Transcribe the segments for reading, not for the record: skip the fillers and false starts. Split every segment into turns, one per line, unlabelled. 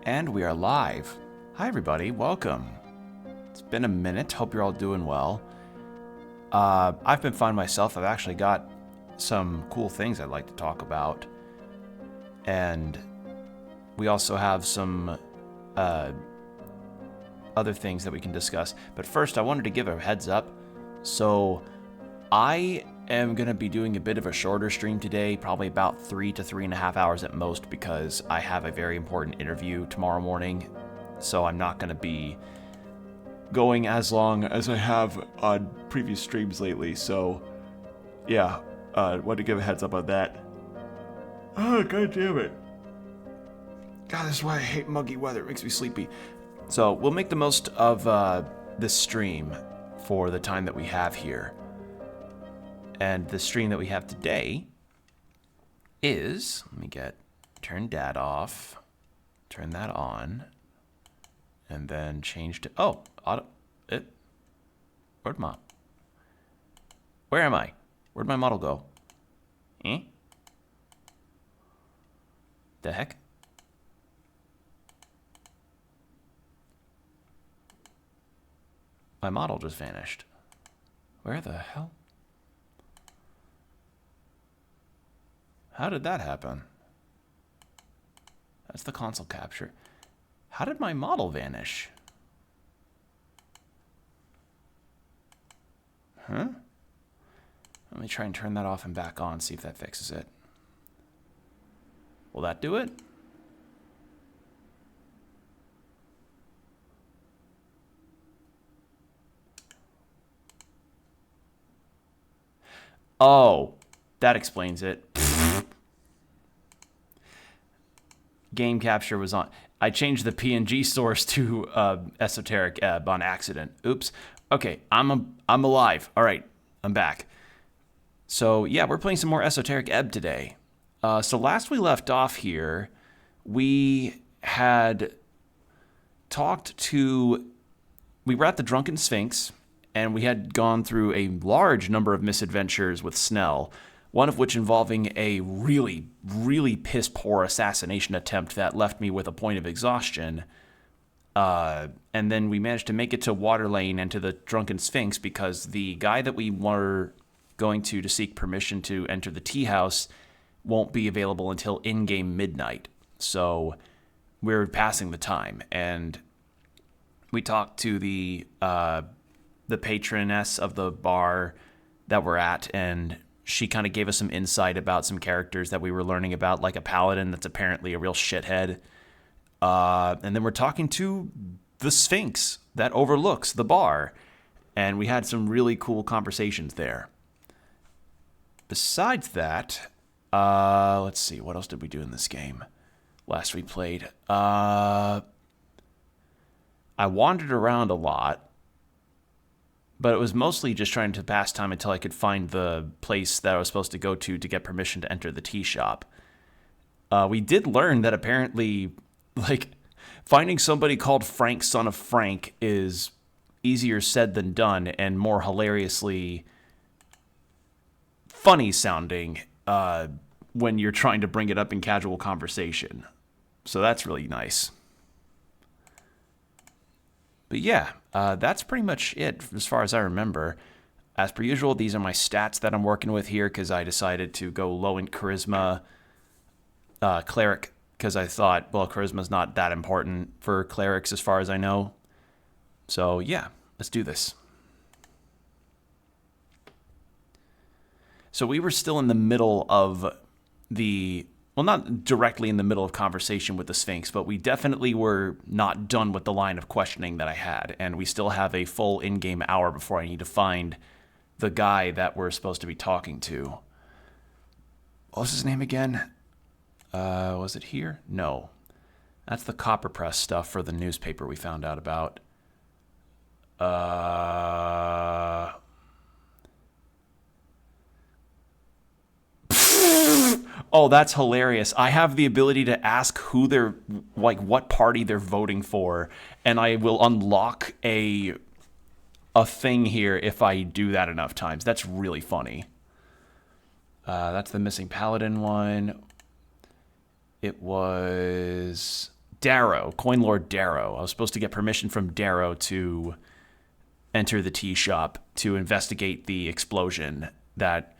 And we are live. Hi everybody, welcome. It's been a minute, hope you're all doing well. I've been fine myself. I've actually got some cool things I'd like to talk about. And we also have some other things that we can discuss. But first, I wanted to give a heads up. So I am going to be doing a bit of a shorter stream today, probably about 3 to 3.5 hours at most, because I have a very important interview tomorrow morning. So I'm not going to be going as long as I have on previous streams lately. So yeah, wanted to give a heads up on that. Oh, god damn it. God, this is why I hate muggy weather. It makes me sleepy. So we'll make the most of this stream for the time that we have here. And the stream that we have today is, let me turn dad off, turn that on, and then change to, oh, where am I? Where'd my model go? The heck? My model just vanished. Where the hell? How did that happen? That's the console capture. How did my model vanish? Huh? Let me try and turn that off and back on, see if that fixes it. Will that do it? Oh, that explains it. Game capture was on. I changed the PNG source to Esoteric Ebb on accident. Oops. Okay, I'm alive. All right, I'm back. So yeah, we're playing some more Esoteric Ebb today. So last we left off here, we had we were at the Drunken Sphinx, and we had gone through a large number of misadventures with Snell, one of which involving a really, really piss-poor assassination attempt that left me with a point of exhaustion. And then we managed to make it to Waterlane and to the Drunken Sphinx because the guy that we were going to seek permission to enter the tea house won't be available until in-game midnight. So we're passing the time, and we talked to the patroness of the bar that we're at, and she kind of gave us some insight about some characters that we were learning about, like a paladin that's apparently a real shithead. And then we're talking to the Sphinx that overlooks the bar, and we had some really cool conversations there. Besides that, let's see, what else did we do in this game last we played? I wandered around a lot, but it was mostly just trying to pass time until I could find the place that I was supposed to go to get permission to enter the tea shop. We did learn that apparently, finding somebody called Frank, son of Frank, is easier said than done and more hilariously funny sounding when you're trying to bring it up in casual conversation. So that's really nice. But yeah, that's pretty much it as far as I remember. As per usual, these are my stats that I'm working with here because I decided to go low in charisma cleric because I thought, well, charisma's not that important for clerics as far as I know. So yeah, let's do this. So we were still in the middle of well, not directly in the middle of conversation with the Sphinx, but we definitely were not done with the line of questioning that I had, and we still have a full in-game hour before I need to find the guy that we're supposed to be talking to. What was his name again? Was it here? No. That's the copper press stuff for the newspaper we found out about. Oh, that's hilarious. I have the ability to ask who they're, what party they're voting for, and I will unlock a thing here if I do that enough times. That's really funny. That's the missing paladin one. It was Darrow, Coin Lord Darrow. I was supposed to get permission from Darrow to enter the tea shop to investigate the explosion that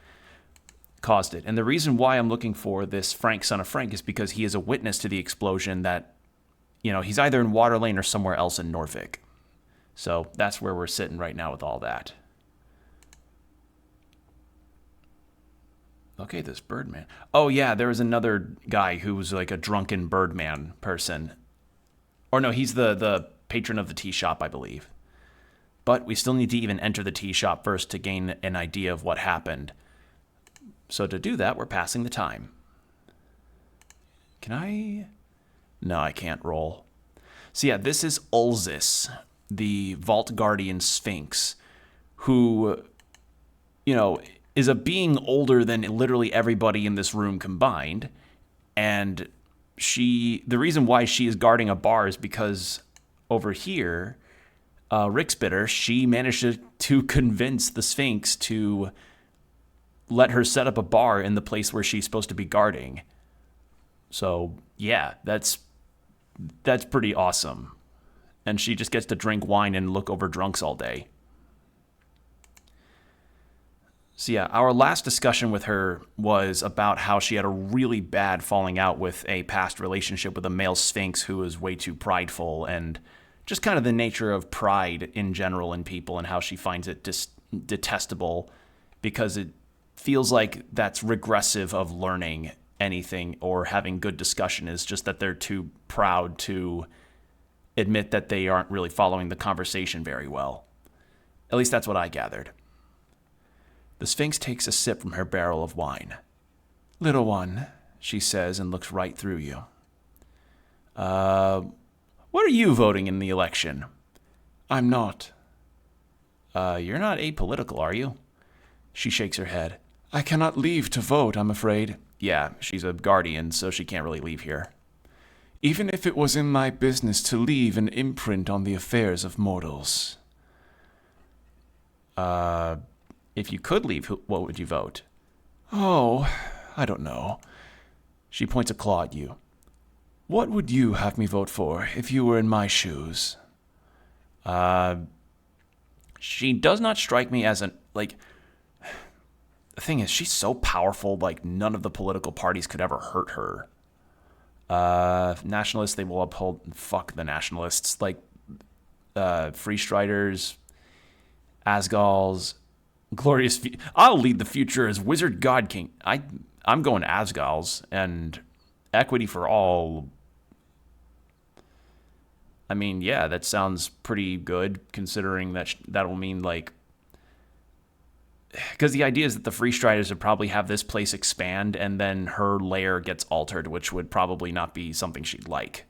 caused it. And the reason why I'm looking for this Frank, son of Frank, is because he is a witness to the explosion that, you know, he's either in Waterlane or somewhere else in Norfolk. So that's where we're sitting right now with all that. Okay, this Birdman. Oh, yeah, there was another guy who was like a drunken Birdman person. Or no, he's the patron of the tea shop, I believe. But we still need to even enter the tea shop first to gain an idea of what happened. So to do that, we're passing the time. Can I? No, I can't roll. So yeah, this is Ulzis, the Vault Guardian Sphinx, who, you know, is a being older than literally everybody in this room combined. And the reason why she is guarding a bar is because over here, Rickspitter, she managed to convince the Sphinx to let her set up a bar in the place where she's supposed to be guarding. So, yeah, that's pretty awesome. And she just gets to drink wine and look over drunks all day. So yeah, our last discussion with her was about how she had a really bad falling out with a past relationship with a male Sphinx who was way too prideful, and just kind of the nature of pride in general in people and how she finds it detestable because it feels like that's regressive of learning anything or having good discussion, is just that they're too proud to admit that they aren't really following the conversation very well. At least that's what I gathered. The Sphinx takes a sip from her barrel of wine. "Little one," she says, and looks right through you. What are you voting in the election?" "I'm not." You're not apolitical, are you?" She shakes her head. "I cannot leave to vote, I'm afraid." Yeah, she's a guardian, so she can't really leave here. "Even if it was in my business to leave an imprint on the affairs of mortals." If you could leave, what would you vote?" "Oh, I don't know." She points a claw at you. "What would you have me vote for if you were in my shoes?" She does not strike me as the thing is, she's so powerful, like, none of the political parties could ever hurt her. Nationalists, they will uphold, fuck the nationalists, like, Free Striders, Asgals, Glorious, I'll lead the future as Wizard God King. I'm going Asgals, and Equity for All. I mean, yeah, that sounds pretty good, considering that that'll mean, like, because the idea is that the Free Striders would probably have this place expand, and then her lair gets altered, which would probably not be something she'd like.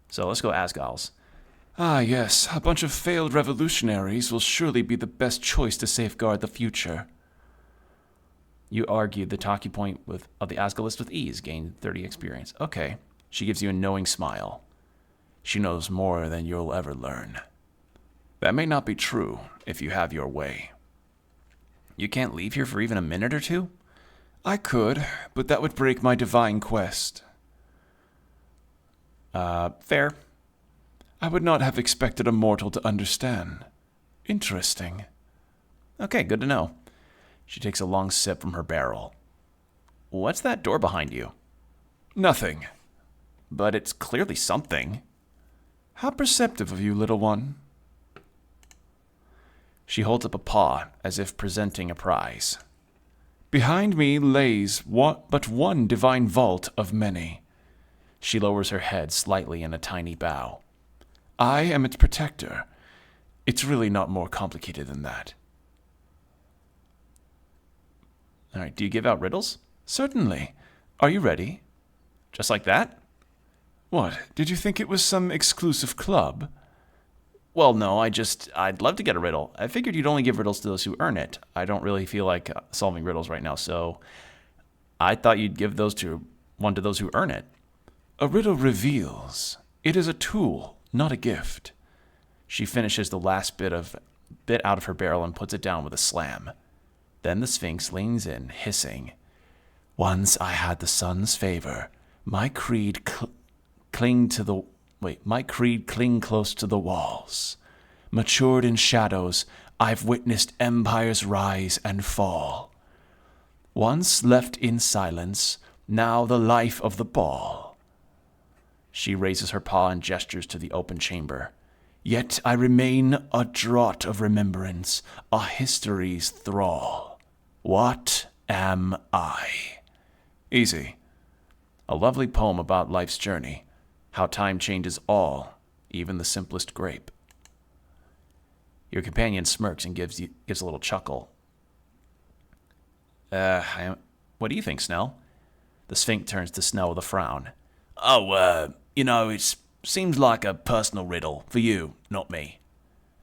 So let's go Asgals. "Ah, yes, a bunch of failed revolutionaries will surely be the best choice to safeguard the future." You argued the talking point of the Asgalist with ease, gained 30 experience. Okay. She gives you a knowing smile. "She knows more than you'll ever learn." "That may not be true if you have your way." "You can't leave here for even a minute or two?" "I could, but that would break my divine quest." Fair. "I would not have expected a mortal to understand." "Interesting." "Okay, good to know." She takes a long sip from her barrel. "What's that door behind you?" "Nothing." "But it's clearly something." "How perceptive of you, little one." She holds up a paw as if presenting a prize. "Behind me lays but one divine vault of many." She lowers her head slightly in a tiny bow. "I am its protector. It's really not more complicated than that." All right, do you give out riddles? "Certainly. Are you ready?" "Just like that?" "What, did you think it was some exclusive club?" "Well, no, I'd love to get a riddle. I figured you'd only give riddles to those who earn it. I don't really feel like solving riddles right now, so I thought you'd give one to those who earn it." "A riddle reveals. It is a tool, not a gift." She finishes the last bit out of her barrel and puts it down with a slam. Then the Sphinx leans in, hissing. "Once I had the sun's favor. My creed my creed cling close to the walls. Matured in shadows, I've witnessed empires rise and fall. Once left in silence, now the life of the ball. She raises her paw and gestures to the open chamber. Yet I remain a draught of remembrance, a history's thrall. What am I? Easy. A lovely poem about life's journey, how time changes all, even the simplest grape. Your companion smirks and gives a little chuckle. What do you think, Snell? The Sphinx turns to Snell with a frown. Oh, it seems like a personal riddle for you, not me.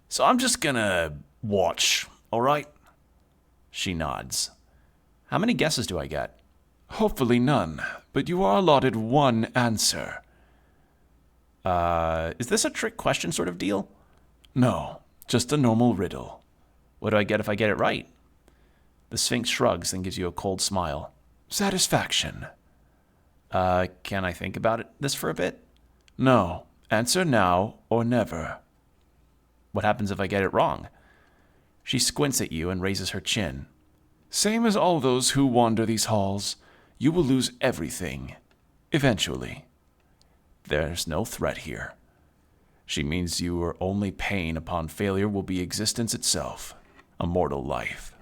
So I'm just gonna watch, all right? She nods. How many guesses do I get? Hopefully none, but you are allotted one answer. Is this a trick question sort of deal? No, just a normal riddle. What do I get if I get it right? The Sphinx shrugs and gives you a cold smile. Satisfaction. Can I think about this for a bit? No. Answer now or never. What happens if I get it wrong? She squints at you and raises her chin. Same as all those who wander these halls. You will lose everything. Eventually. There's no threat here. She means your only pain upon failure will be existence itself. A mortal life.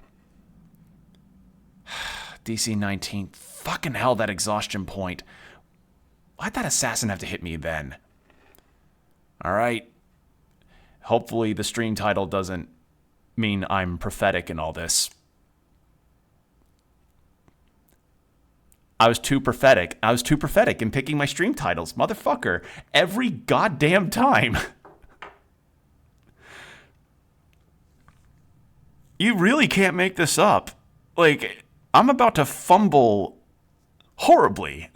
DC 19. Fucking hell, that exhaustion point. Why'd that assassin have to hit me then? Alright. Hopefully the stream title doesn't mean I'm prophetic in all this. I was too prophetic in picking my stream titles. Motherfucker. Every goddamn time. You really can't make this up. Like, I'm about to fumble horribly.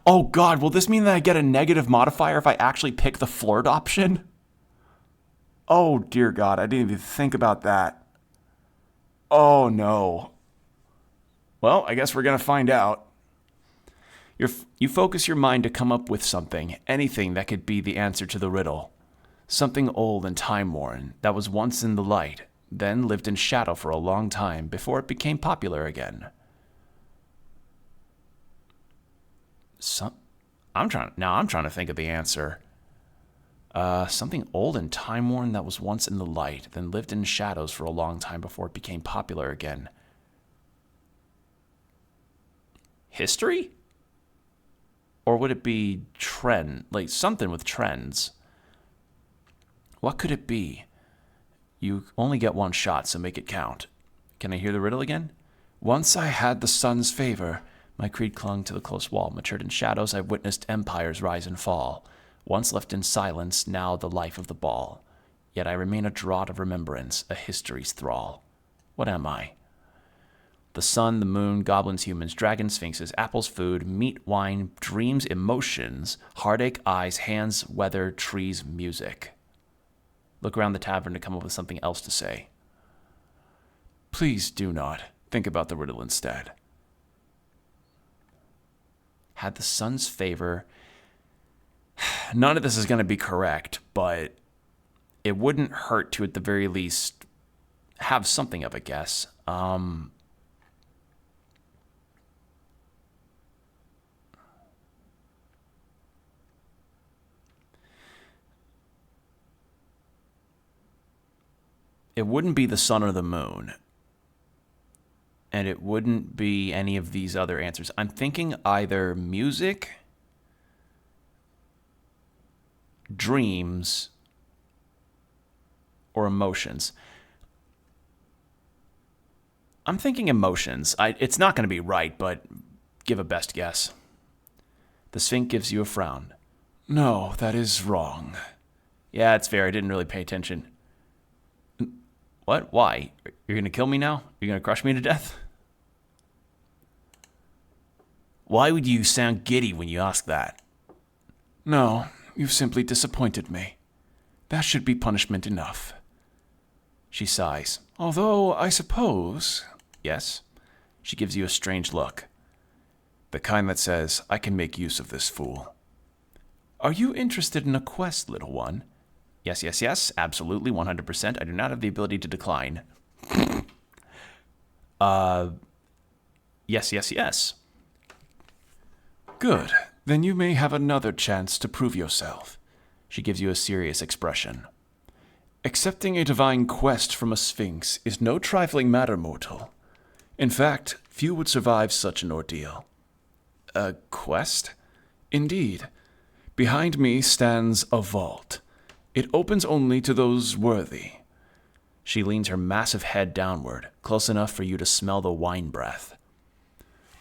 Oh god, will this mean that I get a negative modifier if I actually pick the flirt option? Oh dear god, I didn't even think about that. Oh no. Well, I guess we're gonna find out. You focus your mind to come up with something, anything that could be the answer to the riddle. Something old and time-worn that was once in the light, then lived in shadow for a long time before it became popular again. I'm trying to think of the answer. Something old and time-worn that was once in the light, then lived in shadows for a long time before it became popular again. History? Or would it be trend? Like something with trends. What could it be? You only get one shot, so make it count. Can I hear the riddle again? Once I had the sun's favor. My creed clung to the close wall. Matured in shadows, I've witnessed empires rise and fall. Once left in silence, now the life of the ball. Yet I remain a draught of remembrance, a history's thrall. What am I? The sun, the moon, goblins, humans, dragons, sphinxes, apples, food, meat, wine, dreams, emotions, heartache, eyes, hands, weather, trees, music. Look around the tavern to come up with something else to say. Please do not. Think about the riddle instead. Had the sun's favor. None of this is going to be correct, but it wouldn't hurt to, at the very least, have something of a guess. It wouldn't be the sun or the moon. And it wouldn't be any of these other answers. I'm thinking either music, dreams, or emotions. I'm thinking emotions. It's not going to be right, but give a best guess. The Sphinx gives you a frown. No, that is wrong. Yeah, it's fair. I didn't really pay attention. What? Why? You're going to kill me now? You're going to crush me to death? Why would you sound giddy when you ask that? No, you've simply disappointed me. That should be punishment enough. She sighs. Although, I suppose... Yes? She gives you a strange look. The kind that says, I can make use of this fool. Are you interested in a quest, little one? Yes, yes, yes, absolutely, 100%. I do not have the ability to decline. Yes, yes, yes. Good. Then you may have another chance to prove yourself. She gives you a serious expression. Accepting a divine quest from a sphinx is no trifling matter, mortal. In fact, few would survive such an ordeal. A quest? Indeed. Behind me stands a vault. It opens only to those worthy. She leans her massive head downward, close enough for you to smell the wine breath.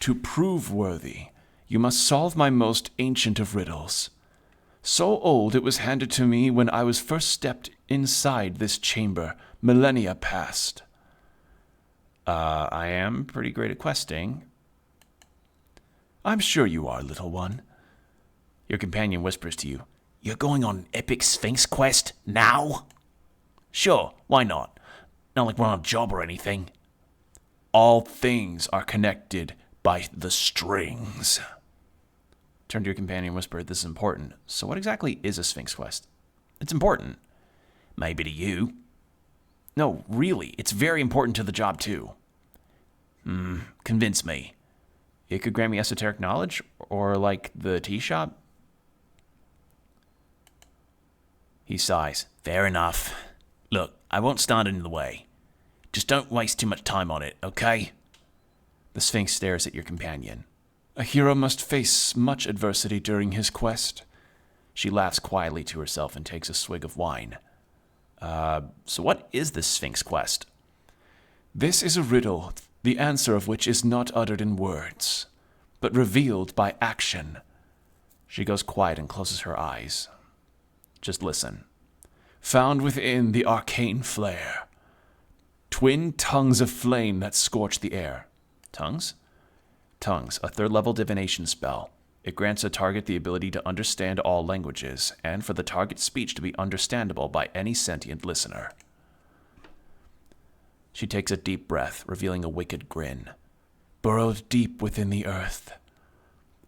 To prove worthy, you must solve my most ancient of riddles. So old it was handed to me when I was first stepped inside this chamber, millennia past. I am pretty great at questing. I'm sure you are, little one. Your companion whispers to you, You're going on an epic sphinx quest now? Sure, why not? Not like we're on a job or anything. All things are connected by the strings. Turn to your companion and whisper, This is important. So what exactly is a sphinx quest? It's important. Maybe to you. No, really, it's very important to the job too. Convince me. It could grant me esoteric knowledge, or like the tea shop? He sighs. Fair enough. Look, I won't stand in the way. Just don't waste too much time on it, okay? The Sphinx stares at your companion. A hero must face much adversity during his quest. She laughs quietly to herself and takes a swig of wine. So what is this Sphinx quest? This is a riddle, the answer of which is not uttered in words, but revealed by action. She goes quiet and closes her eyes. Just listen. Found within the arcane flare. Twin tongues of flame that scorch the air. Tongues? Tongues, a third-level divination spell. It grants a target the ability to understand all languages, and for the target's speech to be understandable by any sentient listener. She takes a deep breath, revealing a wicked grin. Burrowed deep within the earth.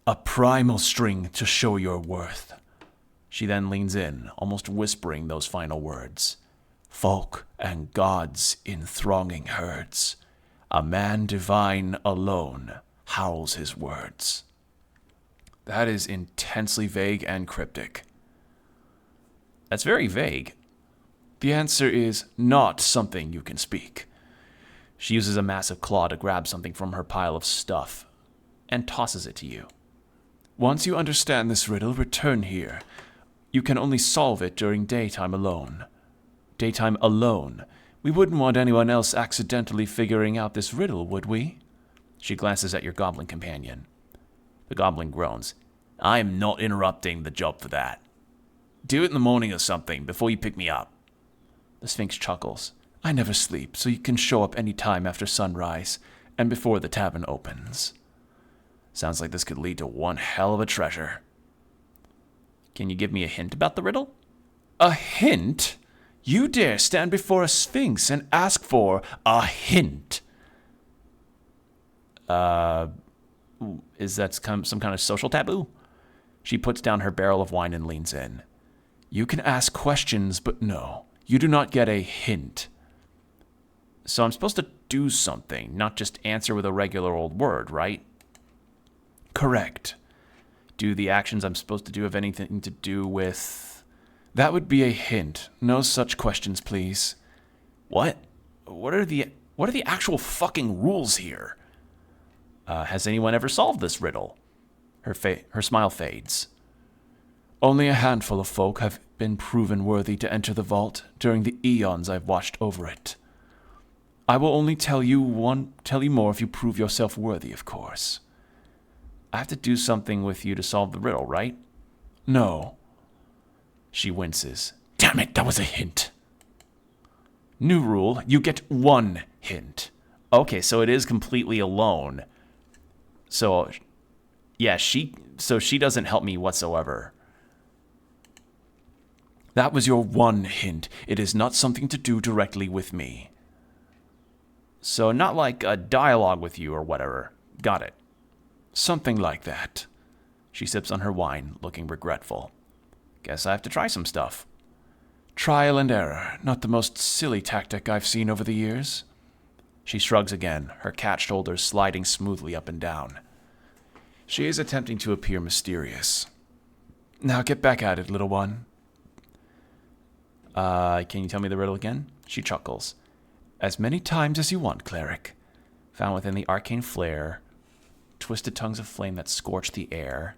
A primal string to show your worth. She then leans in, almost whispering those final words. Folk and gods in thronging herds. A man divine alone howls his words. That is intensely vague and cryptic. That's very vague. The answer is not something you can speak. She uses a massive claw to grab something from her pile of stuff and tosses it to you. Once you understand this riddle, return here. You can only solve it during daytime alone. Daytime alone. We wouldn't want anyone else accidentally figuring out this riddle, would we? She glances at your goblin companion. The goblin groans. I am not interrupting the job for that. Do it in the morning or something, before you pick me up. The Sphinx chuckles. I never sleep, so you can show up any time after sunrise, and before the tavern opens. Sounds like this could lead to one hell of a treasure. Can you give me a hint about the riddle? A hint? You dare stand before a Sphinx and ask for a hint? Is that some kind of social taboo? She puts down her barrel of wine and leans in. You can ask questions, but no, you do not get a hint. So I'm supposed to do something, not just answer with a regular old word, right? Correct. Do the actions I'm supposed to do have anything to do with... That would be a hint. No such questions, please. What? What are the actual fucking rules here? Has anyone ever solved this riddle? Her smile fades. Only a handful of folk have been proven worthy to enter the vault during the eons I've watched over it. I will only tell you more if you prove yourself worthy, of course. I have to do something with you to solve the riddle, right? No. She winces. Damn it, that was a hint. New rule, you get one hint. Okay, so it is completely alone. So, yeah, she doesn't help me whatsoever. That was your one hint. It is not something to do directly with me. So not like a dialogue with you or whatever. Got it. Something like that. She sips on her wine, looking regretful. Guess I have to try some stuff.
Trial and error, not the most silly tactic I've seen over the years.
She shrugs again, her cat shoulders sliding smoothly up and down.
She is attempting to appear mysterious. Now get back at it, little one.
Can you tell me the riddle again? She chuckles.
As many times as you want, cleric.
Found within the arcane flare, twisted tongues of flame that scorch the air,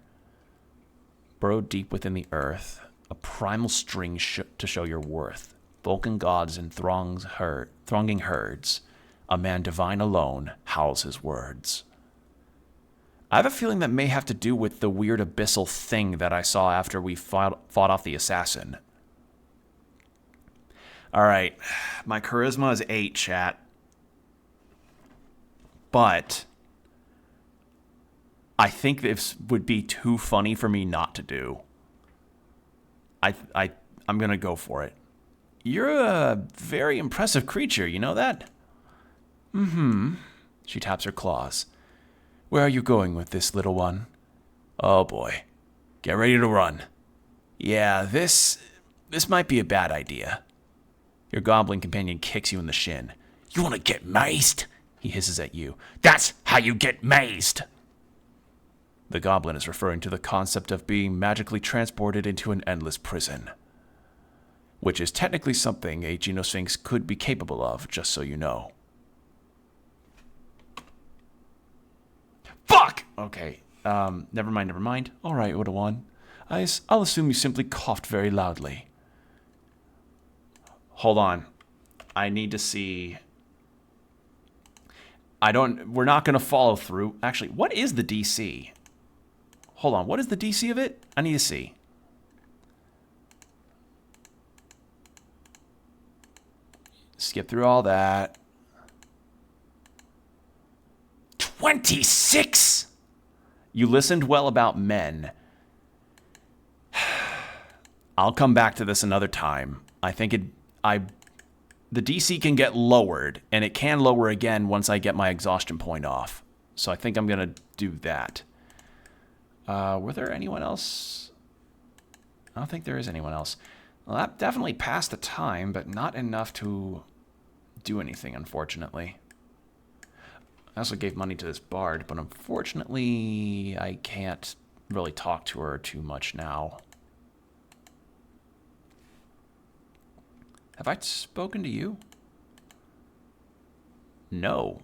burrowed deep within the earth, a primal string to show your worth. Vulcan gods and thronging herds, a man divine alone howls his words. I have a feeling that may have to do with the weird abyssal thing that I saw after we fought off the assassin. Alright, my charisma is 8, chat. But I think this would be too funny for me not to do. I'm going to go for it. You're a very impressive creature, you know that?
Mm-hmm. She taps her claws. Where are you going with this, little one?
Oh boy. Get ready to run. Yeah, this might be a bad idea. Your goblin companion kicks you in the shin. You want to get mazed? He hisses at you. That's how you get mazed!
The goblin is referring to the concept of being magically transported into an endless prison, which is technically something a Genosphinx could be capable of, just so you know.
Fuck! Okay, never mind.
All right, little one. I'll assume you simply coughed very loudly.
Hold on. I need to see... We're not going to follow through. Actually, what is the DC? Hold on, what is the DC of it? I need to see. Skip through all that. 26! You listened well about men. I'll come back to this another time. I think the DC can get lowered, and it can lower again once I get my exhaustion point off. So I think I'm going to do that. Were there anyone else? I don't think there is anyone else. Well, that definitely passed the time, but not enough to do anything, unfortunately. I also gave money to this bard, but unfortunately, I can't really talk to her too much now. Have I spoken to you? No.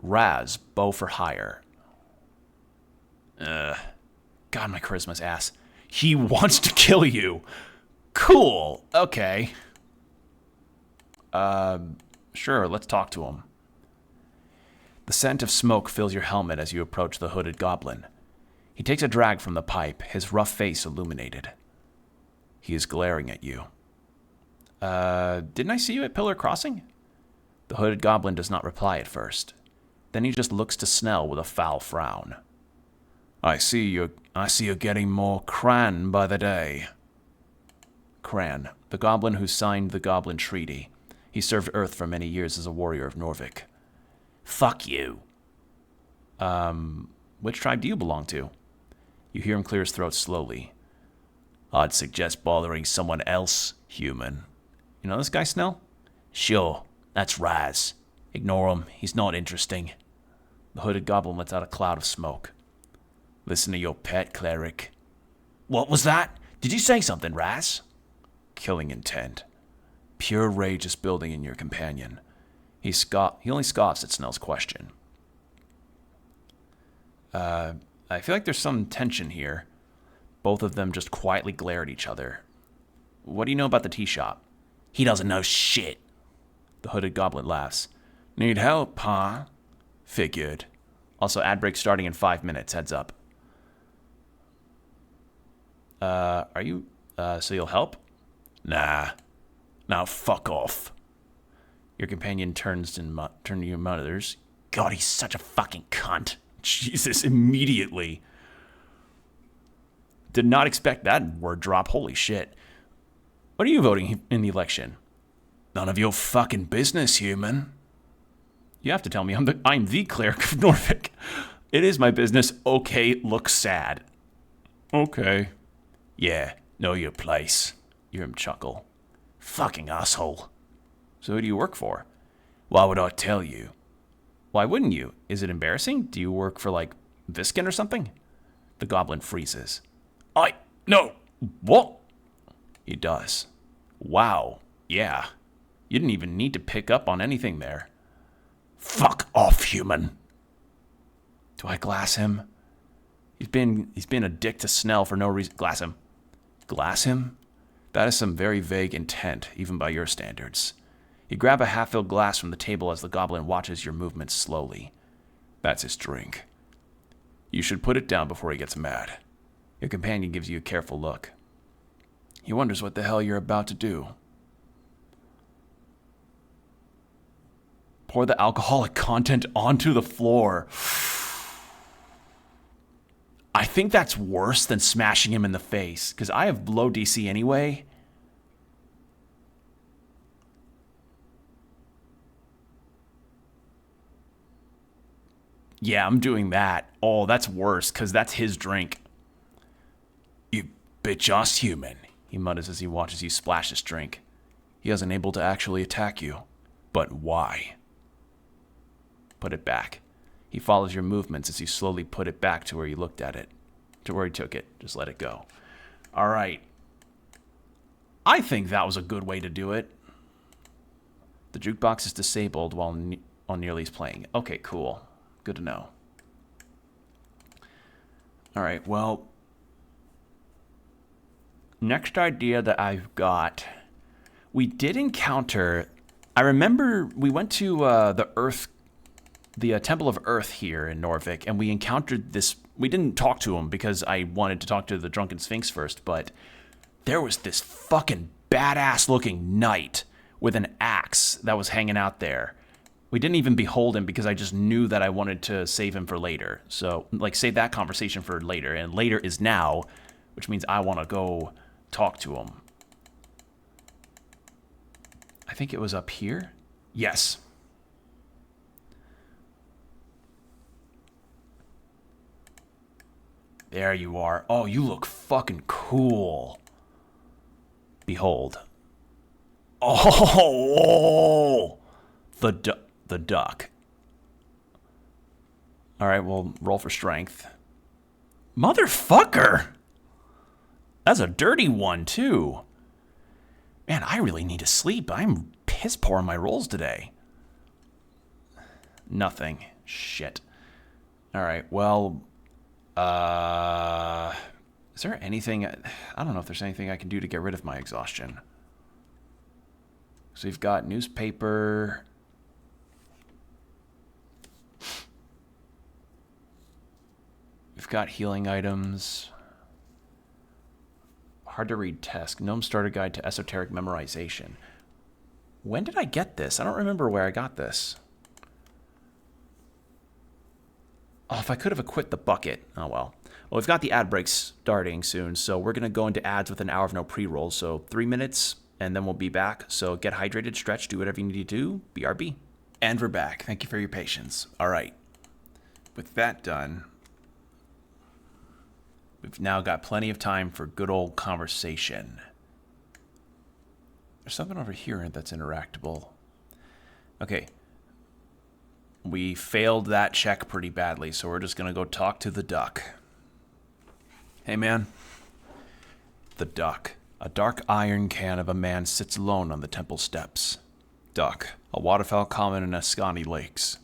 Raz, bow for hire. God, my charisma's ass. He wants to kill you. Cool. Okay. Sure, let's talk to him. The scent of smoke fills your helmet as you approach the hooded goblin. He takes a drag from the pipe, his rough face illuminated. He is glaring at you. Didn't I see you at Pillar Crossing? The hooded goblin does not reply at first. Then he just looks to Snell with a foul frown. I see you're getting more cran by the day. Cran, the goblin who signed the Goblin Treaty. He served Earth for many years as a warrior of Norvik. Fuck you. Which tribe do you belong to? You hear him clear his throat slowly. I'd suggest bothering someone else, human. You know this guy, Snell? Sure, that's Raz. Ignore him, he's not interesting. The hooded goblin lets out a cloud of smoke. Listen to your pet, cleric. What was that? Did you say something, Raz? Killing intent. Pure rage is building in your companion. He only scoffs at Snell's question. I feel like there's some tension here. Both of them just quietly glare at each other. What do you know about the tea shop? He doesn't know shit. The hooded goblin laughs. Need help, huh? Figured. Also, ad break starting in 5 minutes, heads up. Are you, so you'll help? Nah. Now fuck off. Your companion turns to your mothers. God, he's such a fucking cunt. Jesus, immediately. Did not expect that word drop. Holy shit. What are you voting in the election? None of your fucking business, human. You have to tell me I'm the cleric of Norvik. It is my business. Okay, look sad. Okay. Yeah,
Know your place.
You hear him chuckle.
Fucking asshole.
So who do you work for?
Why would I tell you?
Why wouldn't you? Is it embarrassing? Do you work for, like, Viskin or something?
The goblin freezes. No. What?
He does. Wow. Yeah. You didn't even need to pick up on anything there.
Fuck off, human.
Do I glass him? He's been a dick to Snell for no reason. Glass him. Glass him? That is some very vague intent, even by your standards. You grab a half-filled glass from the table as the goblin watches your movements slowly. That's his drink. You should put it down before he gets mad. Your companion gives you a careful look. He wonders what the hell you're about to do. Pour the alcoholic content onto the floor. I think that's worse than smashing him in the face, because I have low DC anyway. Yeah, I'm doing that. Oh, that's worse, because that's his drink.
You bitch-ass human,
he mutters as he watches you splash his drink. He isn't able to actually attack you.
But why?
Put it back. He follows your movements as you slowly put it back to where you looked at it. To where he took it. Just let it go. All right. I think that was a good way to do it. The jukebox is disabled while Nearly's playing. Okay, cool. Good to know. All right, well, next idea that I've got, we did encounter, I remember we went to the Temple of Earth here in Norvik, and we encountered this, we didn't talk to him because I wanted to talk to the Drunken Sphinx first, but there was this fucking badass looking knight with an axe that was hanging out there. We didn't even behold him because I just knew that I wanted to save him for later. So, like, save that conversation for later. And later is now, which means I want to go talk to him. I think it was up here. Yes. There you are. Oh, you look fucking cool. Behold. Oh! The duck. All right, we'll roll for strength. Motherfucker! That's a dirty one, too. Man, I really need to sleep. I'm piss poor on my rolls today. Nothing. Shit. All right, well, is there anything... I don't know if there's anything I can do to get rid of my exhaustion. So we've got newspaper... We've got healing items. Hard to read test. Gnome Starter Guide to Esoteric Memorization. When did I get this? I don't remember where I got this. Oh, if I could have equipped the bucket. Oh, well. Well, we've got the ad breaks starting soon, so we're going to go into ads with an hour of no pre-rolls. So 3 minutes, and then we'll be back. So get hydrated, stretch, do whatever you need to do. BRB. And we're back. Thank you for your patience. All right. With that done... We've now got plenty of time for good old conversation. There's something over here that's interactable. Okay. We failed that check pretty badly, so we're just going to go talk to the duck. Hey, man. The duck. A dark iron can of a man sits alone on the temple steps. Duck. A waterfowl common in Ascani lakes.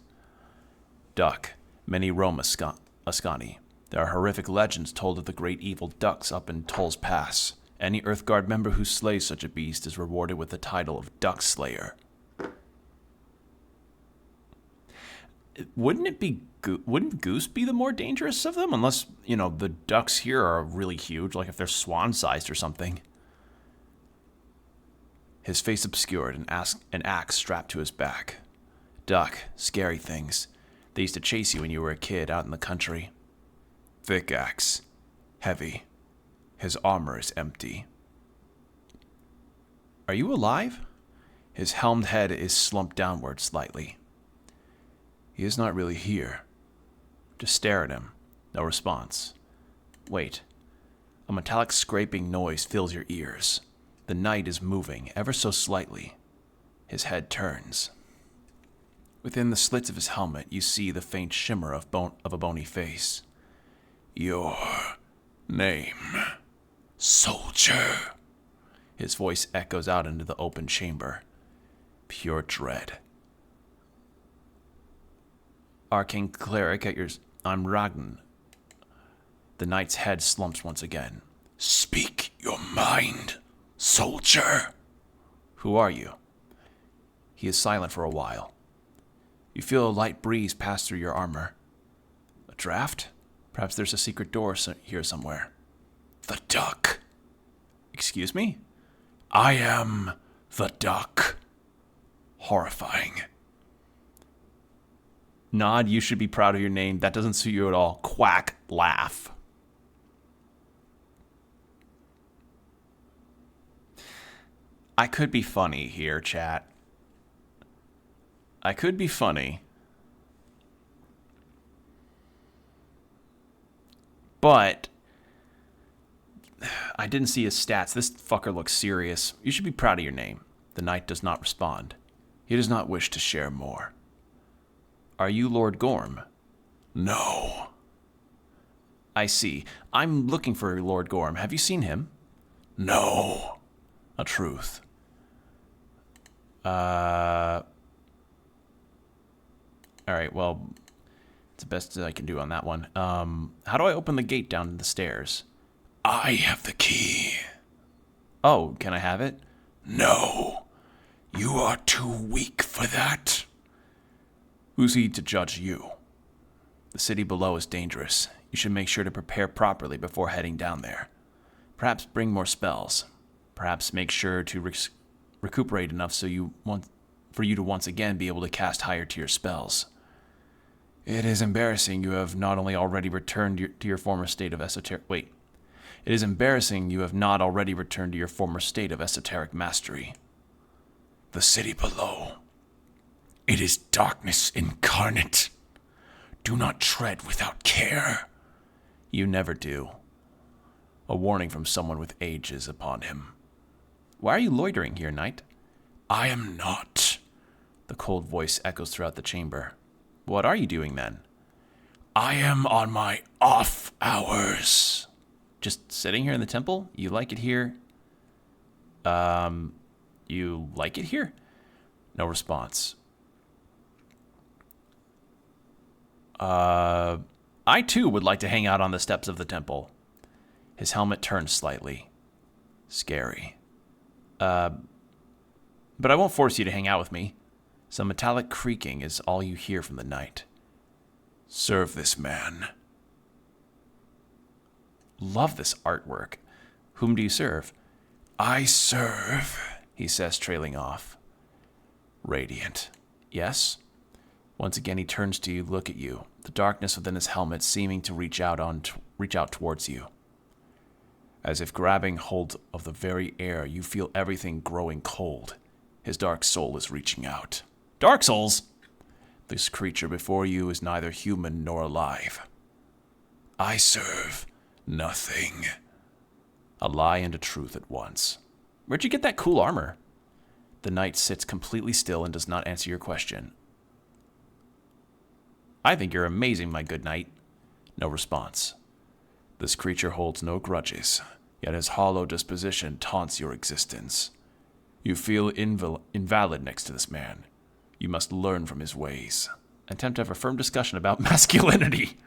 Duck. Many roam Ascani. There are horrific legends told of the great evil ducks up in Tull's Pass. Any Earthguard member who slays such a beast is rewarded with the title of Duck Slayer. Wouldn't Goose be the more dangerous of them? Unless, you know, the ducks here are really huge, like if they're swan-sized or something. His face obscured, an axe strapped to his back. Duck, scary things. They used to chase you when you were a kid out in the country. Thick axe. Heavy. His armor is empty. Are you alive? His helmed head is slumped downward slightly. He is not really here. Just stare at him. No response. Wait.
A metallic scraping noise fills your ears. The knight is moving, ever so slightly. His head turns. Within the slits of his helmet, you see the faint shimmer of a bony face. Your name, soldier. His voice echoes out into the open chamber. Pure dread. Arcane cleric at yours. I'm Ragn. The knight's head slumps once again. Speak your mind, soldier. Who are you? He is silent for a while. You feel a light breeze pass through your armor. A draft? Perhaps there's a secret door here somewhere. The duck. Excuse me? I am the duck. Horrifying. Nod, you should be proud of your name. That doesn't suit you at all. Quack, laugh. I could be funny here, chat. I could be funny. But I didn't see his stats. This fucker looks serious. You should be proud of your name. The knight does not respond. He does not wish to share more. Are you Lord Gorm? No. I see. I'm looking for Lord Gorm. Have you seen him? No. A truth. Alright, well, it's the best I can do on that one. How do I open the gate down the stairs? I have the key. Oh, can I have it? No. You are too weak for that. Who's he to judge you? The city below is dangerous. You should make sure to prepare properly before heading down there. Perhaps bring more spells. Perhaps make sure to recuperate enough for you to once again be able to cast higher tier spells. It is embarrassing you have not only already returned to your former state of esoteric... Wait. It is embarrassing you have not already returned to your former state of esoteric mastery. The city below. It is darkness incarnate. Do not tread without care. You never do. A warning from someone with age is upon him. Why are you loitering here, knight? I am not. The cold voice echoes throughout the chamber. What are you doing then? I am on my off hours. Just sitting here in the temple? You like it here? You like it here? No response. I too would like to hang out on the steps of the temple. His helmet turns slightly. Scary. But I won't force you to hang out with me. Some metallic creaking is all you hear from the night. Serve this man. Love this artwork. Whom do you serve? I serve, he says, trailing off. Radiant. Yes? Once again, he turns to you, look at you, the darkness within his helmet seeming to reach out towards you. As if grabbing hold of the very air, you feel everything growing cold. His dark soul is reaching out. Dark Souls? This creature before you is neither human nor alive. I serve nothing. A lie and a truth at once. Where'd you get that cool armor? The knight sits completely still and does not answer your question. I think you're amazing, my good knight. No response. This creature holds no grudges, yet his hollow disposition taunts your existence. You feel invalid next to this man. You must learn from his ways. Attempt to have a firm discussion about masculinity.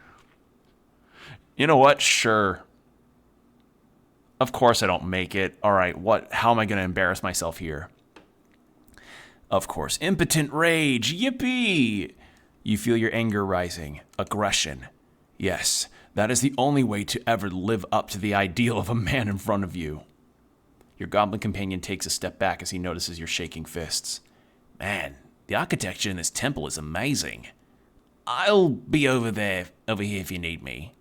You know what? Sure. Of course I don't make it. All right, what? How am I going to embarrass myself here? Of course. Impotent rage. Yippee! You feel your anger rising. Aggression. Yes, that is the only way to ever live up to the ideal of a man in front of you. Your goblin companion takes a step back as he notices your shaking fists. Man, the architecture in this temple is amazing. I'll be over here if you need me.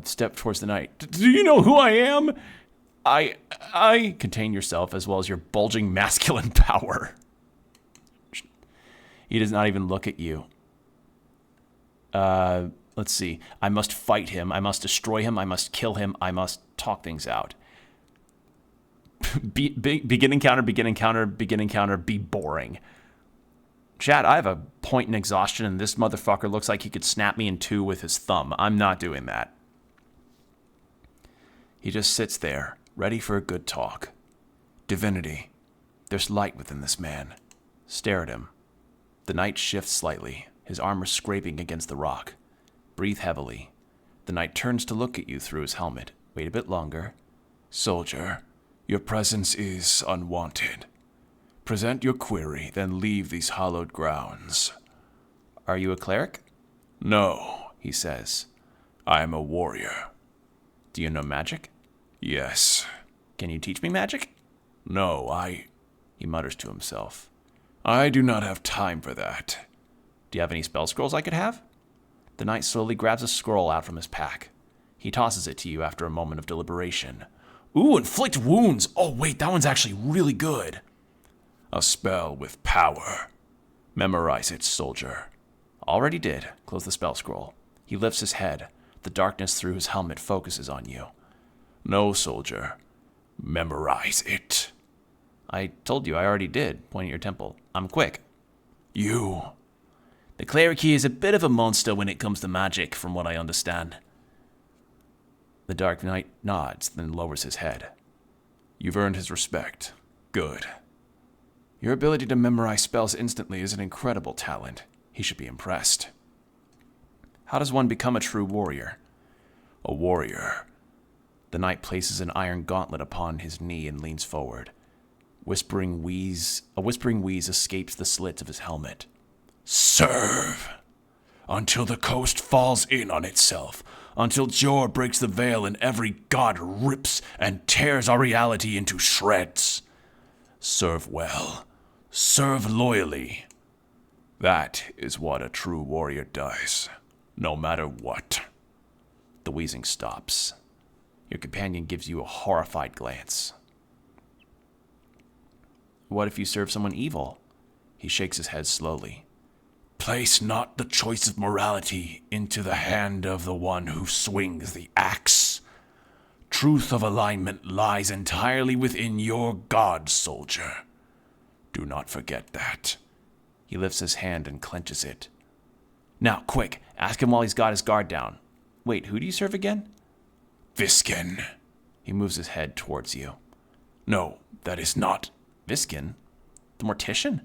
Step towards the knight. Do you know who I am? I contain yourself as well as your bulging masculine power. He does not even look at you.
Let's see. I must fight him. I must destroy him. I must kill him. I must talk things out. Begin encounter, begin encounter, begin encounter, be boring. Chat, I have a point in exhaustion, and this motherfucker looks like he could snap me in two with his thumb. I'm not doing that. He just sits there, ready for a good talk. Divinity. There's light within this man. Stare at him. The knight shifts slightly, his armor scraping against the rock. Breathe heavily. The knight turns to look at you through his helmet. Wait a bit longer.
Soldier, your presence is unwanted. Present your query, then leave these hallowed grounds.
Are you a cleric?
No, he says. I am a warrior.
Do you know magic?
Yes.
Can you teach me magic?
No,
He mutters to himself.
I do not have time for that.
Do you have any spell scrolls I could have? The knight slowly grabs a scroll out from his pack. He tosses it to you after a moment of deliberation. Ooh, inflict wounds! Oh wait, that one's actually really good.
A spell with power. Memorize it, soldier.
Already did. Close the spell scroll. He lifts his head. The darkness through his helmet focuses on you.
No, soldier. Memorize it.
I told you I already did. Point at your temple. I'm quick.
You.
The cleric here is a bit of a monster when it comes to magic, from what I understand. The Dark Knight nods, then lowers his head.
You've earned his respect. Good. Your ability to memorize spells instantly is an incredible talent. He should be impressed.
How does one become a true warrior?
A warrior.
The knight places an iron gauntlet upon his knee and leans forward. A whispering wheeze escapes the slits of his helmet.
Serve! Until the coast falls in on itself. Until Jor breaks the veil and every god rips and tears our reality into shreds. Serve well. Serve loyally. That is what a true warrior does, no matter what.
The wheezing stops. Your companion gives you a horrified glance. What if you serve someone evil? He shakes his head slowly.
Place not the choice of morality into the hand of the one who swings the axe. Truth of alignment lies entirely within your God, soldier. Do not forget that.
He lifts his hand and clenches it. Now, quick, ask him while he's got his guard down. Wait, who do you serve again?
Visken.
He moves his head towards you.
No, that is not...
Visken? The Mortician?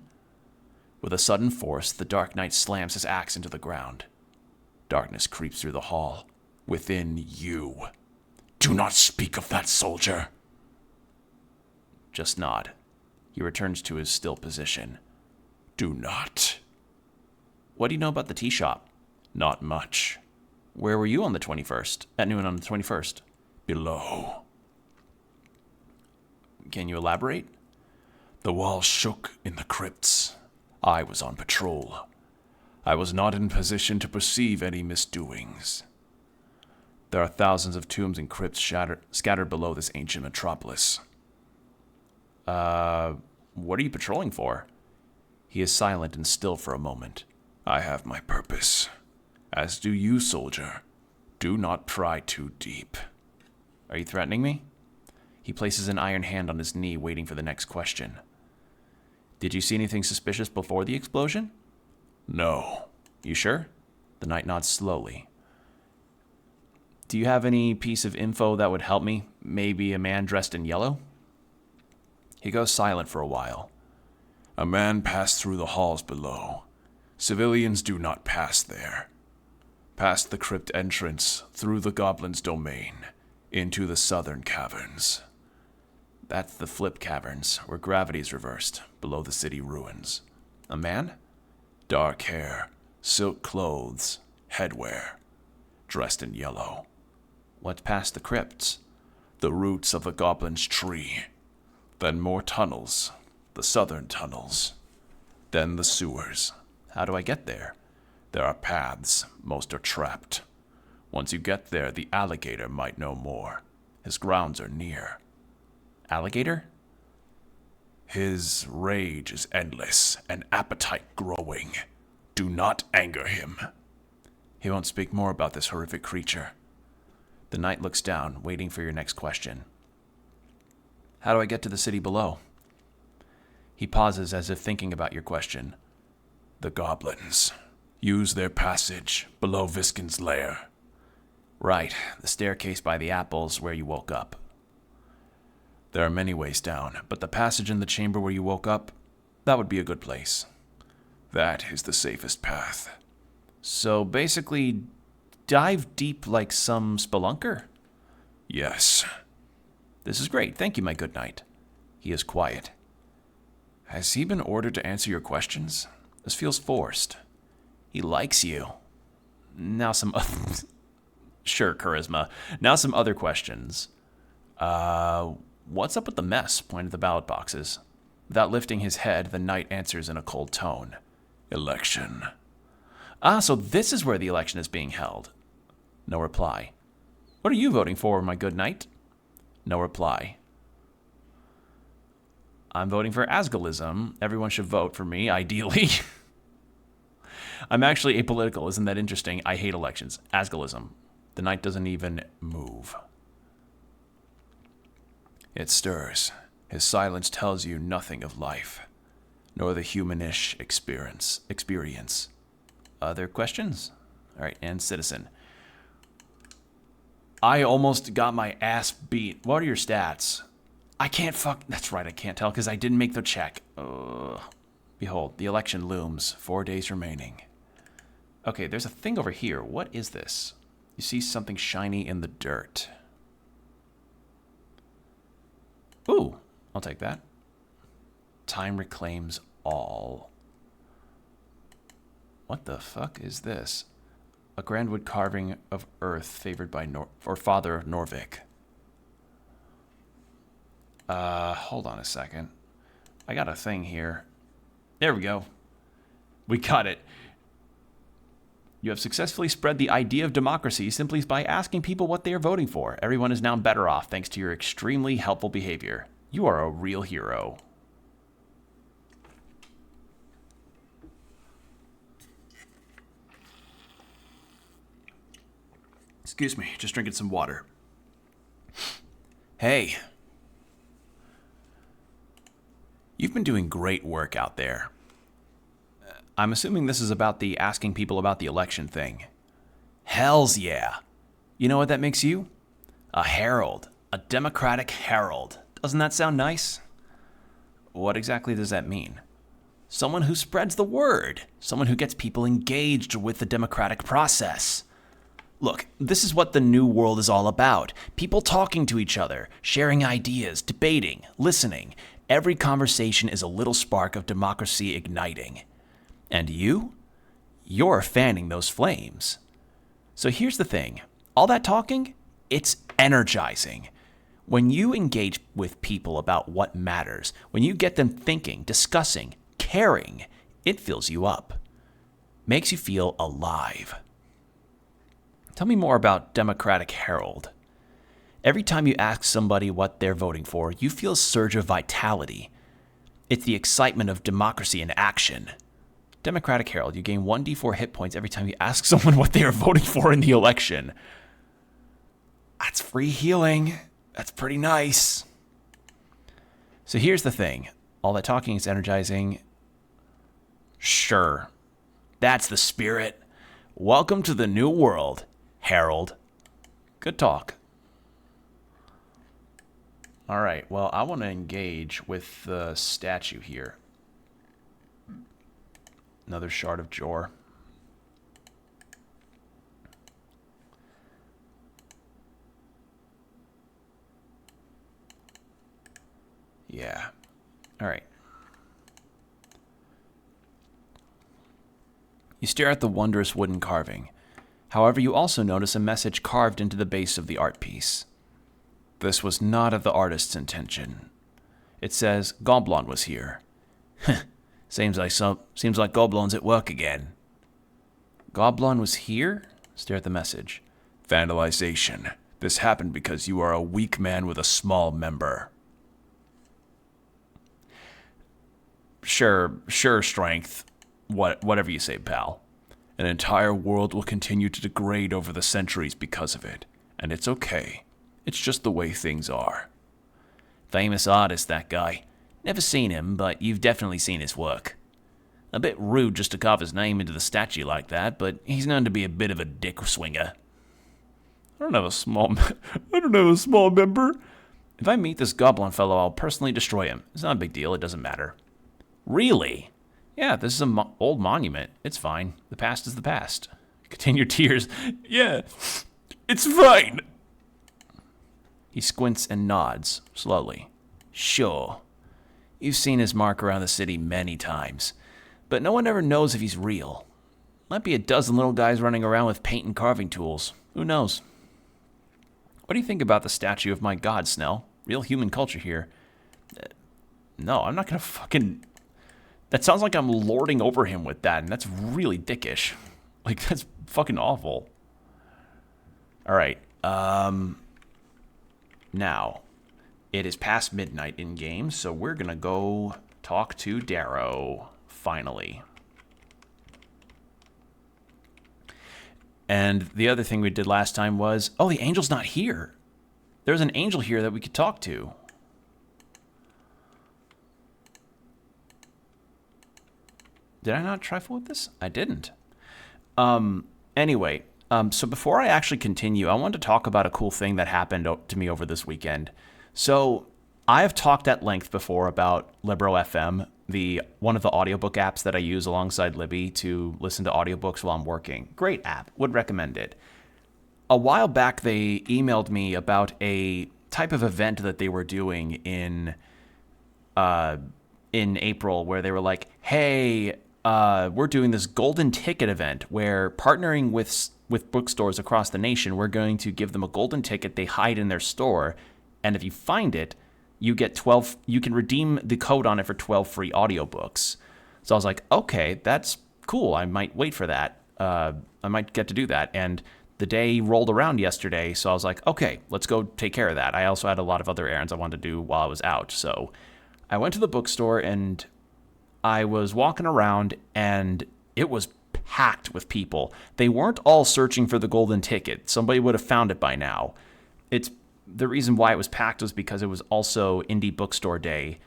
With a sudden force, the Dark Knight slams his axe into the ground. Darkness creeps through the hall.
Within you. Do not speak of that, soldier.
Just nod. He returns to his still position.
Do not.
What do you know about the tea shop?
Not much.
Where were you on the 21st? At noon on the 21st?
Below.
Can you elaborate?
The wall shook in the crypts. I was on patrol. I was not in position to perceive any misdoings. There are thousands of tombs and crypts scattered below this ancient metropolis.
What are you patrolling for?
He is silent and still for a moment. I have my purpose. As do you, soldier. Do not pry too deep.
Are you threatening me? He places an iron hand on his knee, waiting for the next question. Did you see anything suspicious before the explosion?
No.
You sure? The knight nods slowly. Do you have any piece of info that would help me? Maybe a man dressed in yellow?
He goes silent for a while. A man passed through the halls below. Civilians do not pass there. Past the crypt entrance, through the goblin's domain, into the southern caverns.
That's the Flip Caverns, where gravity is reversed, below the city ruins. A man?
Dark hair, silk clothes, headwear, dressed in yellow.
What's past the crypts?
The roots of the goblin's tree. Then more tunnels, the southern tunnels. Then the sewers.
How do I get there?
There are paths, most are trapped. Once you get there, the alligator might know more. His grounds are near.
Alligator?
His rage is endless, and appetite growing. Do not anger him. He won't speak more about this horrific creature.
The knight looks down, waiting for your next question. How do I get to the city below? He pauses as if thinking about your question.
The goblins use their passage below Viskin's lair.
Right, the staircase by the apples where you woke up.
There are many ways down, but the passage in the chamber where you woke up, that would be a good place. That is the safest path.
So basically, dive deep like some spelunker?
Yes.
This is great. Thank you, my good knight. He is quiet.
Has he been ordered to answer your questions?
This feels forced. He likes you. Now some... Sure, charisma. Now some other questions. What's up with the mess? Pointed the ballot boxes. Without lifting his head, the knight answers in a cold tone.
Election.
Ah, so this is where the election is being held. No reply. What are you voting for, my good knight? No reply. I'm voting for Asgalism. Everyone should vote for me, ideally. I'm actually apolitical. Isn't that interesting? I hate elections. Asgalism. The knight doesn't even move.
It stirs. His silence tells you nothing of life, nor the humanish experience.
Other questions? All right, and citizen. I almost got my ass beat. What are your stats? I can't That's right, I can't tell because I didn't make the check. Behold, the election looms. 4 days remaining. Okay, there's a thing over here. What is this? You see something shiny in the dirt. Ooh, I'll take that. Time reclaims all. What the fuck is this? A grand wood carving of earth favored by Father Norvik. Hold on a second. I got a thing here. There we go. We got it. You have successfully spread the idea of democracy simply by asking people what they are voting for. Everyone is now better off thanks to your extremely helpful behavior. You are a real hero. Excuse me, just drinking some water. Hey. You've been doing great work out there. I'm assuming this is about the asking people about the election thing. Hells yeah. You know what that makes you? A herald. A democratic herald. Doesn't that sound nice? What exactly does that mean? Someone who spreads the word. Someone who gets people engaged with the democratic process. Look, this is what the new world is all about. People talking to each other, sharing ideas, debating, listening. Every conversation is a little spark of democracy igniting. And you? You're fanning those flames. So here's the thing. All that talking, it's energizing. When you engage with people about what matters, when you get them thinking, discussing, caring, it fills you up. Makes you feel alive. Tell me more about Democratic Herald. Every time you ask somebody what they're voting for, you feel a surge of vitality. It's the excitement of democracy in action. Democratic Herald, you gain 1d4 hit points every time you ask someone what they are voting for in the election. That's free healing. That's pretty nice. So here's the thing. All that talking is energizing. Sure. That's the spirit. Welcome to the new world, Herald. Good talk. All right, well, I want to engage with the statue here. Another shard of Jor. Yeah. All right. You stare at the wondrous wooden carving. However, you also notice a message carved into the base of the art piece. This was not of the artist's intention. It says, Goblin was here. Seems like Goblin's at work again. Goblin was here? Stare at the message.
Vandalization. This happened because you are a weak man with a small member.
Sure, strength. Whatever you say, pal.
An entire world will continue to degrade over the centuries because of it. And it's okay. It's just the way things are.
Famous artist, that guy. Never seen him, but you've definitely seen his work. A bit rude just to carve his name into the statue like that, but he's known to be a bit of a dick swinger.
I don't have a small member.
If I meet this goblin fellow, I'll personally destroy him. It's not a big deal, it doesn't matter.
Really?
Yeah, this is an old monument. It's fine. The past is the past. Contain your tears.
Yeah, it's fine.
He squints and nods, slowly. Sure. You've seen his mark around the city many times, but no one ever knows if he's real. Might be a dozen little guys running around with paint and carving tools. Who knows? What do you think about the statue of my god, Snell? Real human culture here. No, I'm not gonna fucking... That sounds like I'm lording over him with that, and that's really dickish. Like, that's fucking awful. Alright, now, it is past midnight in-game, so we're gonna go talk to Darrow, finally. And the other thing we did last time was, oh, the angel's not here. There's an angel here that we could talk to. Did I not trifle with this? I didn't. Anyway, so before I actually continue, I wanted to talk about a cool thing that happened to me over this weekend. So I have talked at length before about Libro FM, one of the audiobook apps that I use alongside Libby to listen to audiobooks while I'm working. Great app. Would recommend it. A while back, they emailed me about a type of event that they were doing in April, where they were like, hey, we're doing this golden ticket event where, partnering with bookstores across the nation, we're going to give them a golden ticket they hide in their store, and if you find it, you can redeem the code on it for 12 free audiobooks. So I was like, okay, that's cool. I might wait for that. I might get to do that. And the day rolled around yesterday, so I was like, okay, let's go take care of that. I also had a lot of other errands I wanted to do while I was out. So I went to the bookstore, and I was walking around, and it was packed with people. They weren't all searching for the golden ticket. Somebody would have found it by now. The reason why it was packed was because it was also Indie Bookstore Day,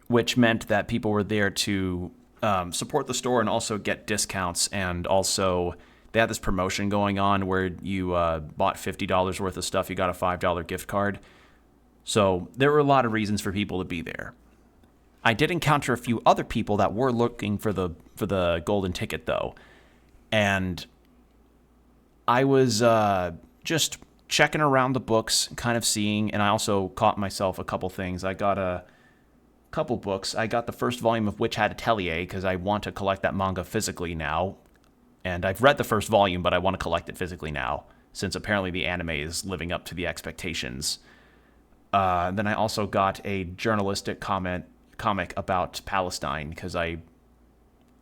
which meant that people were there to support the store and also get discounts. And also, they had this promotion going on where you bought $50 worth of stuff, you got a $5 gift card. So there were a lot of reasons for people to be there. I did encounter a few other people that were looking for the golden ticket, though. And I was just checking around the books, kind of seeing, and I also caught myself a couple things. I got a couple books. I got the first volume of Witch Hat Atelier because I want to collect that manga physically now. And I've read the first volume, but I want to collect it physically now, since apparently the anime is living up to the expectations. Then I also got a journalistic comic about Palestine because I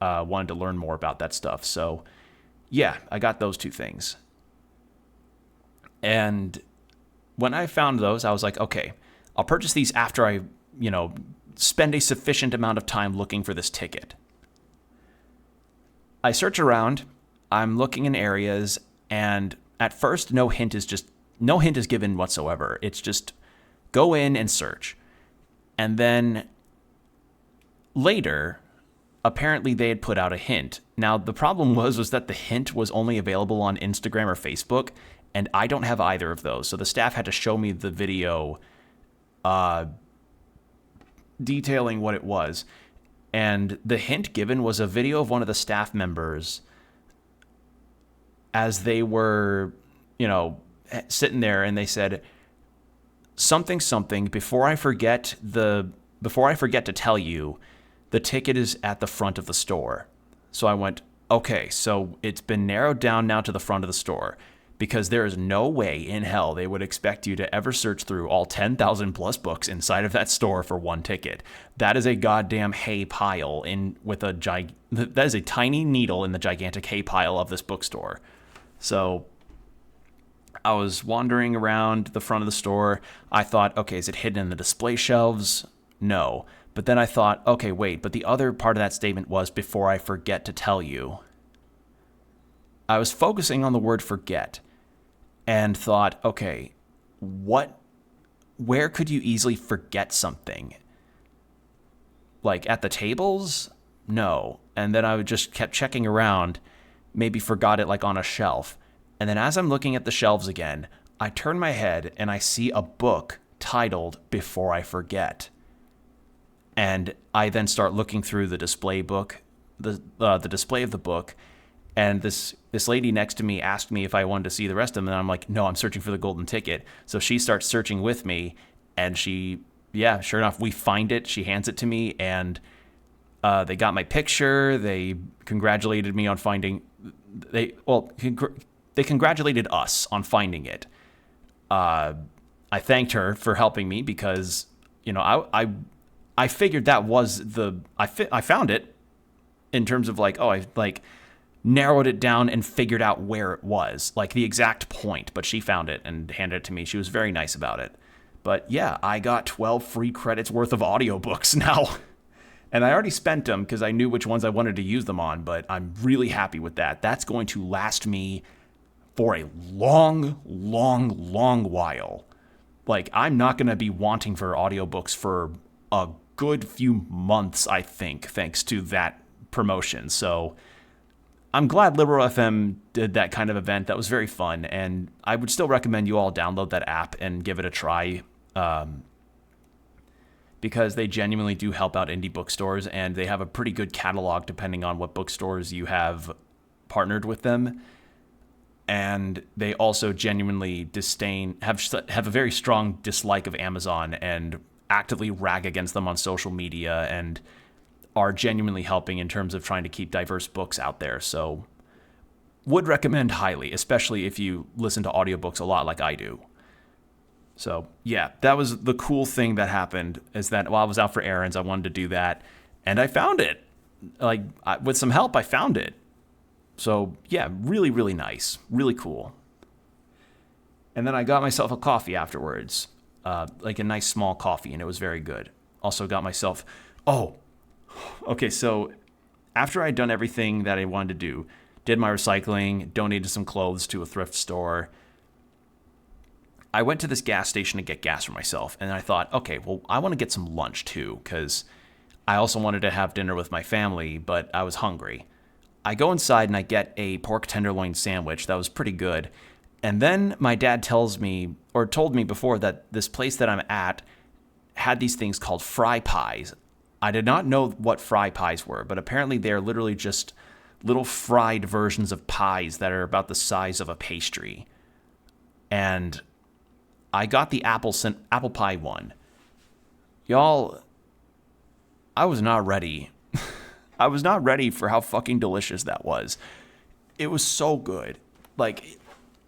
wanted to learn more about that stuff. So, yeah, I got those two things. And when I found those, I was like, okay, I'll purchase these after I, spend a sufficient amount of time looking for this ticket. I search around, I'm looking in areas, and at first, no hint is given whatsoever. It's just go in and search. And then later, apparently they had put out a hint. Now, the problem was that the hint was only available on Instagram or Facebook, and I don't have either of those. So the staff had to show me the video detailing what it was. And the hint given was a video of one of the staff members as they were, sitting there, and they said, something, before I forget to tell you, the ticket is at the front of the store. So I went, okay, so it's been narrowed down now to the front of the store, because there is no way in hell they would expect you to ever search through all 10,000 plus books inside of that store for one ticket. That is a goddamn hay pile that is a tiny needle in the gigantic hay pile of this bookstore. So I was wandering around the front of the store. I thought, okay, is it hidden in the display shelves? No. But then I thought, okay, wait, but the other part of that statement was before I forget to tell you. I was focusing on the word forget and thought, okay, where could you easily forget something? Like at the tables? No. And then I would just kept checking around, maybe forgot it like on a shelf. And then as I'm looking at the shelves again, I turn my head and I see a book titled Before I Forget. And I then start looking through the display book, the display of the book, and this lady next to me asked me if I wanted to see the rest of them, and I'm like, no, I'm searching for the golden ticket. So she starts searching with me, and sure enough, we find it. She hands it to me, and they got my picture. They congratulated me on finding. They congratulated us on finding it. I thanked her for helping me because I figured that was I found it in terms of I narrowed it down and figured out where it was, like the exact point, but she found it and handed it to me. She was very nice about it. But yeah, I got 12 free credits worth of audiobooks now. And I already spent them because I knew which ones I wanted to use them on, but I'm really happy with that. That's going to last me for a long, long, long while. Like, I'm not going to be wanting for audiobooks for a good few months, I think, thanks to that promotion. So I'm glad Liberal FM did that kind of event. That was very fun, and I would still recommend you all download that app and give it a try, because they genuinely do help out indie bookstores, and they have a pretty good catalog depending on what bookstores you have partnered with them. And they also genuinely have a very strong dislike of Amazon and actively rag against them on social media, and are genuinely helping in terms of trying to keep diverse books out there. So would recommend highly, especially if you listen to audiobooks a lot like I do. So yeah, that was the cool thing that happened, is that while I was out for errands, I wanted to do that, and I found it. With some help, I found it. So yeah, really, really nice. Really cool. And then I got myself a coffee afterwards, like a nice small coffee, and it was very good. Also got myself... Okay, so after I'd done everything that I wanted to do, did my recycling, donated some clothes to a thrift store, I went to this gas station to get gas for myself, and I thought, okay, well, I want to get some lunch too, because I also wanted to have dinner with my family, but I was hungry. I go inside and I get a pork tenderloin sandwich that was pretty good, and then my dad told me before that this place that I'm at had these things called fry pies. I did not know what fry pies were, but apparently they're literally just little fried versions of pies that are about the size of a pastry. And I got the apple pie one. Y'all, I was not ready. I was not ready for how fucking delicious that was. It was so good. Like,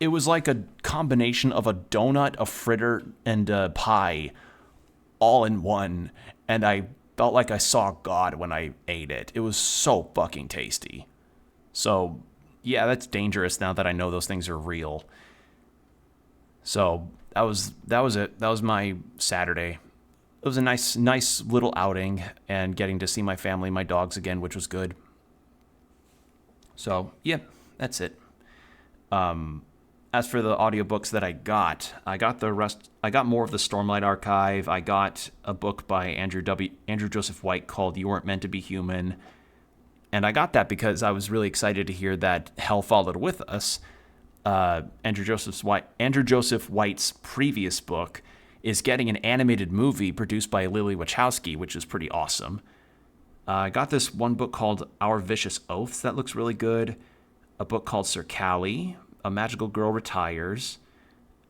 it was like a combination of a donut, a fritter, and a pie all in one. And I felt like I saw God when I ate it. It was so fucking tasty. So, yeah, that's dangerous now that I know those things are real. So, that was it. That was my Saturday. It was a nice little outing, and getting to see my family, my dogs again, which was good. So, yeah, that's it. As for the audiobooks that I got the rest. I got more of the Stormlight Archive. I got a book by Andrew Joseph White called You Weren't Meant to Be Human. And I got that because I was really excited to hear that Hell Followed With Us, Andrew Joseph White's previous book, is getting an animated movie produced by Lily Wachowski, which is pretty awesome. I got this one book called Our Vicious Oaths that looks really good. A book called Sir Callie, A Magical Girl Retires.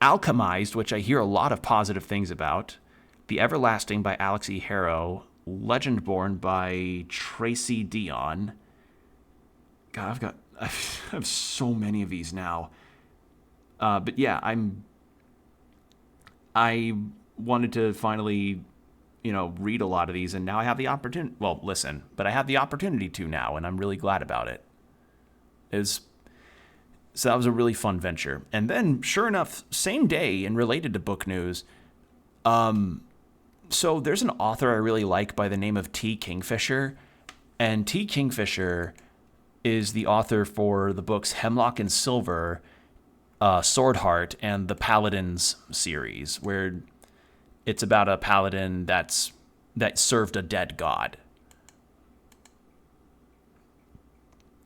Alchemized, which I hear a lot of positive things about. The Everlasting by Alex E. Harrow. Legendborn by Tracy Dion. God, I have so many of these now. But yeah, I wanted to finally, read a lot of these, and now I have the opportunity. Well, listen, but I have the opportunity to now, and I'm really glad about it. So that was a really fun venture. And then, sure enough, same day, and related to book news, So there's an author I really like by the name of T. Kingfisher, and T. Kingfisher is the author for the books Hemlock and Silver, Swordheart, and the Paladins series, where it's about a paladin that served a dead god.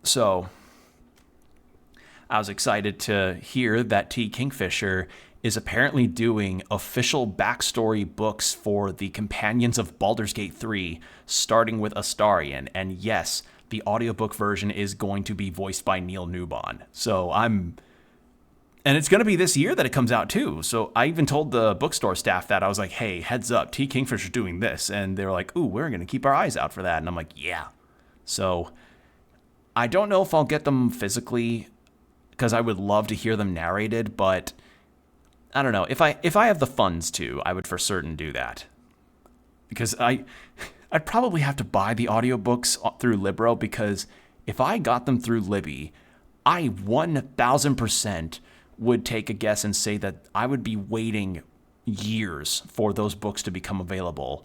So I was excited to hear that T. Kingfisher is apparently doing official backstory books for the companions of Baldur's Gate 3, starting with Astarion. And yes, the audiobook version is going to be voiced by Neil Newbon. And it's going to be this year that it comes out too. So I even told the bookstore staff that. I was like, hey, heads up, T. Kingfisher's doing this. And they were like, ooh, we're going to keep our eyes out for that. And I'm like, yeah. So I don't know if I'll get them physically, because I would love to hear them narrated, but I don't know. If I have the funds to, I would for certain do that. Because I'd probably have to buy the audiobooks through Libro, because if I got them through Libby, I 1000% would take a guess and say that I would be waiting years for those books to become available.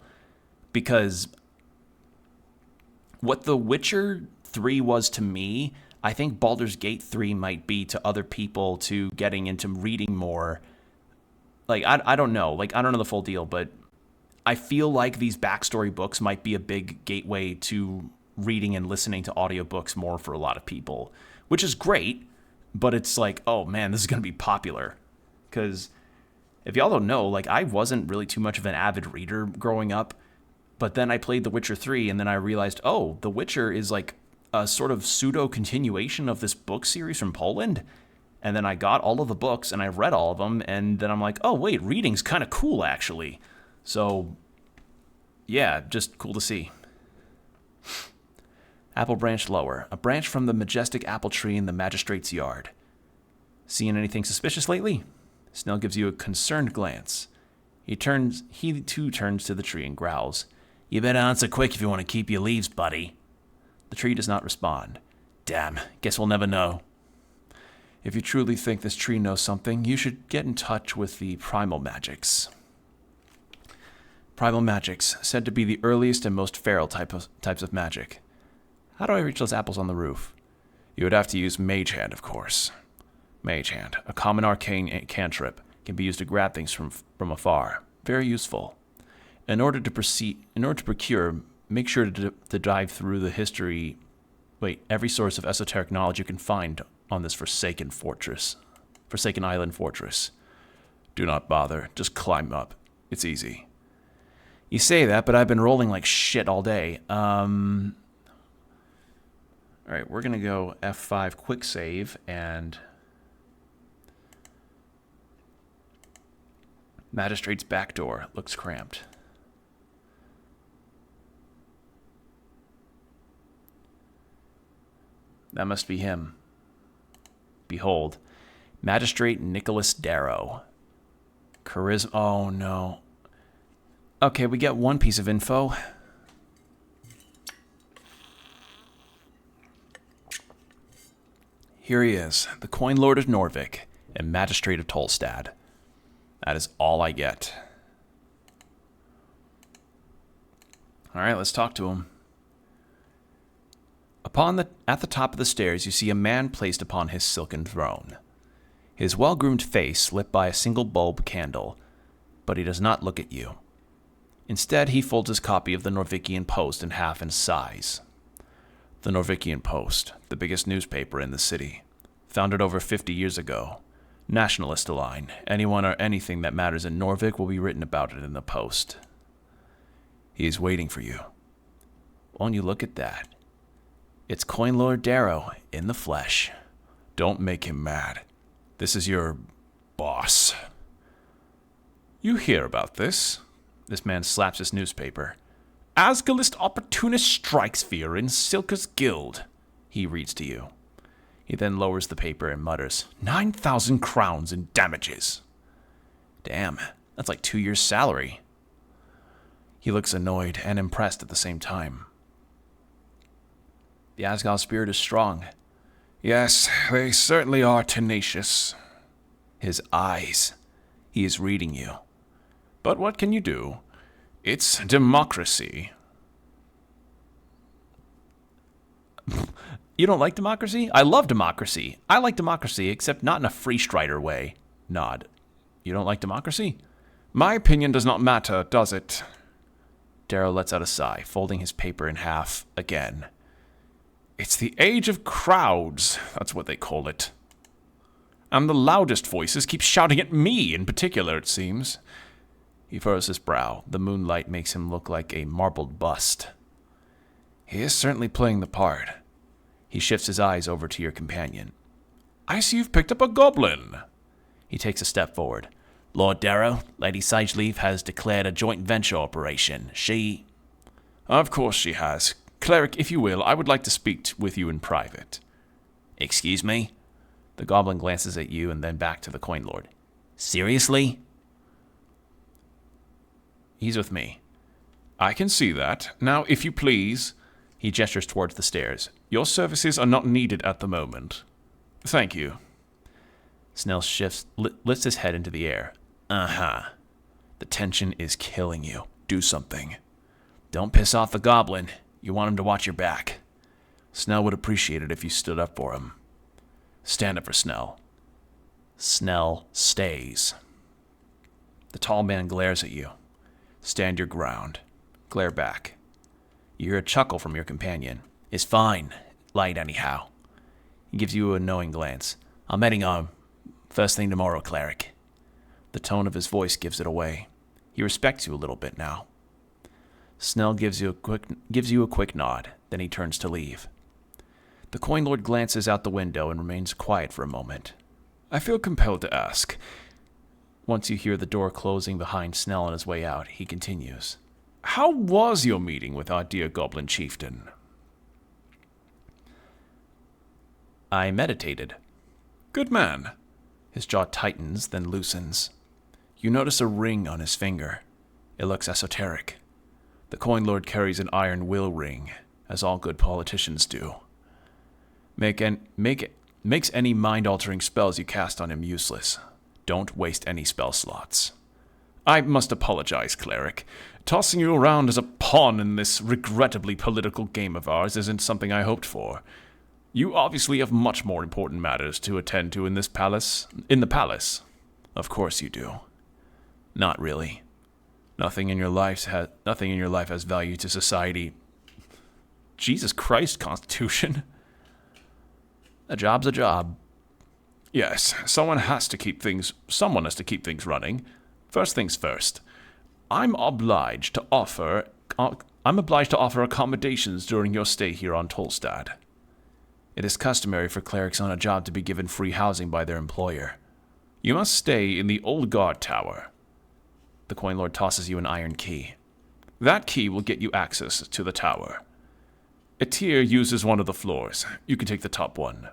Because what The Witcher 3 was to me, I think Baldur's Gate 3 might be to other people to getting into reading more. Like, I don't know. Like, I don't know the full deal, but I feel like these backstory books might be a big gateway to reading and listening to audiobooks more for a lot of people, which is great, but it's like, oh man, this is going to be popular. Because if y'all don't know, like, I wasn't really too much of an avid reader growing up, but then I played The Witcher 3, and then I realized, oh, The Witcher is like a sort of pseudo-continuation of this book series from Poland. And then I got all of the books, and I read all of them, and then I'm like, oh, wait, reading's kind of cool, actually. So, yeah, just cool to see. Apple branch lower. A branch from the majestic apple tree in the magistrate's yard. Seeing anything suspicious lately? Snell gives you a concerned glance. He too turns to the tree and growls. You better answer quick if you want to keep your leaves, buddy. The tree does not respond. Damn, guess we'll never know. If you truly think this tree knows something, you should get in touch with the primal magics. Primal magics, said to be the earliest and most feral types of magic. How do I reach those apples on the roof? You would have to use Mage Hand, of course. Mage Hand, a common arcane cantrip, can be used to grab things from afar. Very useful. In order to procure, make sure to dive through the history. Every source of esoteric knowledge you can find on this Forsaken Island fortress. Do not bother, just climb up. It's easy. You say that, but I've been rolling like shit all day. Alright, we're gonna go F5 quick save, and Magistrate's back door looks cramped. That must be him. Behold, Magistrate Nicholas Darrow. Charisma. Oh, no. Okay, we get one piece of info. Here he is, the Coin Lord of Norvik and Magistrate of Tolstad. That is all I get. Alright, let's talk to him. At the top of the stairs, you see a man placed upon his silken throne. His well-groomed face lit by a single bulb candle, but he does not look at you. Instead, he folds his copy of the Norvikian Post in half and sighs. The Norvikian Post, the biggest newspaper in the city, founded over 50 years ago. Nationalist align. Anyone or anything that matters in Norvik will be written about it in the Post. He is waiting for you. Won't you look at that? It's Coin Lord Darrow in the flesh. Don't make him mad. This is your boss. You hear about this? This man slaps his newspaper. Asgalist opportunist strikes fear in Silka's guild. He reads to you. He then lowers the paper and mutters, 9,000 crowns in damages. Damn, that's like 2 years' salary. He looks annoyed and impressed at the same time. The Asgal spirit is strong. Yes, they certainly are tenacious. His eyes. He is reading you. But what can you do?
It's democracy.
You don't like democracy? I love democracy. I like democracy, except not in a free strider way. Nod. You don't like democracy?
My opinion does not matter, does it?
Darrow lets out a sigh, folding his paper in half again.
It's the age of crowds, that's what they call it. And the loudest voices keep shouting at me in particular, it seems.
He furrows his brow. The moonlight makes him look like a marbled bust.
He is certainly playing the part.
He shifts his eyes over to your companion.
I see you've picked up a goblin.
He takes a step forward. Lord Darrow, Lady Sageleaf has declared a joint venture operation. She...
Of course she has. Cleric, if you will, I would like to speak with you in private.
Excuse me? The goblin glances at you and then back to the coin lord. Seriously?
He's with me. I can see that. Now, if you please...
He gestures towards the stairs.
Your services are not needed at the moment. Thank you.
Snell lifts his head into the air. Uh-huh. The tension is killing you. Do something. Don't piss off the goblin. You want him to watch your back. Snell would appreciate it if you stood up for him. Stand up for Snell. Snell stays. The tall man glares at you. Stand your ground. Glare back. You hear a chuckle from your companion. It's fine. Light anyhow. He gives you a knowing glance. I'm heading home. First thing tomorrow, cleric. The tone of his voice gives it away. He respects you a little bit now. Snell gives you a quick nod, then he turns to leave. The coin lord glances out the window and remains quiet for a moment.
I feel compelled to ask.
Once you hear the door closing behind Snell on his way out, he continues.
How was your meeting with our dear goblin chieftain?
I meditated.
Good man.
His jaw tightens, then loosens. You notice a ring on his finger. It looks esoteric. The coin lord carries an iron will ring, as all good politicians do. Makes any mind-altering spells you cast on him useless. Don't waste any spell slots.
I must apologize, cleric. Tossing you around as a pawn in this regrettably political game of ours isn't something I hoped for. You obviously have much more important matters to attend to in the palace.
Of course you do. Not really. Nothing in your life has value to society.
Jesus Christ, Constitution.
A job's a job.
Yes, someone has to keep things running. First things first. I'm obliged to offer accommodations during your stay here on Tolstad.
It is customary for clerics on a job to be given free housing by their employer.
You must stay in the old guard tower.
The coin lord tosses you an iron key.
That key will get you access to the tower. A tier uses one of the floors. You can take the top one.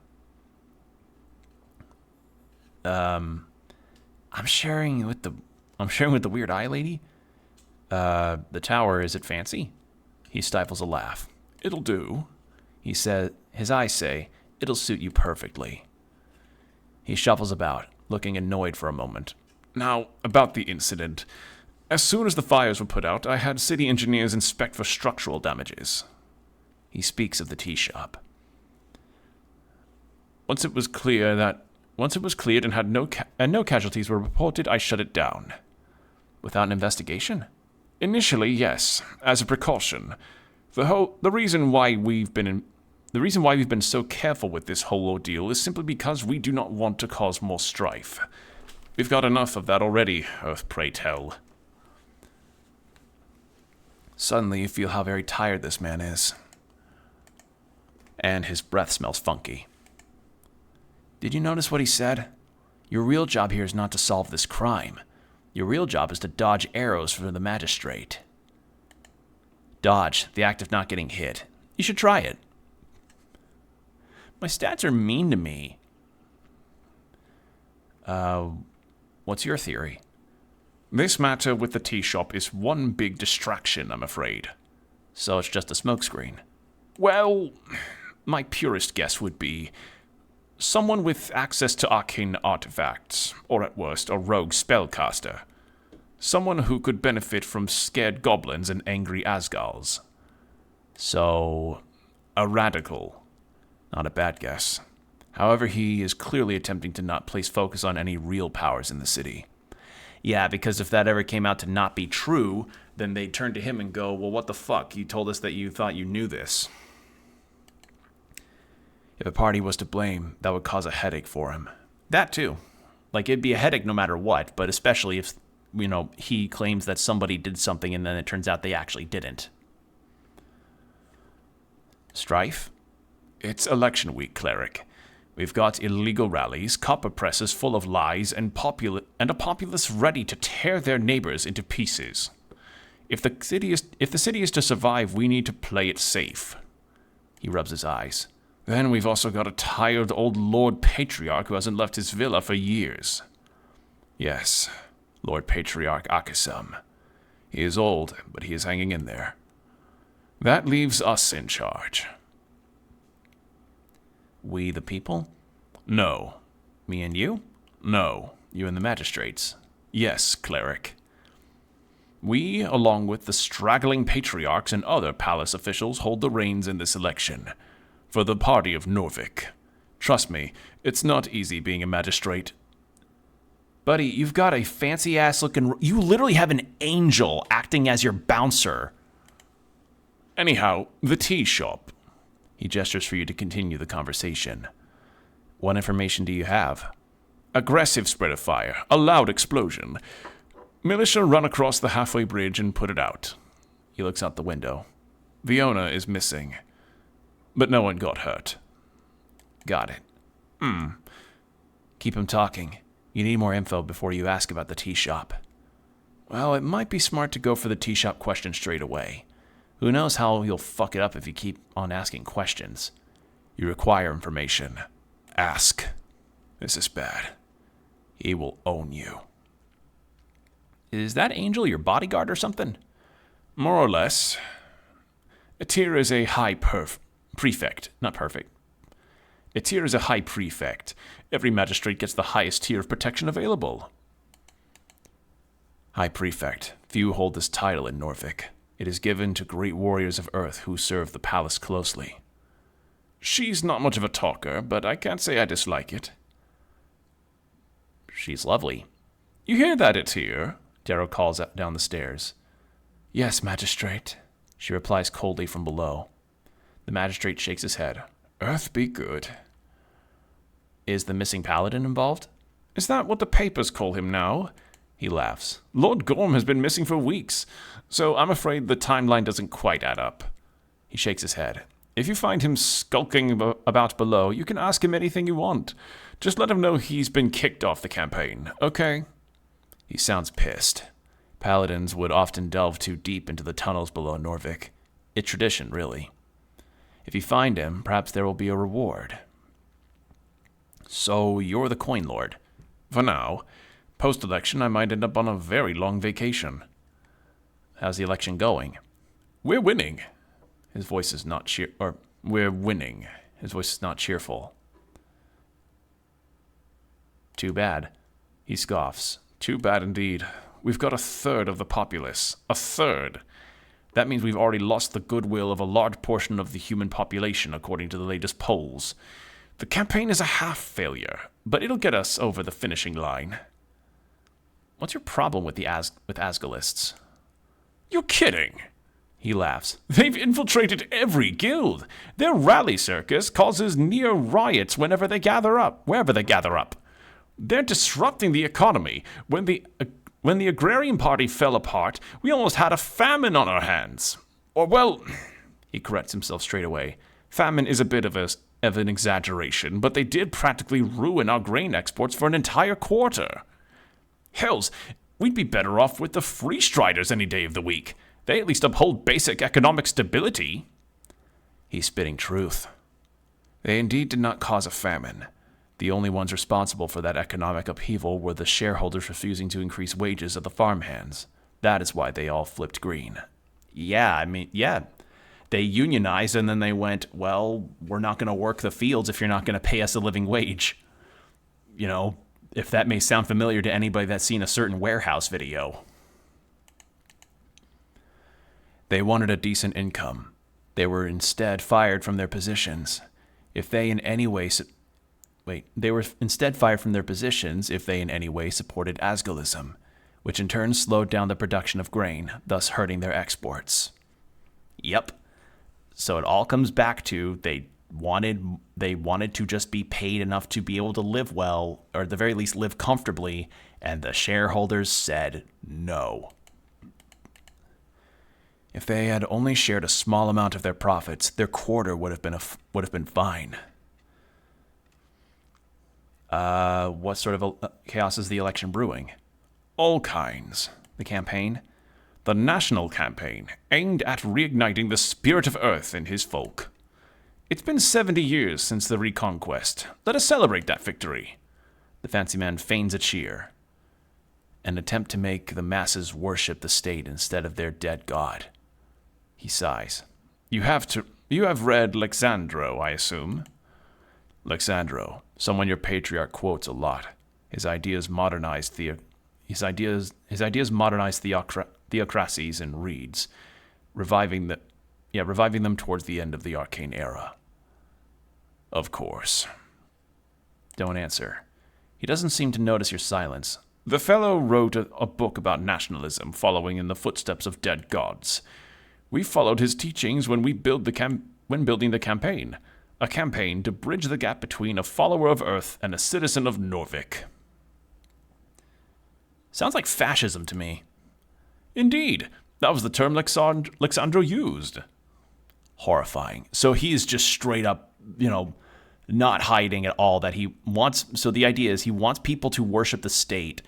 I'm sharing with the weird eye lady. The tower, is it fancy? He stifles a laugh.
It'll do.
He says, his eyes say, it'll suit you perfectly. He shuffles about, looking annoyed for a moment.
Now, about the incident. As soon as the fires were put out, I had city engineers inspect for structural damages.
He speaks of the tea shop.
Once it was cleared and had no casualties were reported, I shut it down.
Without an investigation?
Initially, yes, as a precaution. The reason why we've been so careful with this whole ordeal is simply because we do not want to cause more strife. We've got enough of that already, Earth pray tell.
Suddenly you feel how very tired this man is. And his breath smells funky. Did you notice what he said? Your real job here is not to solve this crime. Your real job is to dodge arrows from the magistrate. Dodge, the act of not getting hit. You should try it. My stats are mean to me. What's your theory?
This matter with the tea shop is one big distraction, I'm afraid.
So it's just a smokescreen?
Well, my purest guess would be someone with access to arcane artifacts, or at worst, a rogue spellcaster. Someone who could benefit from scared goblins and angry Asgals.
So,
A radical. Not a bad guess. However, he is clearly attempting to not place focus on any real powers in the city.
yeah, because if that ever came out to not be true, then they'd turn to him and go, well, what the fuck? You told us that you thought you knew this.
If a party was to blame, that would cause a headache for him.
That too. Like, it'd be a headache no matter what, but especially if, he claims that somebody did something and then it turns out they actually didn't.
Strife? It's election week, cleric. We've got illegal rallies, copper presses full of lies, and a populace ready to tear their neighbors into pieces. If the city is to survive, we need to play it safe.
He rubs his eyes.
Then we've also got a tired old Lord Patriarch who hasn't left his villa for years. Yes, Lord Patriarch Akisam. He is old, but he is hanging in there. That leaves us in charge.
We the people?
No.
Me and you?
No.
You and the magistrates?
Yes, cleric. We, along with the straggling patriarchs and other palace officials, hold the reins in this election. For the party of Norvik. Trust me, it's not easy being a magistrate.
Buddy, you've got a fancy-ass looking... You literally have an angel acting as your bouncer.
Anyhow, the tea shop.
He gestures for you to continue the conversation. What information do you have?
Aggressive spread of fire. A loud explosion. Militia run across the halfway bridge and put it out.
He looks out the window.
The owner is missing. But no one got hurt.
Got it. Keep him talking. You need more info before you ask about the tea shop. Well, it might be smart to go for the tea shop question straight away. Who knows how you'll fuck it up if you keep on asking questions.
You require information. Ask. This is bad. He will own you.
Is that angel your bodyguard or something?
More or less. Atir is a high prefect. Not perfect. Atir is a high prefect. Every magistrate gets the highest tier of protection available.
High prefect. Few hold this title in Norvik. It is given to great warriors of Earth who serve the palace closely.
She's not much of a talker, but I can't say I dislike it.
She's lovely.
You hear that, Atir?
Darrow calls out down the stairs.
Yes, magistrate.
She replies coldly from below. The magistrate shakes his head.
Earth be good.
Is the missing paladin involved?
Is that what the papers call him now?
He laughs.
Lord Gorm has been missing for weeks, so I'm afraid the timeline doesn't quite add up.
He shakes his head.
If you find him skulking about below, you can ask him anything you want. Just let him know he's been kicked off the campaign, okay?
He sounds pissed. Paladins would often delve too deep into the tunnels below Norvik. It's tradition, really. If you find him, perhaps there will be a reward. So, you're the Coin Lord.
For now. Post-election, I might end up on a very long vacation.
How's the election going?
We're winning.
His voice is not we're winning. His voice is not cheerful. Too bad. He scoffs.
Too bad indeed. We've got a third of the populace. A third. That means we've already lost the goodwill of a large portion of the human population, according to the latest polls. The campaign is a half failure, but it'll get us over the finishing line.
What's your problem with with Asgalists?
You're kidding.
He laughs.
They've infiltrated every guild. Their rally circus causes near riots wherever they gather up. They're disrupting the economy. When the agrarian party fell apart, we almost had a famine on our hands. Or, well, he corrects himself straight away. Famine is a bit of an exaggeration, but they did practically ruin our grain exports for an entire quarter. Hells, we'd be better off with the Free Striders any day of the week. They at least uphold basic economic stability.
He's spitting truth.
They indeed did not cause a famine.
The only ones responsible for that economic upheaval were the shareholders refusing to increase wages of the farmhands. That is why they all flipped green. Yeah. They unionized and then they went, well, we're not going to work the fields if you're not going to pay us a living wage. You know, if that may sound familiar to anybody that's seen a certain warehouse video.
They wanted a decent income. They were instead fired from their positions. If they in any way they were instead fired from their positions if they in any way supported Asgalism, which in turn slowed down the production of grain, thus hurting their exports.
Yep. So it all comes back to they wanted to just be paid enough to be able to live well, or at the very least live comfortably, and the shareholders said no.
If they had only shared a small amount of their profits, their quarter would have been fine.
What sort of chaos is the election brewing?
All kinds.
The campaign?
The national campaign, aimed at reigniting the spirit of Earth in his folk. It's been 70 years since the Reconquest. Let us celebrate that victory.
The fancy man feigns a cheer.
An attempt to make the masses worship the state instead of their dead god. He sighs. You have read Alexandro, I assume? Alexandro, someone your patriarch quotes a lot. His ideas modernized theocracies and reeds, reviving them towards the end of the arcane era. Of course.
Don't answer. He doesn't seem to notice your silence.
The fellow wrote a book about nationalism, following in the footsteps of dead gods. We followed his teachings when building the campaign. A campaign to bridge the gap between a follower of Earth and a citizen of Norvik.
Sounds like fascism to me.
Indeed. That was the term Alexandro used.
Horrifying. So he's just straight up, not hiding at all that he wants. So the idea is he wants people to worship the state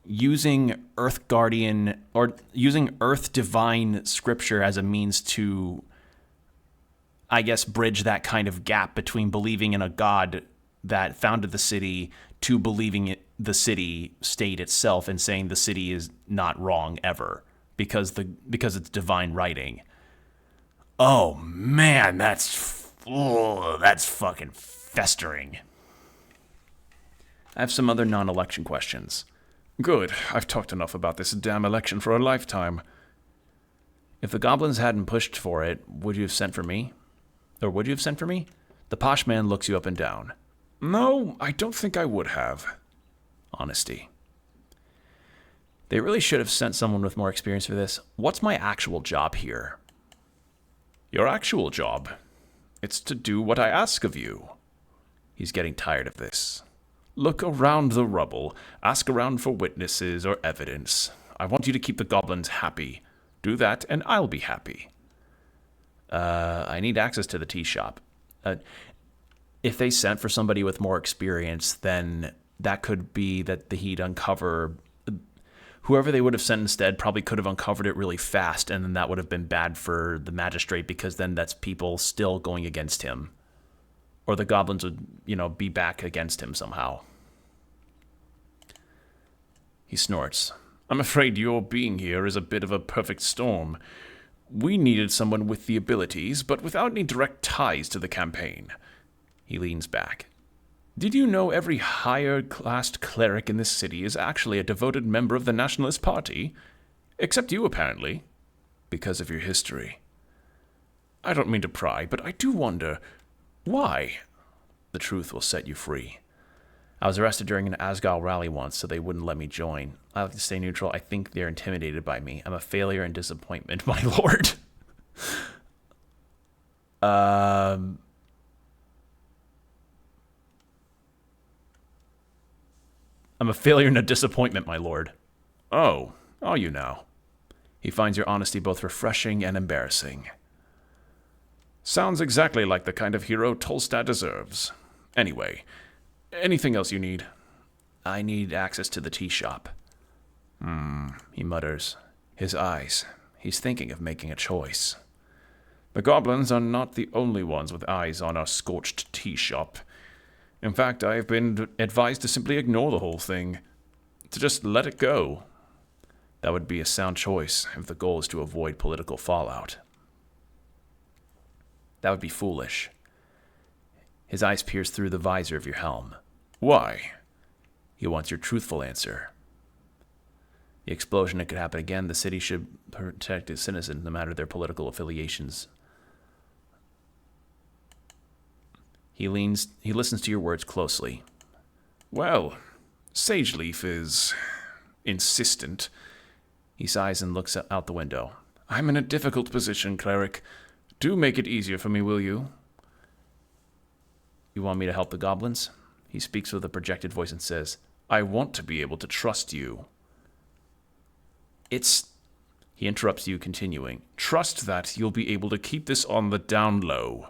using Earth Guardian or using Earth Divine scripture as a means to, I guess, bridge that kind of gap between believing in a god that founded the city to believing the city state itself and saying the city is not wrong ever because it's divine writing. Oh man, that's fucking festering. I have some other non-election questions.
Good. I've talked enough about this damn election for a lifetime.
If the goblins hadn't pushed for it, would you have sent for me? Or would you have sent for me? The posh man looks you up and down.
No, I don't think I would have.
Honesty. They really should have sent someone with more experience for this. What's my actual job here?
Your actual job? It's to do what I ask of you.
He's getting tired of this.
Look around the rubble. Ask around for witnesses or evidence. I want you to keep the goblins happy. Do that, and I'll be happy.
I need access to the tea shop. If they sent for somebody with more experience, then that could be that he'd uncover... Whoever they would have sent instead probably could have uncovered it really fast, and then that would have been bad for the magistrate because then that's people still going against him. Or the goblins would, be back against him somehow.
He snorts. I'm afraid your being here is a bit of a perfect storm. We needed someone with the abilities, but without any direct ties to the campaign. He leans back. Did you know every higher-classed cleric in this city is actually a devoted member of the Nationalist Party? Except you, apparently. Because of your history. I don't mean to pry, but I do wonder... why? The truth will set you free.
I was arrested during an Asgal rally once, so they wouldn't let me join. I like to stay neutral. I think they're intimidated by me. I'm a failure and disappointment, my lord. I'm a failure and a disappointment, my lord.
Oh, are you now? He finds your honesty both refreshing and embarrassing. Sounds exactly like the kind of hero Tolstad deserves. Anyway, anything else you need?
I need access to the tea shop.
He mutters. His eyes. He's thinking of making a choice. The goblins are not the only ones with eyes on our scorched tea shop. In fact, I've been advised to simply ignore the whole thing. To just let it go. That would be a sound choice if the goal is to avoid political fallout.
That would be foolish. His eyes pierce through the visor of your helm.
Why?
He wants your truthful answer. The explosion, it could happen again. The city should protect its citizens no matter their political affiliations. He listens to your words closely.
Well, Sageleaf is insistent.
He sighs and looks out the window.
I'm in a difficult position, cleric. Do make it easier for me, will you?
You want me to help the goblins? He speaks with a projected voice and says,
I want to be able to trust you.
He interrupts you, continuing.
Trust that you'll be able to keep this on the down low.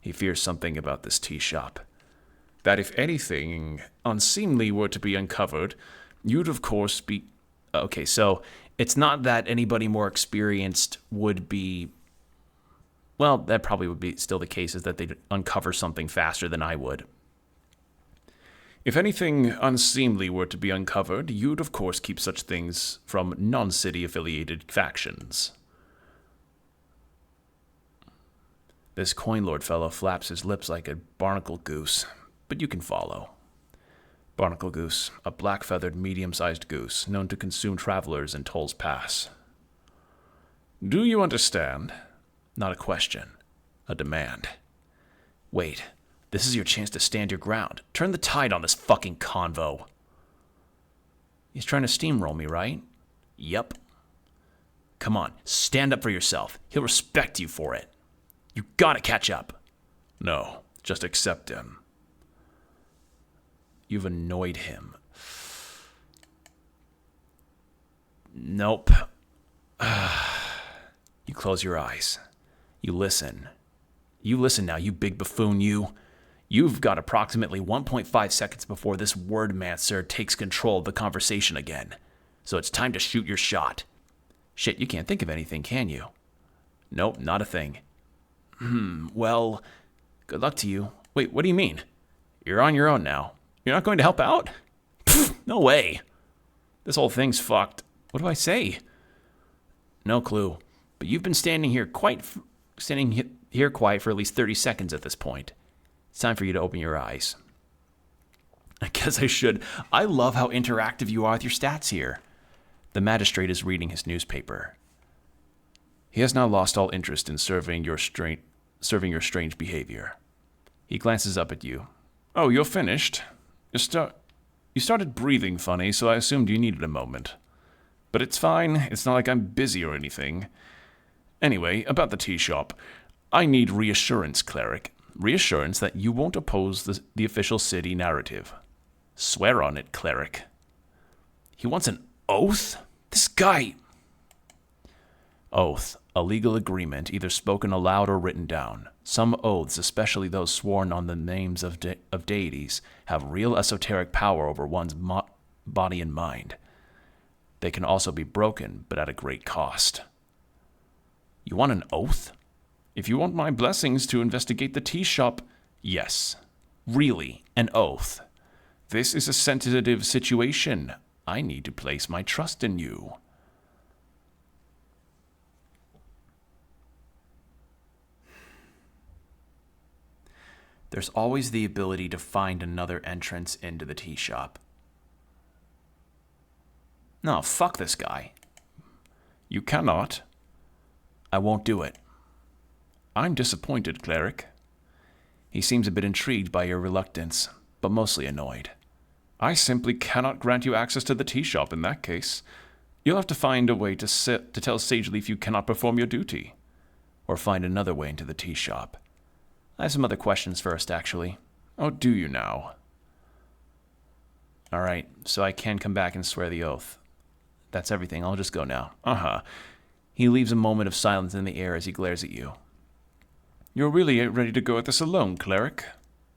He fears something about this tea shop.
That if anything unseemly were to be uncovered, you'd of course be...
Okay, so it's not that anybody more experienced would be... Well, that probably would be still the case, is that they'd uncover something faster than I would.
If anything unseemly were to be uncovered, you'd of course keep such things from non-city affiliated factions.
This coin lord fellow flaps his lips like a barnacle goose, but you can follow. Barnacle goose, a black-feathered, medium-sized goose, known to consume travelers in Toll's Pass.
Do you understand?
Not a question, a demand. Wait, this is your chance to stand your ground. Turn the tide on this fucking convo. He's trying to steamroll me, right? Yep. Come on, stand up for yourself. He'll respect you for it. You gotta catch up.
No, just accept him.
You've annoyed him. Nope. You close your eyes. You listen. You listen now, you big buffoon, you. You've got approximately 1.5 seconds before this wordmancer takes control of the conversation again. So it's time to shoot your shot. Shit, you can't think of anything, can you? Nope, not a thing. Well, good luck to you. Wait, what do you mean? You're on your own now. You're not going to help out? Pfft, no way. This whole thing's fucked. What do I say? No clue. But you've been standing here quiet for at least 30 seconds at this point. It's time for you to open your eyes. I guess I should. I love how interactive you are with your stats here. The magistrate is reading his newspaper.
He has now lost all interest in serving your strange behavior.
He glances up at you.
Oh, you're finished? You started breathing funny, so I assumed you needed a moment. But it's fine. It's not like I'm busy or anything. Anyway, about the tea shop. I need reassurance, cleric.
Reassurance that you won't oppose the official city narrative. Swear on it, cleric. He wants an oath? This guy... Oath. A legal agreement, either spoken aloud or written down. Some oaths, especially those sworn on the names of deities, have real esoteric power over one's body and mind. They can also be broken, but at a great cost. You want an oath?
If you want my blessings to investigate the tea shop, yes.
Really, an oath?
This is a sensitive situation. I need to place my trust in you.
There's always the ability to find another entrance into the tea shop. No, fuck this guy.
You cannot.
I won't do it.
I'm disappointed, cleric.
He seems a bit intrigued by your reluctance, but mostly annoyed.
I simply cannot grant you access to the tea shop in that case. You'll have to find a way to tell Sageleaf you cannot perform your duty.
Or find another way into the tea shop. I have some other questions first, actually.
Oh, do you now?
All right, so I can come back and swear the oath. That's everything. I'll just go now.
Uh-huh.
He leaves a moment of silence in the air as he glares at you.
You're really ready to go at this alone, cleric?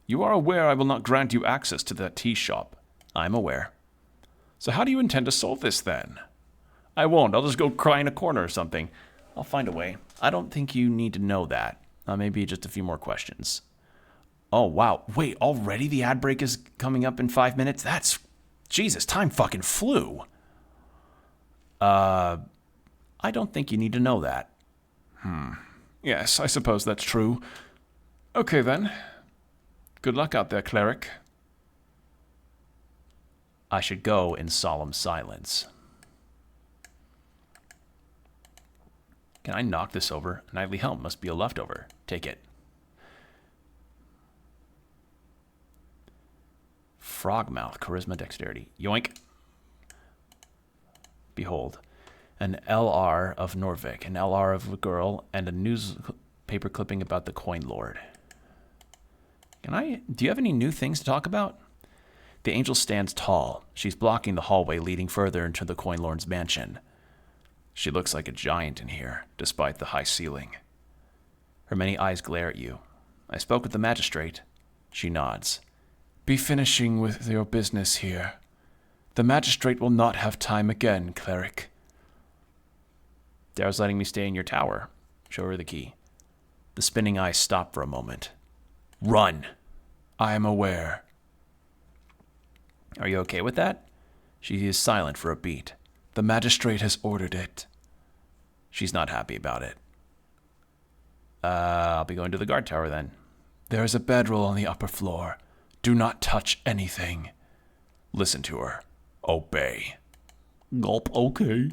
You are aware I will not grant you access to that tea shop.
I'm aware.
So how do you intend to solve this, then?
I won't. I'll just go cry in a corner or something. I'll find a way. I don't think you need to know that. Maybe just a few more questions. Oh, wow. Wait, already the ad break is coming up in 5 minutes? That's... Jesus, time fucking flew. I don't think you need to know that.
Yes, I suppose that's true. Okay, then. Good luck out there, cleric.
I should go in solemn silence.
Can I knock this over? A knightly helm must be a leftover. Take it. Frogmouth, charisma, dexterity. Yoink. Behold, an LR of Norvik, an LR of a girl, and a newspaper clipping about the Coin Lord. Do you have any new things to talk about? The angel stands tall. She's blocking the hallway leading further into the Coin Lord's mansion. She looks like a giant in here, despite the high ceiling. Her many eyes glare at you. I spoke with the magistrate. She nods. Be finishing with your business here. The magistrate will not have time again, cleric. Dara's letting me stay in your tower. Show her the key. The spinning eyes stop for a moment. Run! I am aware. Are you okay with that? She is silent for a beat. The magistrate has ordered it. She's not happy about it. I'll be going to the guard tower then. There is a bedroll on the upper floor. Do not touch anything. Listen to her. Obey. Gulp, okay.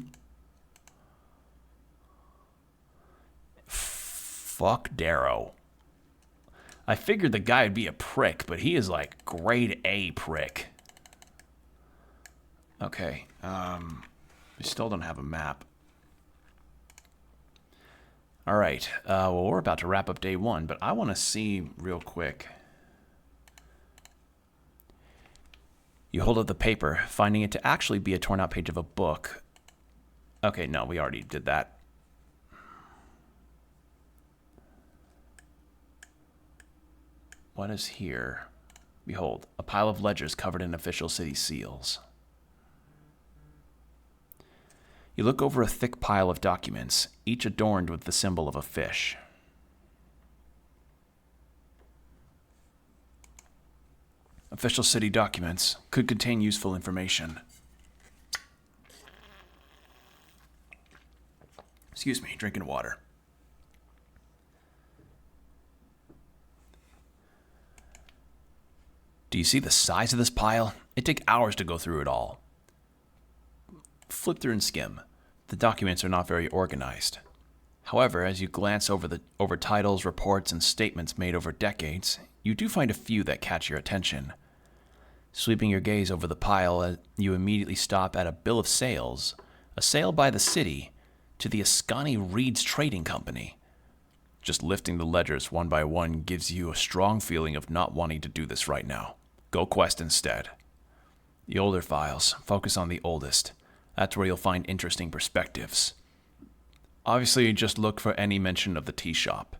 Fuck Darrow. I figured the guy would be a prick, but he is like grade A prick. Okay, we still don't have a map. All right, well, we're about to wrap up day one, but I want to see real quick. You hold up the paper, finding it to actually be a torn out page of a book. Okay, no, we already did that. What is here? Behold, a pile of ledgers covered in official city seals. You look over a thick pile of documents, each adorned with the symbol of a fish. Official city documents could contain useful information. Excuse me, drinking water. Do you see the size of this pile? It'd take hours to go through it all. Flip through and skim. The documents are not very organized. However, as you glance over titles, reports, and statements made over decades, you do find a few that catch your attention. Sweeping your gaze over the pile, you immediately stop at a bill of sales, a sale by the city to the Ascani Reeds Trading Company. Just lifting the ledgers one by one gives you a strong feeling of not wanting to do this right now. Go quest instead. The older files focus on the oldest. That's where you'll find interesting perspectives. Obviously, just look for any mention of the tea shop.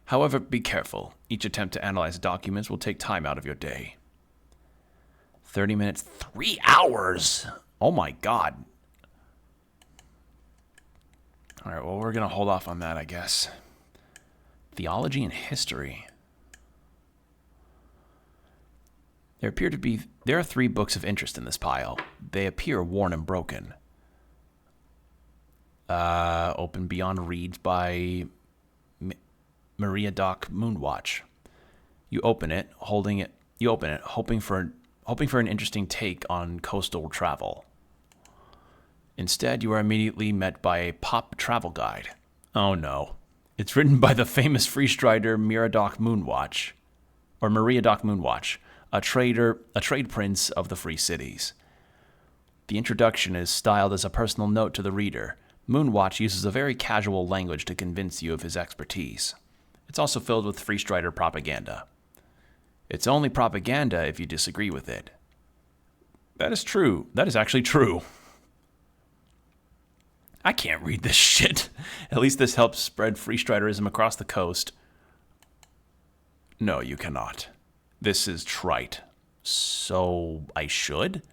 However, be careful. Each attempt to analyze documents will take time out of your day. 30 minutes, 3 hours! Oh my god. Alright, well, we're going to hold off on that, I guess. Theology and history. There are 3 books of interest in this pile. They appear worn and broken. Open Beyond Reeds by Maria Doc Moonwatch. You open it, hoping for an interesting take on coastal travel. Instead, you are immediately met by a pop travel guide. Oh no. It's written by the famous freestrider Maria Doc Moonwatch, a trade prince of the Free Cities. The introduction is styled as a personal note to the reader. Moonwatch uses a very casual language to convince you of his expertise. It's also filled with freestrider propaganda. It's only propaganda if you disagree with it. That is true. That is actually true. I can't read this shit. At least this helps spread freestriderism across the coast. No, you cannot. This is trite. So I should?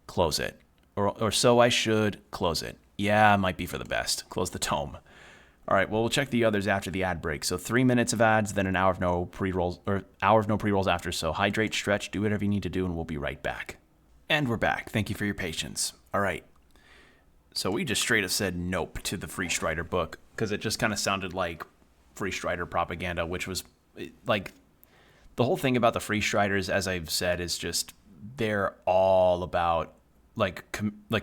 Close it. Or so I should close it. Yeah, might be for the best. Close the tome. All right, well, we'll check the others after the ad break. So 3 minutes of ads, then an hour of no pre-rolls, or hour of no pre-rolls after. So hydrate, stretch, do whatever you need to do, and we'll be right back. And we're back. Thank you for your patience. All right. So we just straight up said nope to the Free Strider book because it just kind of sounded like Free Strider propaganda, which was like the whole thing about the Free Striders, as I've said, is just they're all about like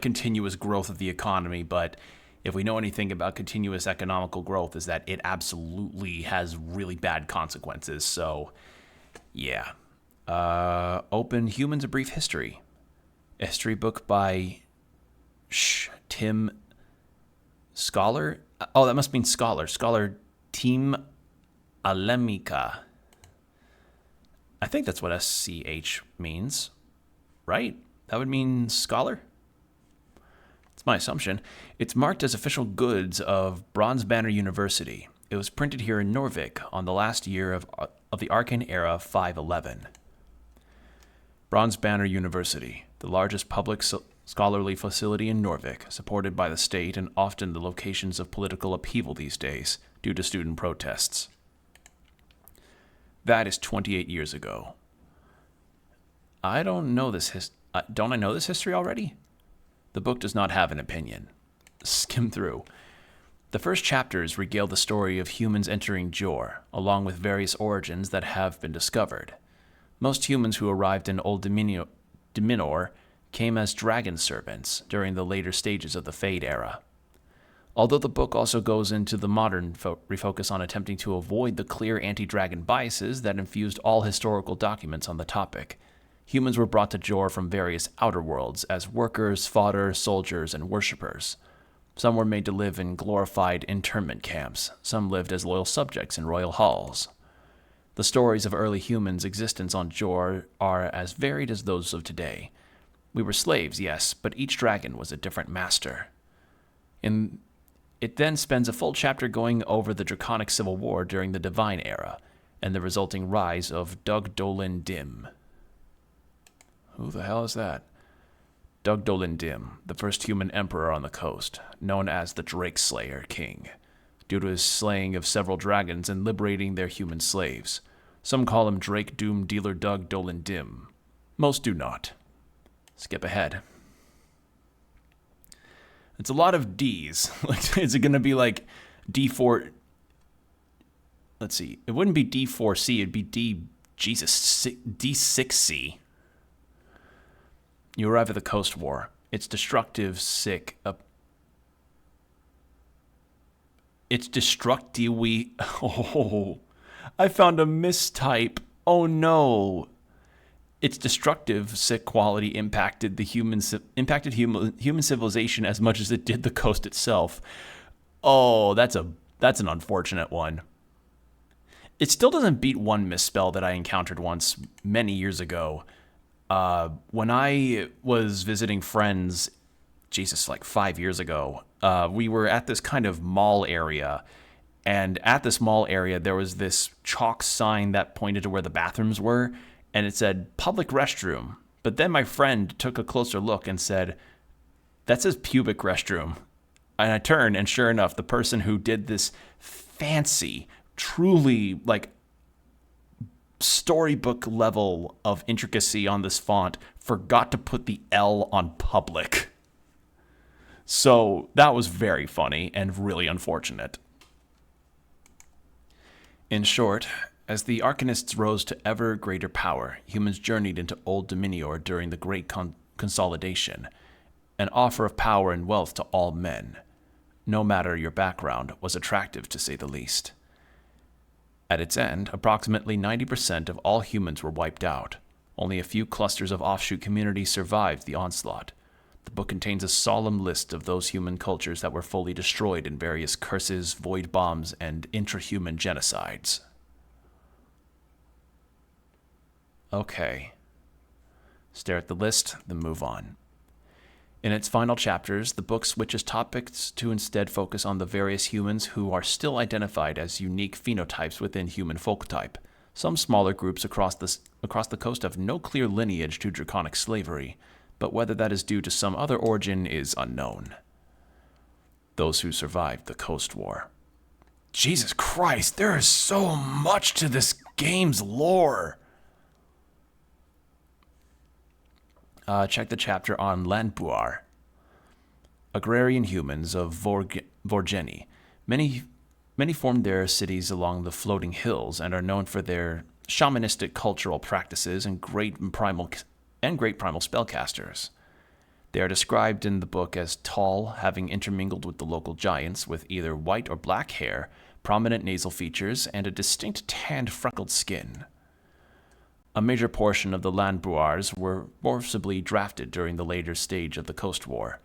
continuous growth of the economy, but
if we know anything about continuous economical growth, is that it absolutely has really bad consequences. So, yeah. Open Humans: A Brief History. A history book by Tim Scholar. Oh, that must mean Scholar. Scholar Team Alemica. I think that's what SCH means, right? That would mean scholar? It's my assumption. It's marked as official goods of Bronze Banner University. It was printed here in Norvik on the last year of the Arcane Era 511. Bronze Banner University, the largest public scholarly facility in Norvik, supported by the state and often the locations of political upheaval these days due to student protests. That is 28 years ago. I don't know this don't I know this history already? The book does not have an opinion. Skim through. The first chapters regale the story of humans entering Jor, along with various origins that have been discovered. Most humans who arrived in Old Dominor came as dragon servants during the later stages of the Fade era. Although the book also goes into the modern refocus on attempting to avoid the clear anti-dragon biases that infused all historical documents on the topic, humans were brought to Jor from various outer worlds as workers, fodder, soldiers, and worshippers. Some were made to live in glorified internment camps. Some lived as loyal subjects in royal halls. The stories of early humans' existence on Jor are as varied as those of today. We were slaves, yes, but each dragon was a different master. It then spends a full chapter going over the Draconic Civil War during the Divine Era, and the resulting rise of Dugdolin Dim. Who the hell is that? Dugdolin Dim, the first human emperor on the coast, known as the Drake Slayer King, due to his slaying of several dragons and liberating their human slaves. Some call him Drake Doom Dealer Dugdolin Dim. Most do not. Skip ahead. It's a lot of D's. Is it going to be like D4? Let's see. It wouldn't be D4C. It'd be D6C. You arrive at the Coast War. It's destructive, sick. It's destructive. Oh, I found a mistype. Oh no. Its destructive, sick quality impacted human civilization as much as it did the coast itself. Oh, that's an unfortunate one. It still doesn't beat one misspell that I encountered once many years ago. When I was visiting friends, like 5 years ago, we were at this kind of mall area. And at this mall area, there was this chalk sign that pointed to where the bathrooms were. And it said, public restroom. But then my friend took a closer look and said, that says pubic restroom. And I turned, and sure enough, the person who did this fancy, truly, storybook level of intricacy on this font forgot to put the L on public. So that was very funny and really unfortunate. In short, as the Arcanists rose to ever greater power, humans journeyed into Old Dominior during the Great Consolidation, an offer of power and wealth to all men. No matter your background, was attractive to say the least. At its end, approximately 90% of all humans were wiped out. Only a few clusters of offshoot communities survived the onslaught. The book contains a solemn list of those human cultures that were fully destroyed in various curses, void bombs, and intrahuman genocides. Okay. Stare at the list, then move on. In its final chapters, the book switches topics to instead focus on the various humans who are still identified as unique phenotypes within human folktype. Some smaller groups across the coast have no clear lineage to draconic slavery, but whether that is due to some other origin is unknown. Those who survived the Coast War. Jesus Christ, there is so much to this game's lore! Check the chapter on Landbuar. Agrarian humans of Vorgeni. Many formed their cities along the floating hills and are known for their shamanistic cultural practices and great primal spellcasters. They are described in the book as tall, having intermingled with the local giants, with either white or black hair, prominent nasal features, and a distinct tanned freckled skin. A major portion of the Landboers were forcibly drafted during the later stage of the Coast War,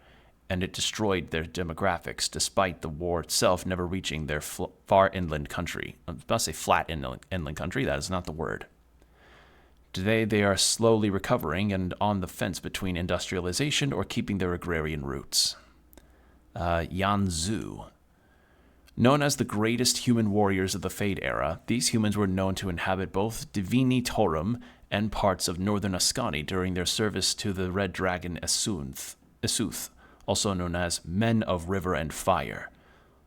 and it destroyed their demographics despite the war itself never reaching their far inland country. I was about to say flat inland country, that is not the word. Today they are slowly recovering and on the fence between industrialization or keeping their agrarian roots. Yanzu. Known as the greatest human warriors of the Fade era, these humans were known to inhabit both Divini Torum and parts of northern Ascani during their service to the Red Dragon Esuth, also known as Men of River and Fire,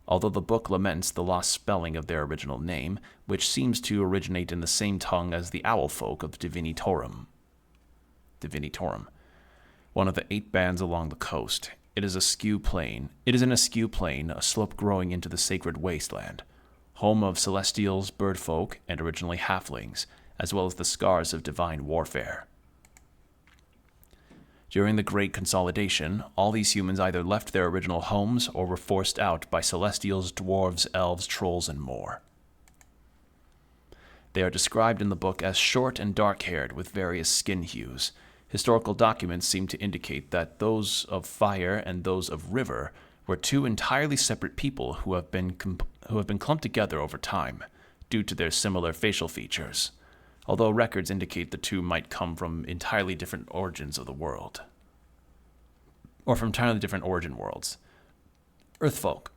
although the book laments the lost spelling of their original name, which seems to originate in the same tongue as the owl folk of Divini Torum. One of the 8 bands along the coast. It is an askew plain, a slope growing into the sacred wasteland, home of celestials, birdfolk, and originally halflings, as well as the scars of divine warfare. During the Great Consolidation, all these humans either left their original homes or were forced out by celestials, dwarves, elves, trolls, and more. They are described in the book as short and dark-haired with various skin hues. Historical documents seem to indicate that those of Fire and those of River were 2 entirely separate people who have been clumped together over time, due to their similar facial features, although records indicate the 2 might come from entirely different origins of the world. Or from entirely different origin worlds. Earthfolk.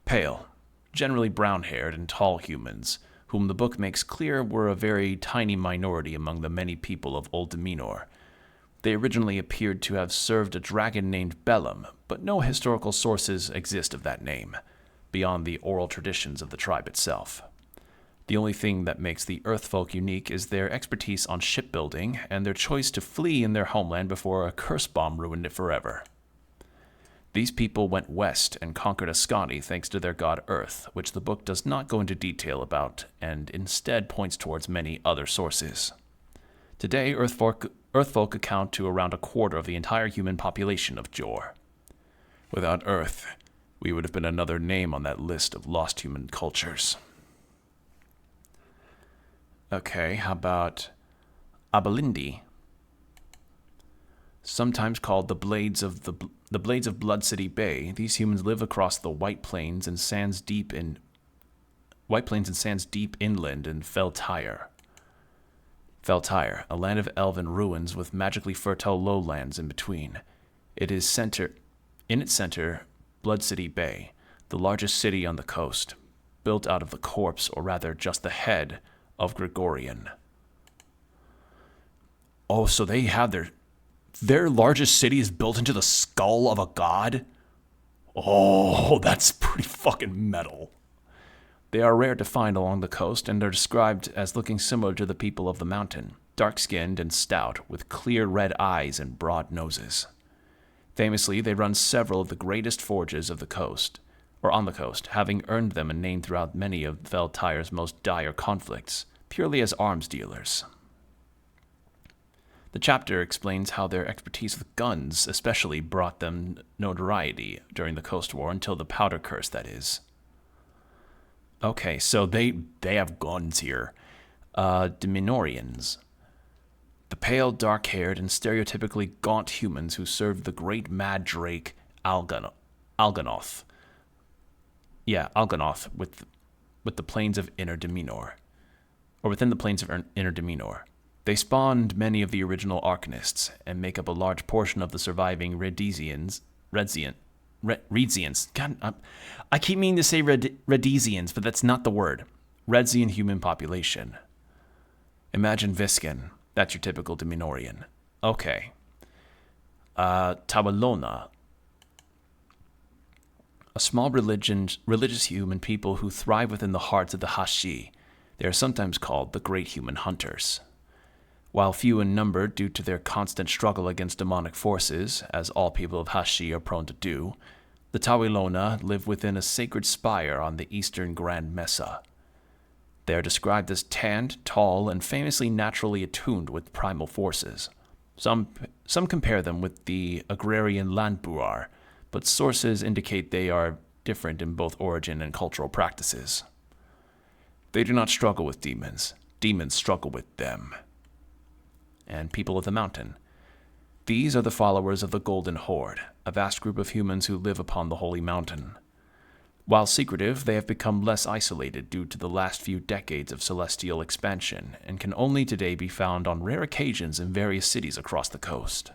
Pale, generally brown-haired and tall humans, whom the book makes clear were a very tiny minority among the many people of Old Dominor. They originally appeared to have served a dragon named Bellum, but no historical sources exist of that name, beyond the oral traditions of the tribe itself. The only thing that makes the Earthfolk unique is their expertise on shipbuilding and their choice to flee in their homeland before a curse bomb ruined it forever. These people went west and conquered Ascani thanks to their god Earth, which the book does not go into detail about and instead points towards many other sources. Today, Earthfolk account to around a quarter of the entire human population of Jor. Without Earth, we would have been another name on that list of lost human cultures. Okay, how about Abalindi? Sometimes called the Blades of Blood City Bay, these humans live across the White Plains and sands deep inland in Feltyre. Feltyre, a land of elven ruins with magically fertile lowlands in between. In its center, Blood City Bay, the largest city on the coast, built out of the corpse, or rather just the head, of Gregorian. Oh, so they have their largest city is built into the skull of a god? Oh, that's pretty fucking metal. They are rare to find along the coast and are described as looking similar to the people of the mountain, dark-skinned and stout, with clear red eyes and broad noses. Famously, they run several of the greatest forges of the coast, or on the coast, having earned them a name throughout many of Feltyre's most dire conflicts, purely as arms dealers. The chapter explains how their expertise with guns especially brought them notoriety during the Coast War until the Powder Curse, that is. Okay, so they have guns here. Dominorians. The pale, dark-haired, and stereotypically gaunt humans who served the great mad drake Alganoth. Yeah, Alganoth with the plains of Inner Dominor. Or within the plains of Inner Dominor. They spawned many of the original Arcanists and make up a large portion of the surviving Redzians. God, I keep meaning to say Redzians, but that's not the word. Redzian human population. Imagine Viscan. That's your typical Dominorian. Okay. Tawalona. A small religious human people who thrive within the hearts of the Hashi. They are sometimes called the Great Human Hunters. While few in number due to their constant struggle against demonic forces, as all people of Hashi are prone to do, the Tawilona live within a sacred spire on the eastern Grand Mesa. They are described as tanned, tall, and famously naturally attuned with primal forces,
Some compare them with the agrarian Landboer, but sources indicate they are different in both origin and cultural practices. They do not struggle with demons. Demons struggle with them. And people of the mountain. These are the followers of the Golden Horde, a vast group of humans who live upon the Holy Mountain. While secretive, they have become less isolated due to the last few decades of celestial expansion, and can only today be found on rare occasions in various cities across the coast.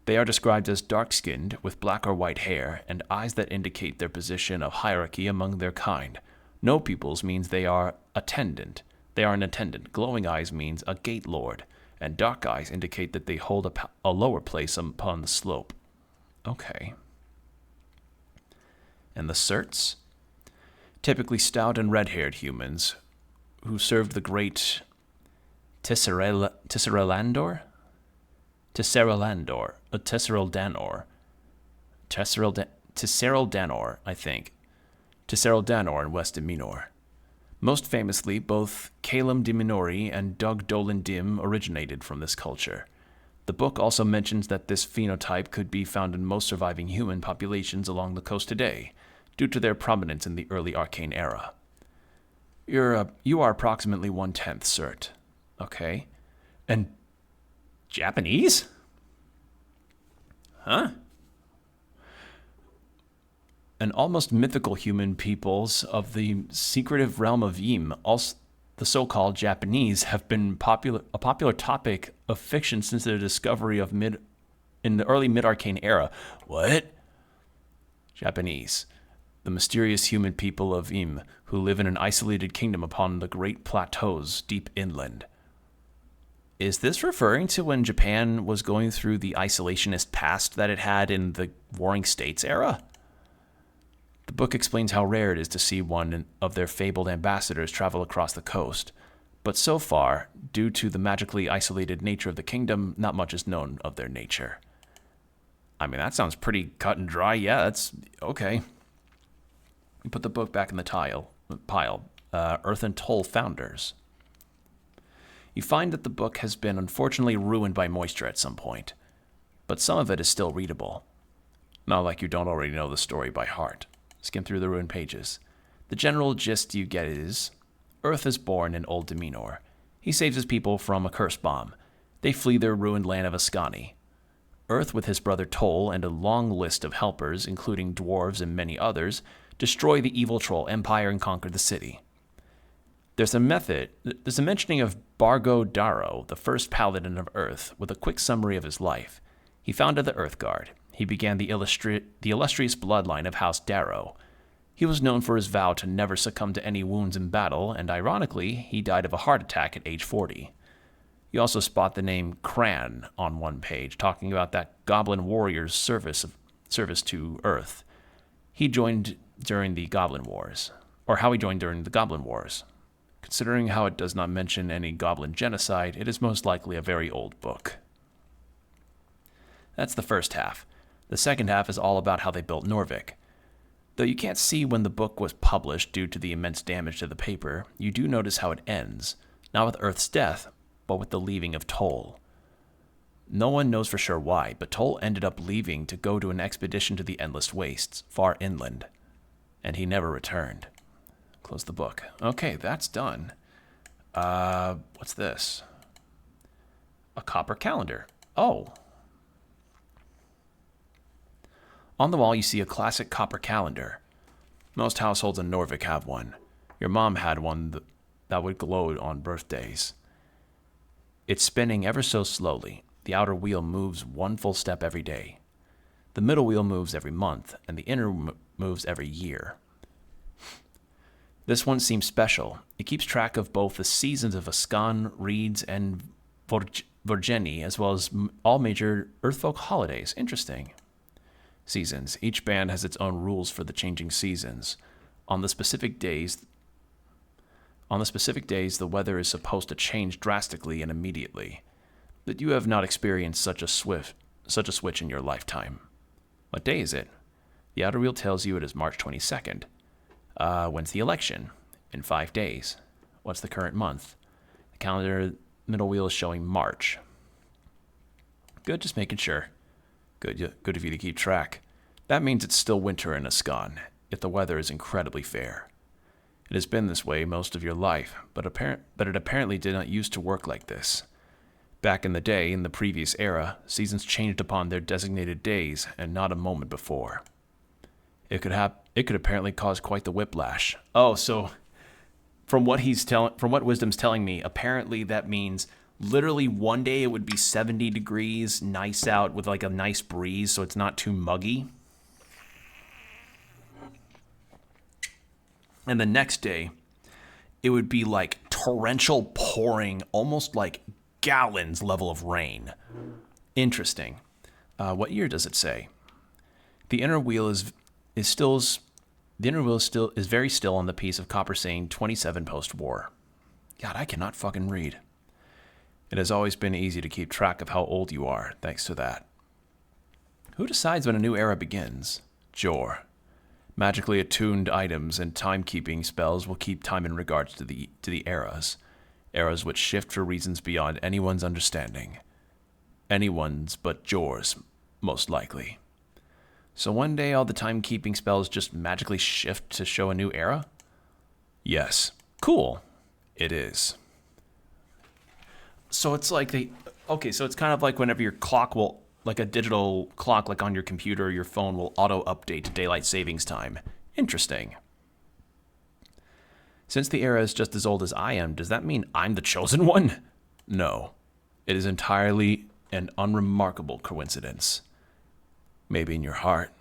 They are described as dark-skinned, with black or white hair, and eyes that indicate their position of hierarchy among their kind. No pupils means they are an attendant. Glowing eyes means a gate lord, and dark eyes indicate that they hold a lower place upon the slope. Okay. And the Certs? Typically stout and red-haired humans who served the great Tessereldanor, I think. Tessereldanor in West Minor. Most famously, both Calum de Minori and Doug Dolan Dim originated from this culture. The book also mentions that this phenotype could be found in most surviving human populations along the coast today, due to their prominence in the early Arcane era. You are approximately 1/10 Cert. Okay. And Japanese? Huh? And almost mythical human peoples of the secretive realm of Yim, also the so-called Japanese, have been a popular topic of fiction since their discovery in the early mid-Arcane era. What? Japanese, the mysterious human people of Yim, who live in an isolated kingdom upon the Great Plateaus deep inland. Is this referring to when Japan was going through the isolationist past that it had in the Warring States era? The book explains how rare it is to see one of their fabled ambassadors travel across the coast, but so far, due to the magically isolated nature of the kingdom, not much is known of their nature. I mean, that sounds pretty cut and dry. Yeah, that's okay. We put the book back in the pile. Earth and Toll Founders. You find that the book has been unfortunately ruined by moisture at some point, but some of it is still readable. Not like you don't already know the story by heart. Skim through the ruined pages. The general gist you get is, Earth is born in Old Deminor. He saves his people from a curse bomb. They flee their ruined land of Ascani. Earth, with his brother Toll and a long list of helpers, including dwarves and many others, destroy the evil troll empire and conquer the city. There's a mentioning of Bargo Darrow, the first paladin of Earth, with a quick summary of his life. He founded the Earth Guard. He began the illustrious bloodline of House Darrow. He was known for his vow to never succumb to any wounds in battle, and ironically, he died of a heart attack at age 40. You also spot the name Cran on one page, talking about that goblin warrior's service to Earth. He joined during the Goblin Wars, or how he joined during the Goblin Wars. Considering how it does not mention any goblin genocide, it is most likely a very old book. That's the first half. The second half is all about how they built Norvik. Though you can't see when the book was published due to the immense damage to the paper, you do notice how it ends, not with Earth's death, but with the leaving of Toll. No one knows for sure why, but Toll ended up leaving to go to an expedition to the Endless Wastes, far inland, and he never returned. Close the book. Okay, that's done. What's this? A copper calendar. Oh. On the wall, you see a classic copper calendar. Most households in Norvik have one. Your mom had one that would glow on birthdays. It's spinning ever so slowly. The outer wheel moves one full step every day. The middle wheel moves every month, and the inner moves every year. This one seems special. It keeps track of both the seasons of Ascan, Reeds, and Vorgeni, as well as all major Earthfolk holidays. Interesting. Seasons. Each band has its own rules for the changing seasons. On the specific days, the weather is supposed to change drastically and immediately. But you have not experienced such a switch in your lifetime. What day is it? The outer wheel tells you it is March 22nd. When's the election? In 5 days. What's the current month? The calendar middle wheel is showing March. Good, just making sure. Good of you to keep track. That means it's still winter in Ascan, yet the weather is incredibly fair. It has been this way most of your life, but it apparently did not used to work like this. Back in the day, in the previous era, seasons changed upon their designated days, and not a moment before. It could apparently cause quite the whiplash. Oh, so from what Wisdom's telling me, apparently that means literally one day it would be 70 degrees, nice out with like a nice breeze, so it's not too muggy. And the next day, it would be like torrential pouring, almost like gallons level of rain. Interesting. What year does it say? The inner wheel is very still on the piece of copper saying 27 post-war. God, I cannot fucking read. It has always been easy to keep track of how old you are, thanks to that. Who decides when a new era begins? Jor. Magically attuned items and timekeeping spells will keep time in regards to the eras. Eras which shift for reasons beyond anyone's understanding. Anyone's but Jor's, most likely. So one day all the timekeeping spells just magically shift to show a new era? Yes. Cool. It is. So it's like so it's kind of like whenever your clock will, like a digital clock like on your computer or your phone will auto-update to daylight savings time. Interesting. Since the era is just as old as I am, does that mean I'm the chosen one? No. It is entirely an unremarkable coincidence. Maybe in your heart.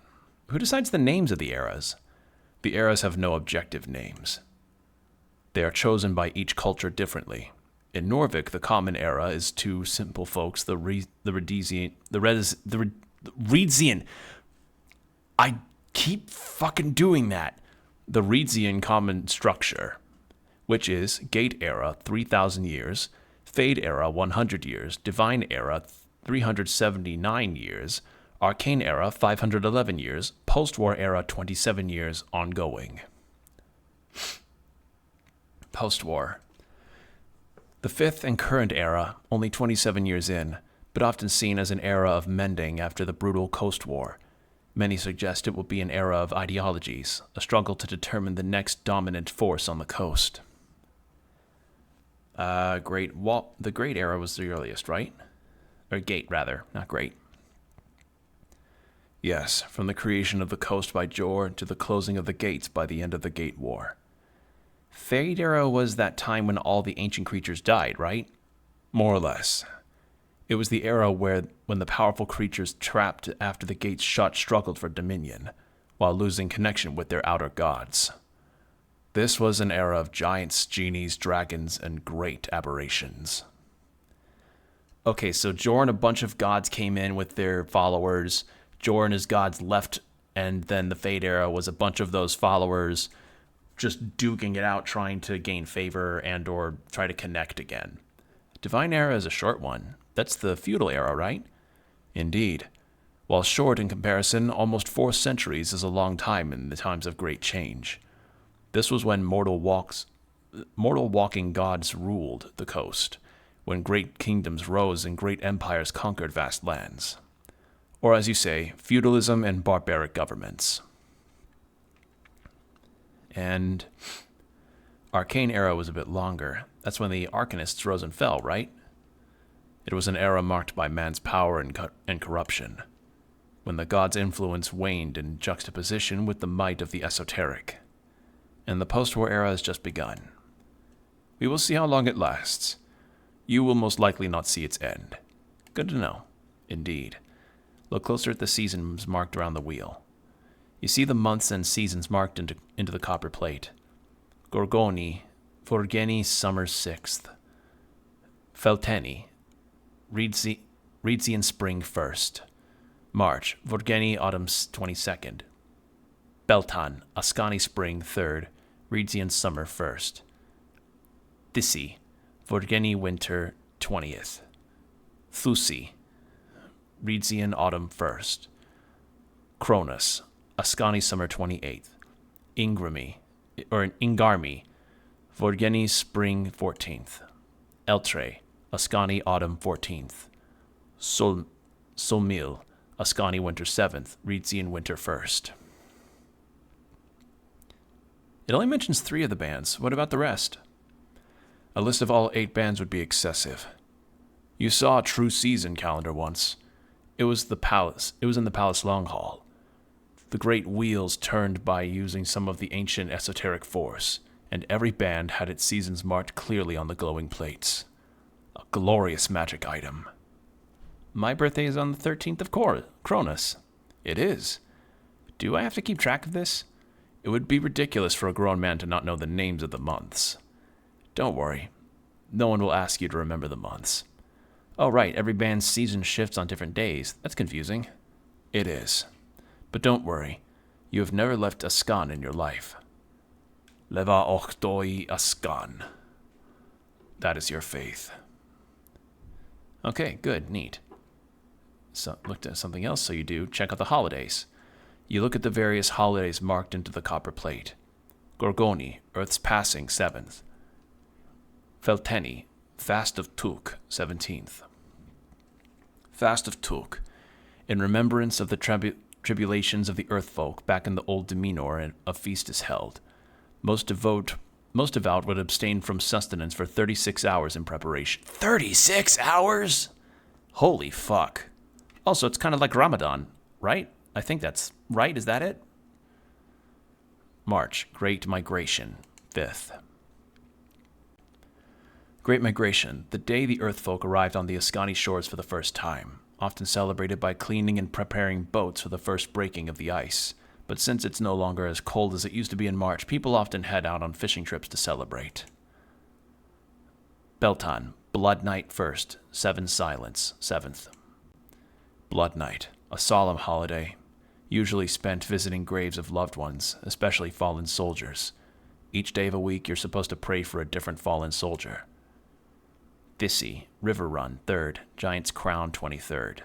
Who decides the names of the eras? The eras have no objective names. They are chosen by each culture differently. In Norvik, the common era is to simple folks, the Reedsian. I keep fucking doing that. The Reedsian common structure, which is Gate era, 3,000 years, Fade era, 100 years, Divine era, 379 years, Arcane era, 511 years, Post-War era, 27 years, ongoing. Post-War. The fifth and current era, only 27 years in, but often seen as an era of mending after the brutal Coast War. Many suggest it will be an era of ideologies, a struggle to determine the next dominant force on the coast. The Great Era was the earliest, right? Or Gate, rather, not Great. Yes, from the creation of the coast by Jor to the closing of the gates by the end of the Gate War. Fade Era was that time when all the ancient creatures died, right? More or less. It was the era when the powerful creatures trapped after the gates shut struggled for dominion, while losing connection with their outer gods. This was an era of giants, genies, dragons, and great aberrations. Okay, so Jor and a bunch of gods came in with their followers. Jor and his gods left, and then the Fade Era was a bunch of those followers just duking it out, trying to gain favor and or try to connect again. Divine Era is a short one. That's the feudal era, right? Indeed. While short in comparison, almost 4 centuries is a long time in the times of great change. This was when mortal walking gods ruled the coast, when great kingdoms rose and great empires conquered vast lands. Or as you say, feudalism and barbaric governments. And Arcane Era was a bit longer. That's when the Arcanists rose and fell, right? It was an era marked by man's power and corruption, when the gods' influence waned in juxtaposition with the might of the esoteric. And the post-war era has just begun. We will see how long it lasts. You will most likely not see its end. Good to know. Indeed. Look closer at the seasons marked around the wheel. You see the months and seasons marked into the copper plate. Gorgoni, Vorgeni, summer 6th. Felteni, Reedsian spring 1st. March, Vorgeni autumn 22nd. Beltan, Ascani spring 3rd. Reedsian summer 1st. Dissi, Vorgeni winter 20th. Thusi, Reedsian autumn 1st. Cronus, Ascani summer 28th. Ingarmi, Vorgeni spring 14th. Eltre, Ascani autumn 14th. Solmil, Ascani Winter 7th, Reetsian Winter 1st. It only mentions 3 of the bands. What about the rest? A list of all 8 bands would be excessive. You saw a true season calendar once. It was in the Palace Long Hall. The great wheels turned by using some of the ancient esoteric force, and every band had its seasons marked clearly on the glowing plates. A glorious magic item. My birthday is on the 13th of Cronus. It is. Do I have to keep track of this? It would be ridiculous for a grown man to not know the names of the months. Don't worry. No one will ask you to remember the months. Oh, right, every band's season shifts on different days. That's confusing. It is. But don't worry. You have never left Ascan in your life. Leva ochdoi Ascan. That is your faith. Okay, good, neat. So, looked at something else, so you do. Check out the holidays. You look at the various holidays marked into the copper plate. Gorgoni, Earth's Passing, 7th. Felteni, Fast of Tuk, 17th. Fast of Tuk, in remembrance of the tribulations of the earth folk back in the old Demenor, a feast is held. Most devout would abstain from sustenance for 36 hours in preparation. 36 hours? Holy fuck. Also, it's kind of like Ramadan, right? I think that's right. Is that it? March, Great Migration, 5th. Great Migration, the day the Earthfolk arrived on the Ascani shores for the first time, often celebrated by cleaning and preparing boats for the first breaking of the ice. But since it's no longer as cold as it used to be in March, people often head out on fishing trips to celebrate. Beltan, Blood Night 1st, 7 Silence, 7th. Blood Night, a solemn holiday, usually spent visiting graves of loved ones, especially fallen soldiers. Each day of a week, you're supposed to pray for a different fallen soldier. Thissy, River Run, 3rd, Giant's Crown, 23rd.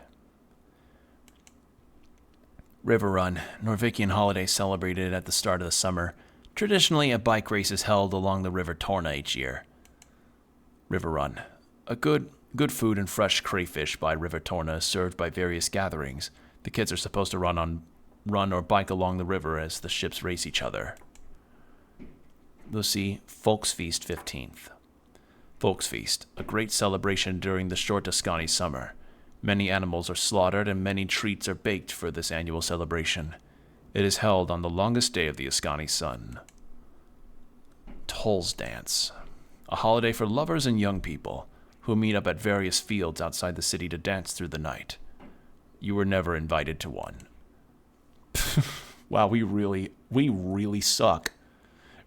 River Run, Norvikian holiday celebrated at the start of the summer. Traditionally, a bike race is held along the River Torna each year. River Run, a good food and fresh crayfish by River Torna is served by various gatherings. The kids are supposed to run or bike along the river as the ships race each other. Lucy, Volksfeast 15th. Volksfeast, a great celebration during the short Ascani summer. Many animals are slaughtered and many treats are baked for this annual celebration. It is held on the longest day of the Ascani sun. Toll's Dance, a holiday for lovers and young people who meet up at various fields outside the city to dance through the night. You were never invited to one. Wow, we really suck.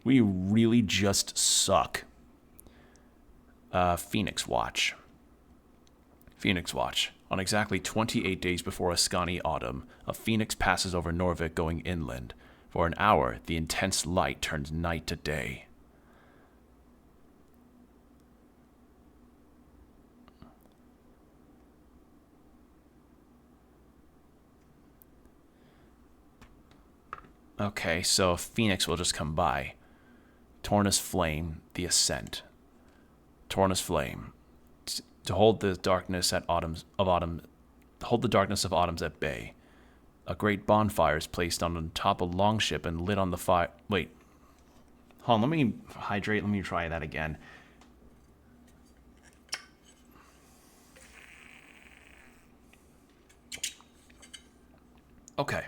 We really just suck. Phoenix Watch. Phoenix Watch. On exactly 28 days before Ascani autumn, a phoenix passes over Norvik going inland. For an hour, the intense light turns night to day. Okay, so a phoenix will just come by. Torna's Flame, the Ascent. Torna's Flame. To hold the darkness of autumns at bay. A great bonfire is placed on top of longship and lit on the fire. Wait. Hold on, let me hydrate. Let me try that again. Okay.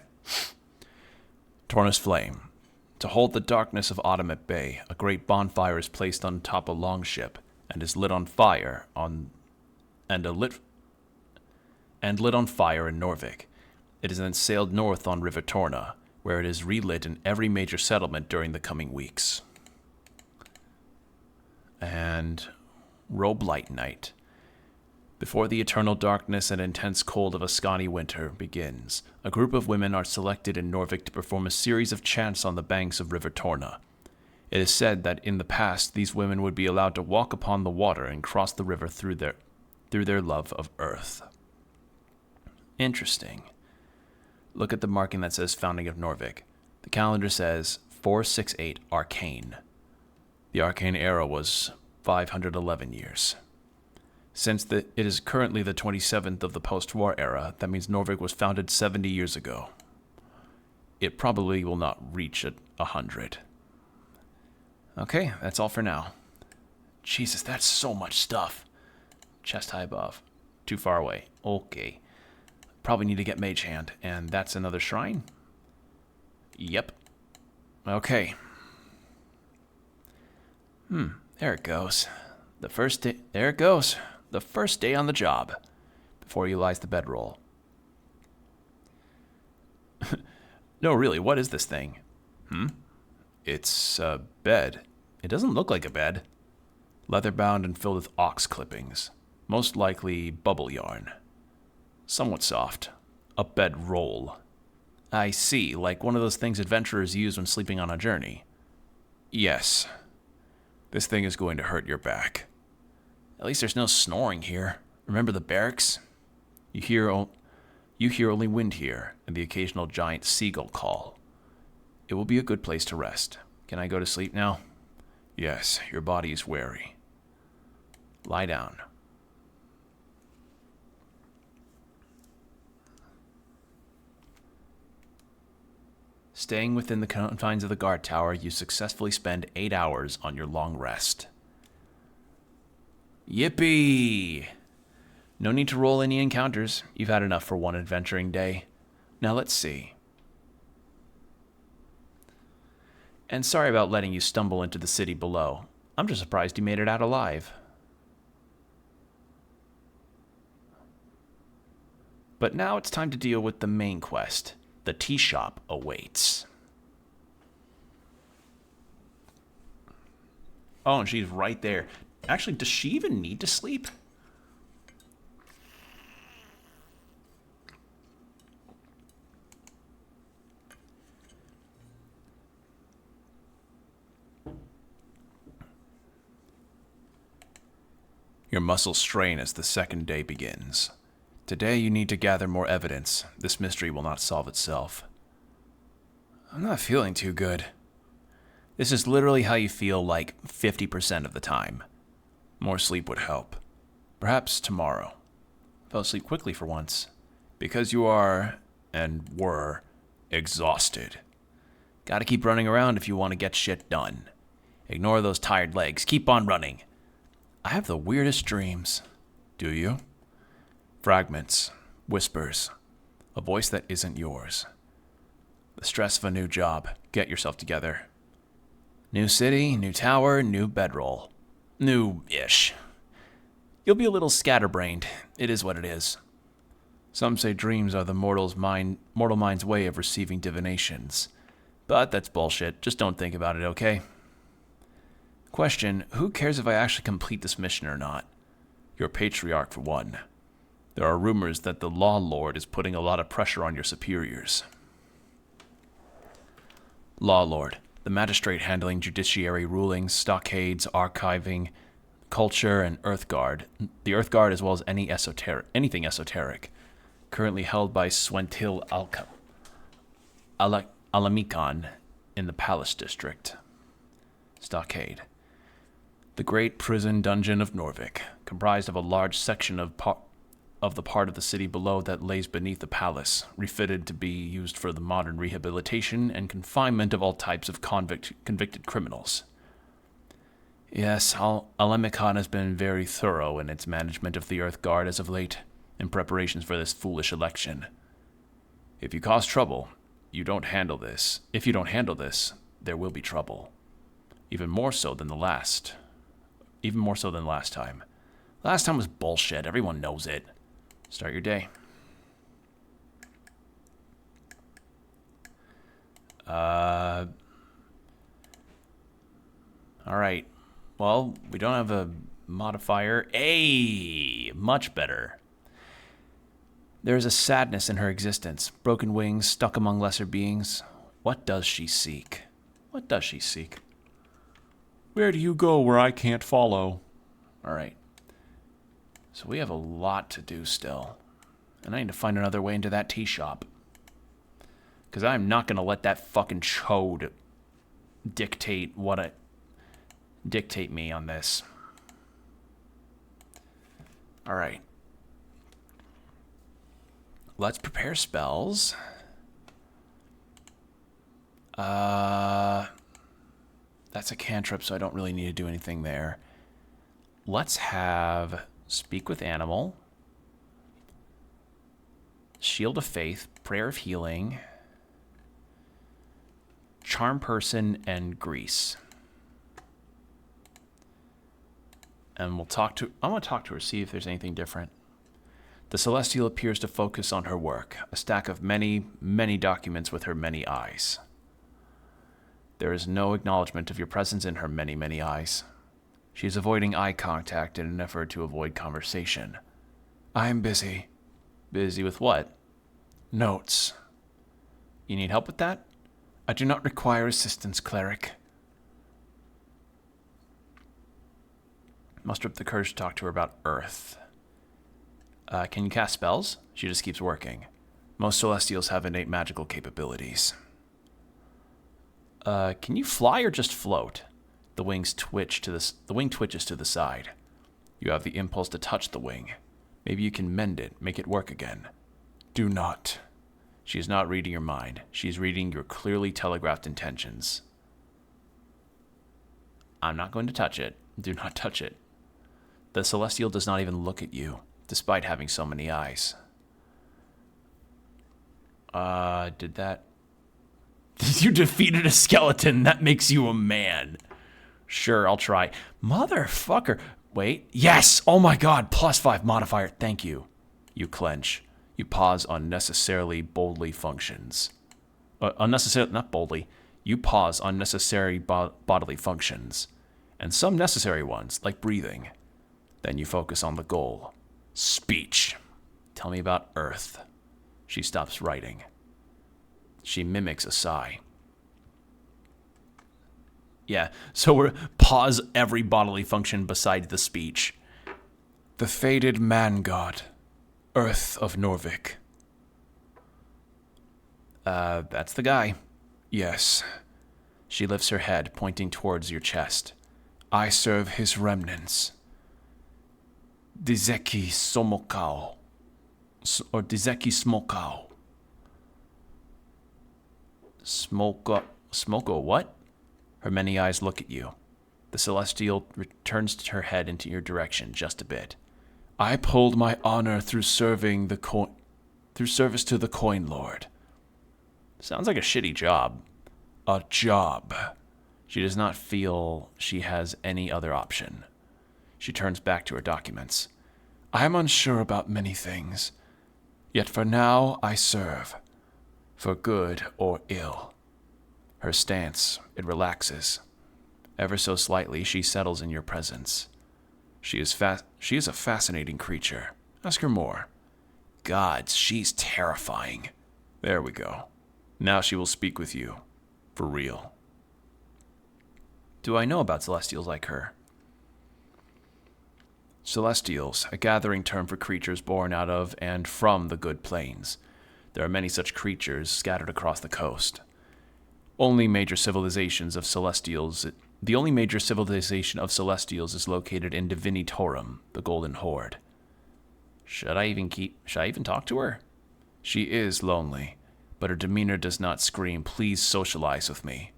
Torna's Flame. To hold the darkness of autumn at bay, a great bonfire is placed on top of longship and is lit on fire lit on fire in Norvik. It is then sailed north on River Torna, where it is relit in every major settlement during the coming weeks. And Roblight Night. Before the eternal darkness and intense cold of Ascani winter begins, a group of women are selected in Norvik to perform a series of chants on the banks of River Torna. It is said that in the past, these women would be allowed to walk upon the water and cross the river through their love of earth. Interesting. Look at the marking that says Founding of Norvik. The calendar says 468 Arcane. The Arcane era was 511 years. Since it is currently the 27th of the post-war era, that means Norvik was founded 70 years ago. It probably will not reach 100. Okay, that's all for now. Jesus, that's so much stuff. Chest high above. Too far away. Okay. Probably need to get Mage Hand, and that's another shrine? Yep. Okay. There it goes. The first day, there it goes. The first day on the job. Before you lies the bedroll. No, really, what is this thing? It's a bed. It doesn't look like a bed. Leather-bound and filled with ox clippings. Most likely bubble yarn. Somewhat soft. A bed roll. I see, like one of those things adventurers use when sleeping on a journey. Yes. This thing is going to hurt your back. At least there's no snoring here. Remember the barracks? You hear only wind here, and the occasional giant seagull call. It will be a good place to rest. Can I go to sleep now? Yes, your body is weary. Lie down. Staying within the confines of the guard tower, you successfully spend 8 hours on your long rest. Yippee! No need to roll any encounters. You've had enough for one adventuring day. Now let's see. And sorry about letting you stumble into the city below. I'm just surprised you made it out alive. But now it's time to deal with the main quest. The tea shop awaits. Oh, and she's right there. Actually, does she even need to sleep? Your muscles strain as the second day begins. Today you need to gather more evidence. This mystery will not solve itself. I'm not feeling too good. This is literally how you feel like 50% of the time. More sleep would help. Perhaps tomorrow. Fell asleep quickly for once. Because you are, and were, exhausted. Gotta keep running around if you want to get shit done. Ignore those tired legs. Keep on running. I have the weirdest dreams. Do you? Fragments. Whispers. A voice that isn't yours. The stress of a new job. Get yourself together. New city, new tower, new bedroll. New-ish. You'll be a little scatterbrained. It is what it is. Some say dreams are the mortal mind's way of receiving divinations. But that's bullshit. Just don't think about it, okay? Question, who cares if I actually complete this mission or not? Your patriarch, for one. There are rumors that the Law Lord is putting a lot of pressure on your superiors. Law Lord, the magistrate handling judiciary rulings, stockades, archiving, culture, and Earthguard. The Earthguard as well as anything esoteric. Currently held by Swentil Alamikon in the Palace District. Stockade. The great prison dungeon of Norvik, comprised of a large section of the part of the city below that lays beneath the palace, refitted to be used for the modern rehabilitation and confinement of all types of convicted criminals. Yes, Alamikon has been very thorough in its management of the Earthguard as of late, in preparations for this foolish election. If you cause trouble, If you don't handle this, there will be trouble. Even more so than last time. Last time was bullshit. Everyone knows it. Start your day. Alright. Well, we don't have a modifier. Hey! Much better. There is a sadness in her existence. Broken wings, stuck among lesser beings. What does she seek? What does she seek? Where do you go where I can't follow? Alright. So we have a lot to do still. And I need to find another way into that tea shop. Because I'm not going to let that fucking chode dictate me on this. All right. Let's prepare spells. That's a cantrip, so I don't really need to do anything there. Let's have Speak with Animal, Shield of Faith, Prayer of Healing, Charm Person, and Grease. And I'm going to talk to her, see if there's anything different. The Celestial appears to focus on her work, a stack of many, many documents with her many eyes. There is no acknowledgement of your presence in her many, many eyes. She is avoiding eye contact in an effort to avoid conversation. I am busy. Busy with what? Notes. You need help with that? I do not require assistance, cleric. Muster up the courage to talk to her about Earth. Can you cast spells? She just keeps working. Most Celestials have innate magical capabilities. Can you fly or just float? The wing twitches to the side. You have the impulse to touch the wing. Maybe you can mend it, make it work again. Do not. She is not reading your mind. She is reading your clearly telegraphed intentions. I'm not going to touch it. Do not touch it. The Celestial does not even look at you, despite having so many eyes. Did that... You defeated a skeleton. That makes you a man. Sure, I'll try. Motherfucker. Wait. Yes! Oh my god. +5 modifier. Thank you. You clench. You pause unnecessarily boldly functions. Not boldly. You pause unnecessary bodily functions. And some necessary ones, like breathing. Then you focus on the goal. Speech. Tell me about Earth. She stops writing. She mimics a sigh. Yeah, so we're pause every bodily function beside the speech. The faded man god. Earth of Norvik. That's the guy. Yes. She lifts her head, pointing towards your chest. I serve his remnants. Dizeki Somokao. Or Dizeki Smokao. Smoko what? Her many eyes look at you. The Celestial turns her head into your direction just a bit. I pulled my honor through service to the Coin Lord. Sounds like a shitty job. A job. She does not feel she has any other option. She turns back to her documents. I am unsure about many things. Yet for now I serve. For good or ill. Her stance, it relaxes. Ever so slightly, she settles in your presence. She is a fascinating creature. Ask her more. Gods, she's terrifying. There we go. Now she will speak with you. For real. Do I know about Celestials like her? Celestials, a gathering term for creatures born out of and from the Good Plains. There are many such creatures scattered across the coast. The only major civilization of Celestials is located in Divinitorum, the Golden Horde. Should I even talk to her? She is lonely, but her demeanor does not scream, please socialize with me.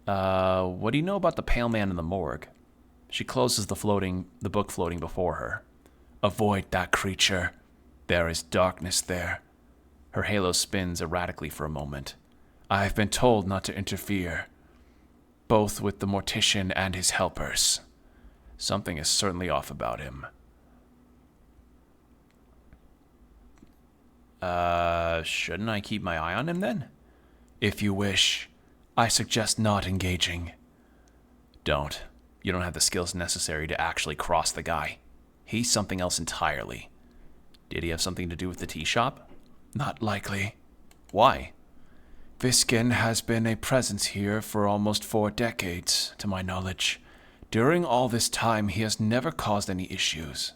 What do you know about the Pale Man in the morgue? She closes the book floating before her. Avoid that creature. There is darkness there. Her halo spins erratically for a moment. I have been told not to interfere, both with the mortician and his helpers. Something is certainly off about him. Shouldn't I keep my eye on him then? If you wish, I suggest not engaging. Don't. You don't have the skills necessary to actually cross the guy. He's something else entirely. Did he have something to do with the tea shop? Not likely. Why? Viskin has been a presence here for almost 4 decades, to my knowledge. During all this time, he has never caused any issues.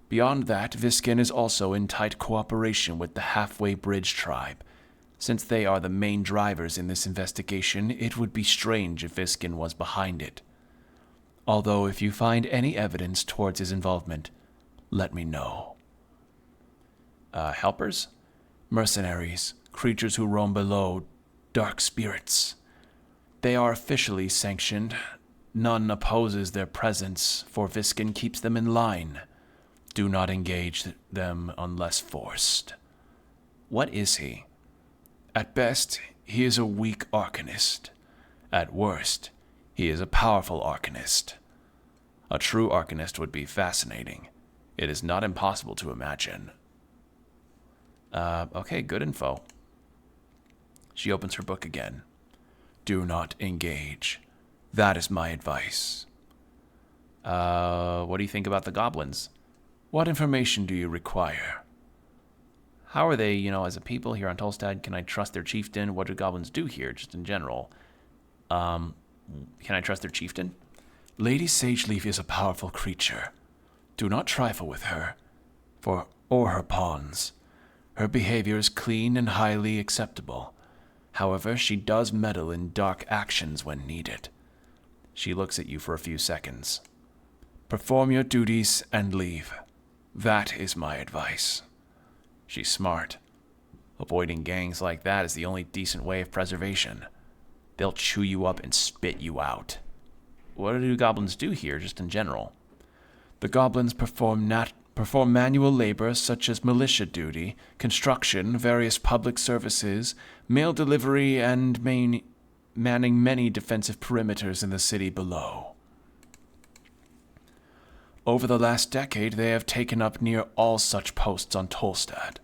Beyond that, Viskin is also in tight cooperation with the Halfway Bridge tribe. Since they are the main drivers in this investigation, it would be strange if Viskin was behind it. Although if you find any evidence towards his involvement, let me know.
Helpers?
Mercenaries, creatures who roam below, dark spirits. They are officially sanctioned. None opposes their presence, for Viskin keeps them in line. Do not engage them unless forced.
What is he?
At best, he is a weak arcanist. At worst, he is a powerful arcanist. A true arcanist would be fascinating. It is not impossible to imagine.
Okay, good info.
She opens her book again. Do not engage. That is my advice.
What do you think about the goblins?
What information do you require?
How are they, as a people here on Tolstad? Can I trust their chieftain? What do goblins do here, just in general? Can I trust their chieftain?
Lady Sageleaf is a powerful creature. Do not trifle with her, or her pawns. Her behavior is clean and highly acceptable. However, she does meddle in dark actions when needed.
She looks at you for a few seconds.
Perform your duties and leave. That is my advice.
She's smart. Avoiding gangs like that is the only decent way of preservation. They'll chew you up and spit you out. What do goblins do here, just in general?
The goblins perform manual labor such as militia duty, construction, various public services, mail delivery, and manning many defensive perimeters in the city below. Over the last decade, they have taken up near all such posts on Tolstad.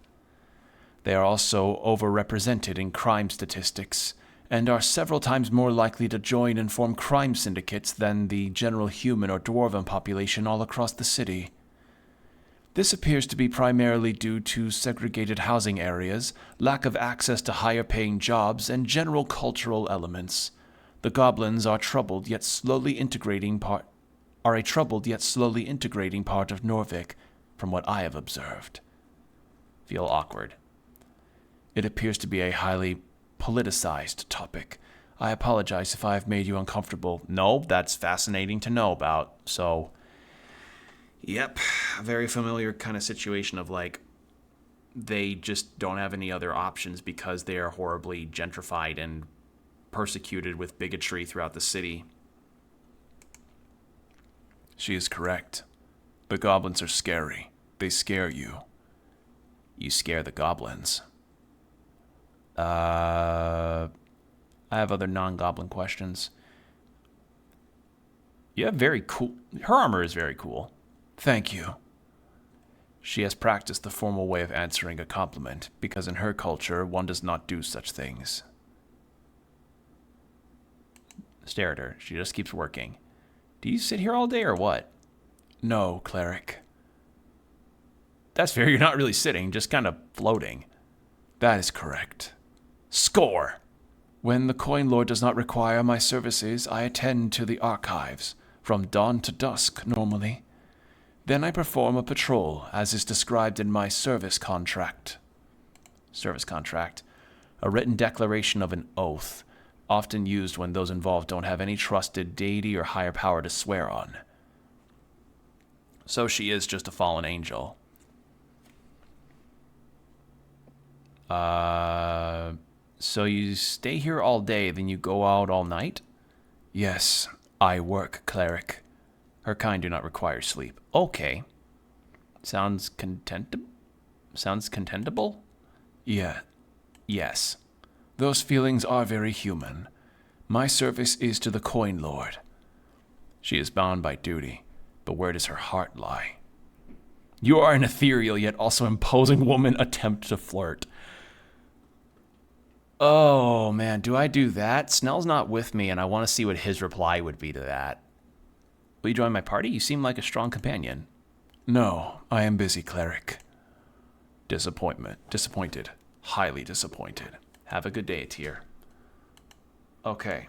They are also overrepresented in crime statistics, and are several times more likely to join and form crime syndicates than the general human or dwarven population all across the city. This appears to be primarily due to segregated housing areas, lack of access to higher-paying jobs, and general cultural elements. The goblins are a troubled yet slowly integrating part of Norvik, from what I have observed.
Feel awkward.
It appears to be a highly politicized topic. I apologize if I have made you uncomfortable.
No, that's fascinating to know about. So, yep, a very familiar kind of situation of they just don't have any other options because they are horribly gentrified and persecuted with bigotry throughout the city.
She is correct. The goblins are scary. They scare you.
You scare the goblins. I have other non-goblin questions. You have very cool... Her armor is very cool.
Thank you. She has practiced the formal way of answering a compliment, because in her culture, one does not do such things.
Stare at her. She just keeps working. Do you sit here all day or what?
No, cleric.
That's fair. You're not really sitting, just kind of floating.
That is correct.
Score!
When the Coin Lord does not require my services, I attend to the archives, from dawn to dusk, normally. Then I perform a patrol, as is described in my service contract.
Service contract. A written declaration of an oath, often used when those involved don't have any trusted deity or higher power to swear on. So she is just a fallen angel. So you stay here all day, then you go out all night?
Yes, I work, cleric.
Her kind do not require sleep. Okay. Sounds contentable?
Yeah.
Yes.
Those feelings are very human. My service is to the Coin Lord. She is bound by duty, but where does her heart lie?
You are an ethereal yet also imposing woman attempt to flirt. Oh, man, do I do that? Snell's not with me, and I want to see what his reply would be to that. Will you join my party? You seem like a strong companion.
No, I am busy, cleric. Disappointed. Highly disappointed.
Have a good day, Tyr. Okay.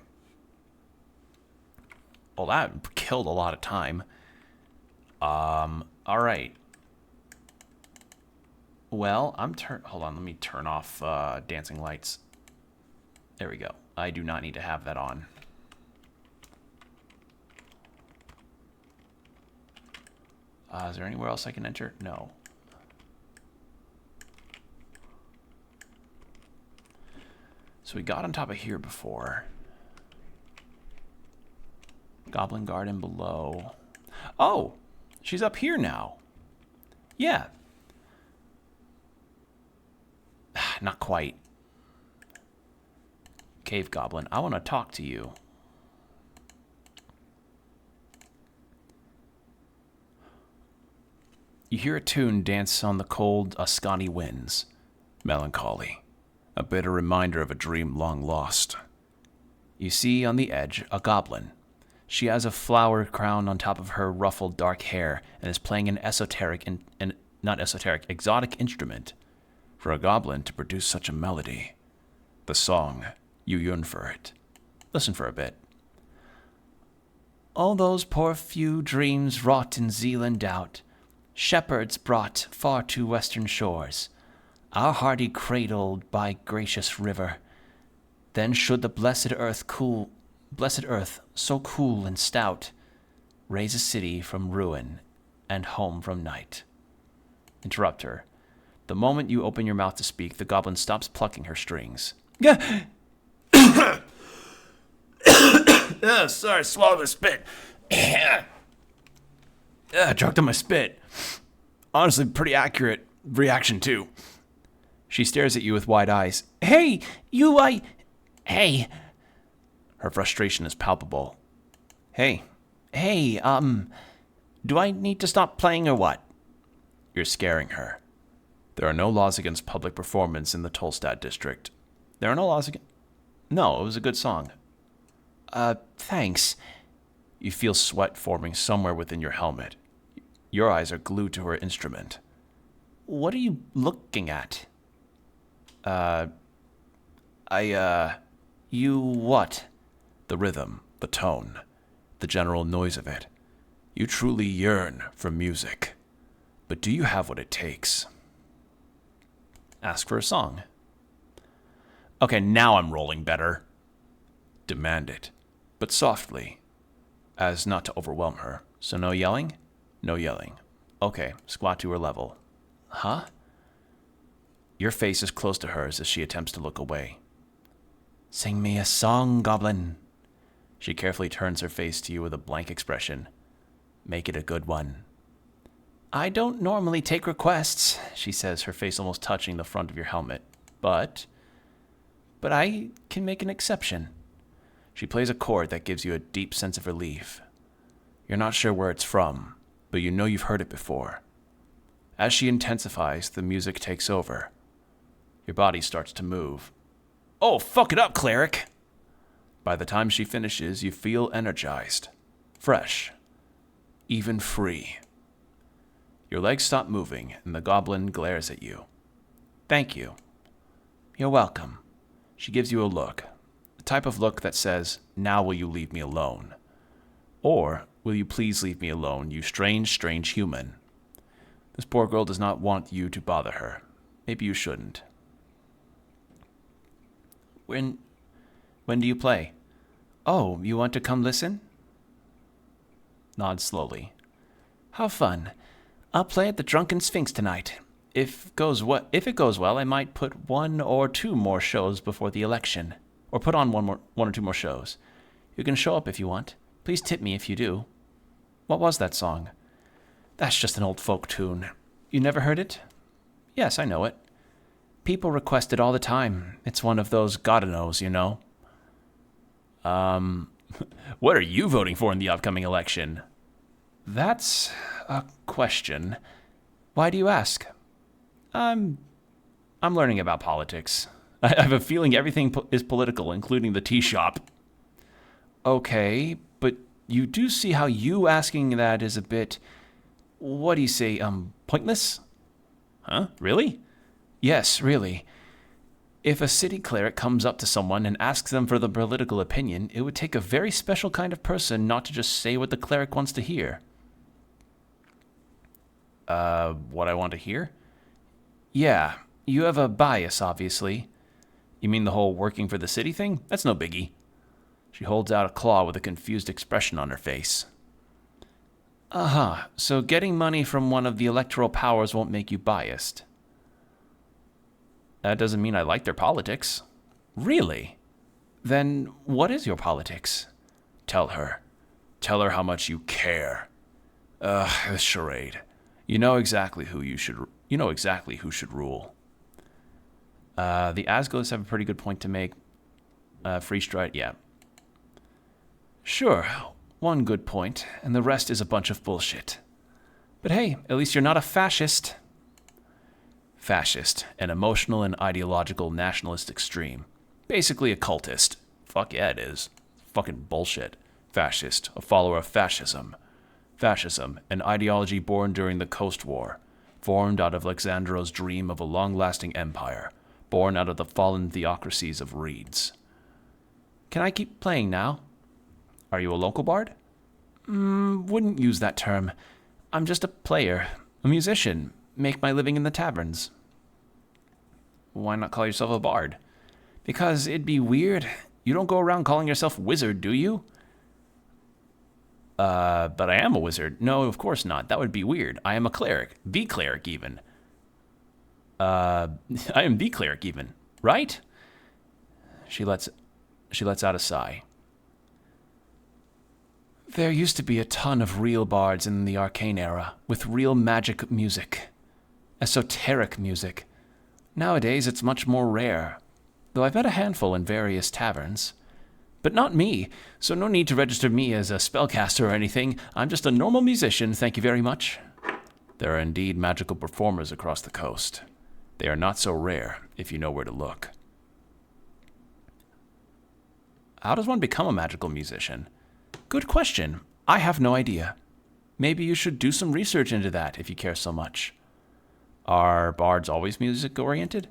Well, that killed a lot of time. All right. Well, hold on, let me turn off dancing lights. There we go. I do not need to have that on. Is there anywhere else I can enter? No. So we got on top of here before. Goblin Garden below. Oh, she's up here now. Yeah. Not quite. Cave Goblin, I want to talk to you. You hear a tune dance on the cold Ascani winds. Melancholy. A bitter reminder of a dream long lost. You see on the edge a goblin. She has a flower crown on top of her ruffled dark hair and is playing an exotic instrument. For a goblin to produce such a melody. The song, you yearn for it. Listen for a bit. All those poor few dreams wrought in zeal and doubt, shepherds brought far to western shores, our hardy cradled by gracious river. Then should the blessed earth, so cool and stout, raise a city from ruin and home from night. Interrupt her. The moment you open your mouth to speak, the goblin stops plucking her strings. Sorry, swallowed the spit. Choked on my spit. Honestly, pretty accurate reaction, too. She stares at you with wide eyes. Hey, Hey. Her frustration is palpable. Hey, do I need to stop playing or what? You're scaring her. There are no laws against public performance in the Tolstad district. There are no laws against... No, it was a good song. Thanks. You feel sweat forming somewhere within your helmet. Your eyes are glued to her instrument. What are you looking at? You what? The rhythm, the tone, the general noise of it. You truly yearn for music. But do you have what it takes? Ask for a song. Okay, now I'm rolling better. Demand it, but softly, as not to overwhelm her. So no yelling? No yelling. Okay, squat to her level. Huh? Your face is close to hers as she attempts to look away. Sing me a song, goblin. She carefully turns her face to you with a blank expression. Make it a good one. I don't normally take requests, she says, her face almost touching the front of your helmet. But I can make an exception. She plays a chord that gives you a deep sense of relief. You're not sure where it's from, but you know you've heard it before. As she intensifies, the music takes over. Your body starts to move. Oh, fuck it up, cleric! By the time she finishes, you feel energized, fresh, even free. Your legs stop moving, and the goblin glares at you. Thank you. You're welcome. She gives you a look, the type of look that says, now will you leave me alone? Or, will you please leave me alone, you strange, strange human? This poor girl does not want you to bother her. Maybe you shouldn't. When do you play? Oh, you want to come listen? Nods slowly. How fun. I'll play at the Drunken Sphinx tonight. If it goes well, I might put 1 or 2 more shows before the election. Or put on 1 or 2 more shows. You can show up if you want. Please tip me if you do. What was that song? That's just an old folk tune. You never heard it? Yes, I know it. People request it all the time. It's one of those gotta-knows, you know. What are you voting for in the upcoming election? That's a question. Why do you ask? I'm learning about politics. I have a feeling everything is political, including the tea shop. Okay, but you do see how you asking that is a bit, what do you say, pointless? Huh? Really? Yes, really. If a city cleric comes up to someone and asks them for the political opinion, it would take a very special kind of person not to just say what the cleric wants to hear. What I want to hear? Yeah, you have a bias, obviously. You mean the whole working for the city thing? That's no biggie. She holds out a claw with a confused expression on her face.
Uh-huh. So getting money from one of the electoral powers won't make you biased. That doesn't mean I like their politics. Really? Then what is your politics? Tell her. Tell her how much you care. This charade. You know exactly who should rule. The Asgilists have a pretty good point to make. Free stride, yeah. Sure, one good point, and the rest is a bunch of bullshit. But hey, at least you're not a fascist. Fascist, an emotional and ideological nationalist extreme. Basically a cultist. Fuck yeah, it is. Fucking bullshit. Fascist, a follower of fascism. Fascism, an ideology born during the Coast War, formed out of Alexandro's dream of a long-lasting empire, born out of the fallen theocracies of reeds. Can I keep playing now? Are you a local bard? Wouldn't use that term. I'm just a player, a musician, make my living in the taverns. Why not call yourself a bard? Because it'd be weird. You don't go around calling yourself wizard, do you? But I am a wizard. No, of course not. That would be weird. I am a cleric. The cleric, even. I am the cleric, even. Right? She lets out a sigh. There used to be a ton of real bards in the arcane era, with real magic music. Esoteric music. Nowadays, it's much more rare, though I've met a handful in various taverns. But not me, so no need to register me as a spellcaster or anything. I'm just a normal musician, thank you very much. There are indeed magical performers across the coast. They are not so rare, if you know where to look. How does one become a magical musician? Good question. I have no idea. Maybe you should do some research into that if you care so much. Are bards always music-oriented?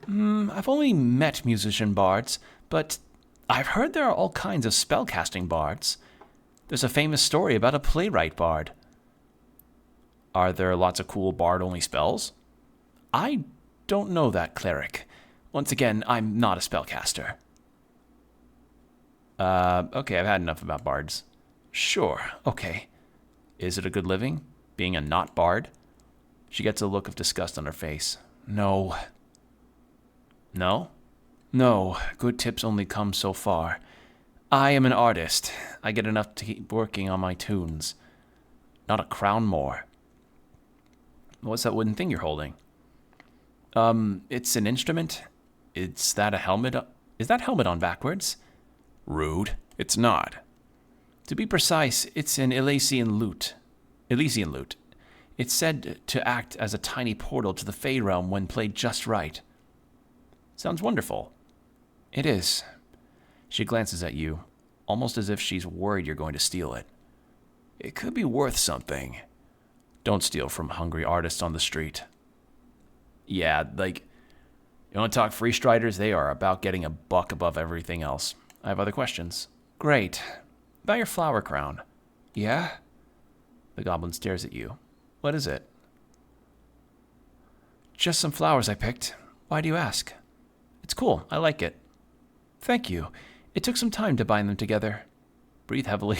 I've only met musician bards, but I've heard there are all kinds of spellcasting bards. There's a famous story about a playwright bard. Are there lots of cool bard-only spells? I don't know that, cleric. Once again, I'm not a spellcaster. Okay, I've had enough about bards. Sure, okay. Is it a good living, being a not bard? She gets a look of disgust on her face. No. No? No, good tips only come so far. I am an artist. I get enough to keep working on my tunes. Not a crown more. What's that wooden thing you're holding? It's an instrument. Is that a helmet? Is that helmet on backwards? Rude. It's not. To be precise, it's an Elysian lute. It's said to act as a tiny portal to the Fey realm when played just right. Sounds wonderful. It is. She glances at you, almost as if she's worried you're going to steal it. It could be worth something. Don't steal from hungry artists on the street. Yeah, like, you want to talk free striders? They are about getting a buck above everything else. I have other questions. Great. About your flower crown. Yeah? The goblin stares at you. What is it? Just some flowers I picked. Why do you ask? It's cool. I like it. Thank you. It took some time to bind them together. Breathe heavily.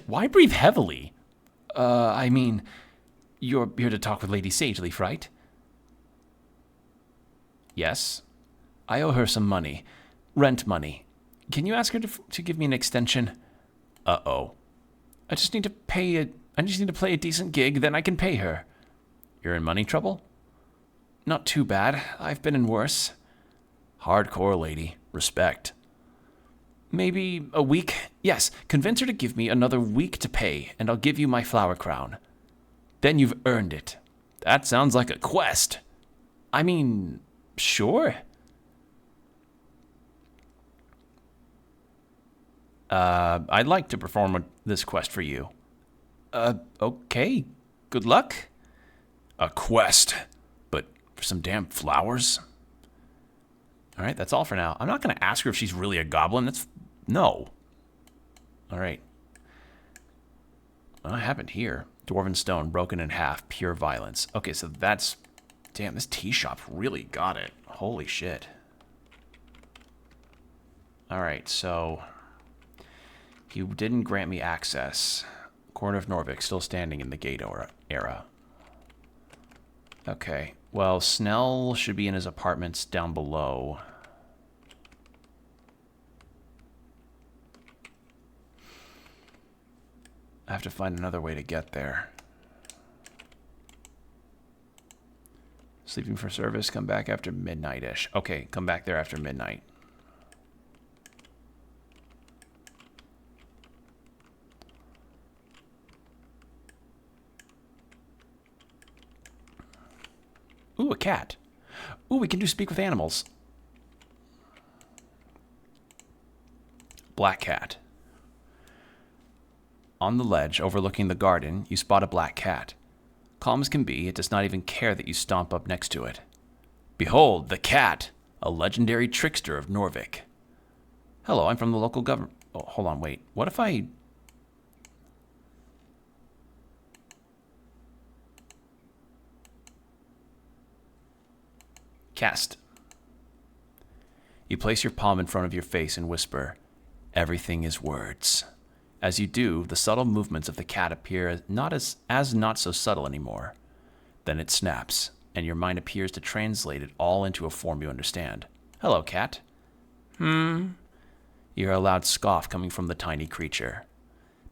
Why breathe heavily? I mean, you're here to talk with Lady Sageleaf, right? Yes. I owe her some money. Rent money. Can you ask her to give me an extension? Uh-oh. I just need to play a decent gig, then I can pay her. You're in money trouble? Not too bad. I've been in worse. Hardcore, lady. Respect. Maybe a week? Yes, convince her to give me another week to pay, and I'll give you my flower crown. Then you've earned it. That sounds like a quest. I mean, sure. I'd like to perform this quest for you. Okay. Good luck. A quest? But for some damn flowers? Alright, that's all for now. I'm not going to ask her if she's really a goblin. No. Alright. What happened here? Dwarven stone, broken in half, pure violence. Okay, so that's... Damn, this tea shop really got it. Holy shit. Alright, so... You didn't grant me access.
Corner of Norvik, still standing in the gate era. Okay, well, Snell should be in his apartments down below. I have to find another way to get there. Sleeping for service, come back after midnight-ish. Okay, come back there after midnight. Ooh, a cat. Ooh, we can do speak with animals. Black cat. On the ledge overlooking the garden, you spot a black cat. Calm as can be, it does not even care that you stomp up next to it. Behold, the cat, a legendary trickster of Norvik. Hello, I'm from the local government. Oh, hold on, wait. What if I... Cast. You place your palm in front of your face and whisper, "Everything is words." As you do, the subtle movements of the cat appear as not so subtle anymore. Then it snaps, and your mind appears to translate it all into a form you understand. Hello, cat. You hear a loud scoff coming from the tiny creature.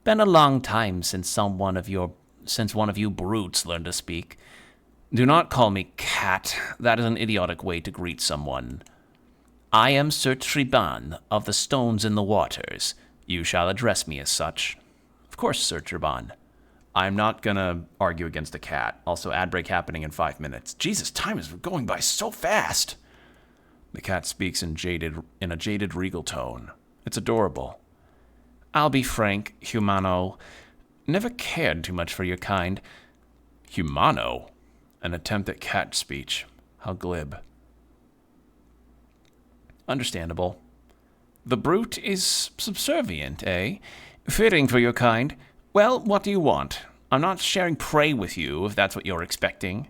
Been a long time since one of you brutes learned to speak. Do not call me cat. That is an idiotic way to greet someone. I am Sir Triban of the Stones in the Waters. You shall address me as such. Of course, Sir Triban. I'm not gonna argue against a cat. Also, ad break happening in 5 minutes. Jesus, time is going by so fast. The cat speaks in a jaded regal tone. It's adorable. I'll be frank, Humano. Never cared too much for your kind. Humano? An attempt at cat speech. How glib. Understandable. The brute is subservient, eh? Fitting for your kind. Well, what do you want? I'm not sharing prey with you, if that's what you're expecting.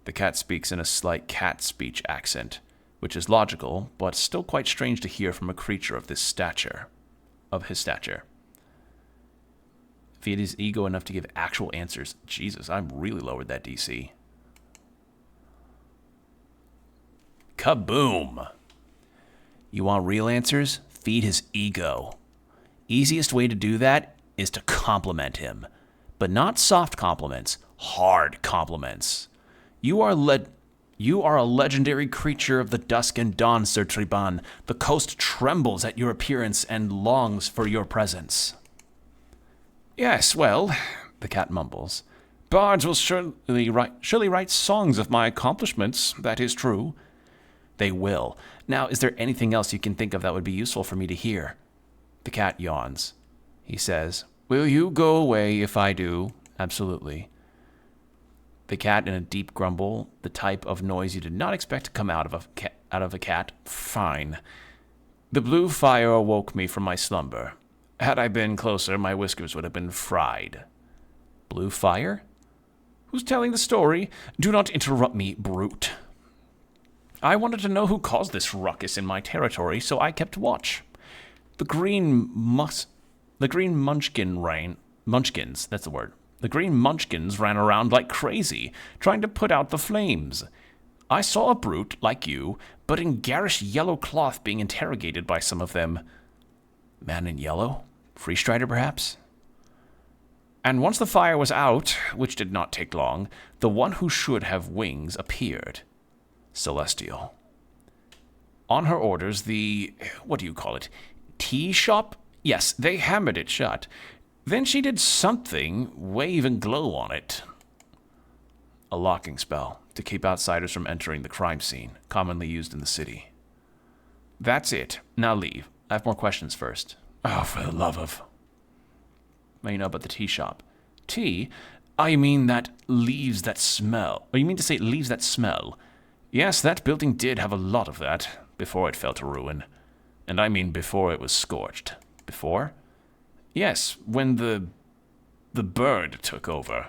The cat speaks in a slight cat speech accent, which is logical, but still quite strange to hear from a creature of his stature. If he had his ego enough to give actual answers. Jesus, I've really lowered that DC. Kaboom! You want real answers? Feed his ego. Easiest way to do that is to compliment him. But not soft compliments, hard compliments. You are a legendary creature of the dusk and dawn, Sir Triban. The coast trembles at your appearance and longs for your presence. Yes, well, the cat mumbles. Bards will surely write songs of my accomplishments, that is true. They will. Now, is there anything else you can think of that would be useful for me to hear? The cat yawns. He says, Will you go away if I do? Absolutely. The cat in a deep grumble, the type of noise you did not expect to come out of a cat. Fine. The blue fire awoke me from my slumber. Had I been closer, my whiskers would have been fried. Blue fire? Who's telling the story? Do not interrupt me, brute. I wanted to know who caused this ruckus in my territory, so I kept watch. The green munchkins, that's the word. The green munchkins ran around like crazy, trying to put out the flames. I saw a brute, like you, but in garish yellow cloth being interrogated by some of them. Man in yellow? Free Strider, perhaps? And once the fire was out, which did not take long, the one who should have wings appeared. Celestial. On her orders, what do you call it? Tea shop? Yes, they hammered it shut. Then she did something, wave and glow on it. A locking spell, to keep outsiders from entering the crime scene, commonly used in the city. That's it. Now leave. I have more questions first. Oh, for the love of... What do you know about the tea shop? Tea? I mean that leaves that smell. Or you mean to say leaves that smell? Yes, that building did have a lot of that, before it fell to ruin. And I mean before it was scorched. Before? Yes, when the bird took over.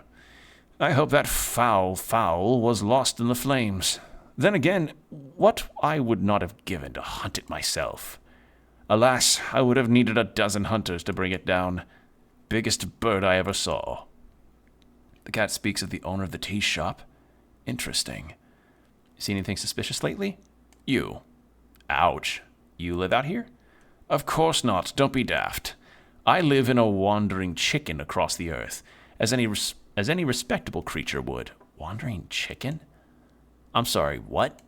I hope that foul was lost in the flames. Then again, what I would not have given to hunt it myself. Alas, I would have needed a dozen hunters to bring it down.
biggest bird I ever saw. The cat speaks of the owner of the tea shop. Interesting. See anything suspicious lately? You. Ouch. You live out here? Of course not. Don't be daft. I live in a wandering chicken across the earth, as any respectable creature would. Wandering chicken? I'm sorry, what?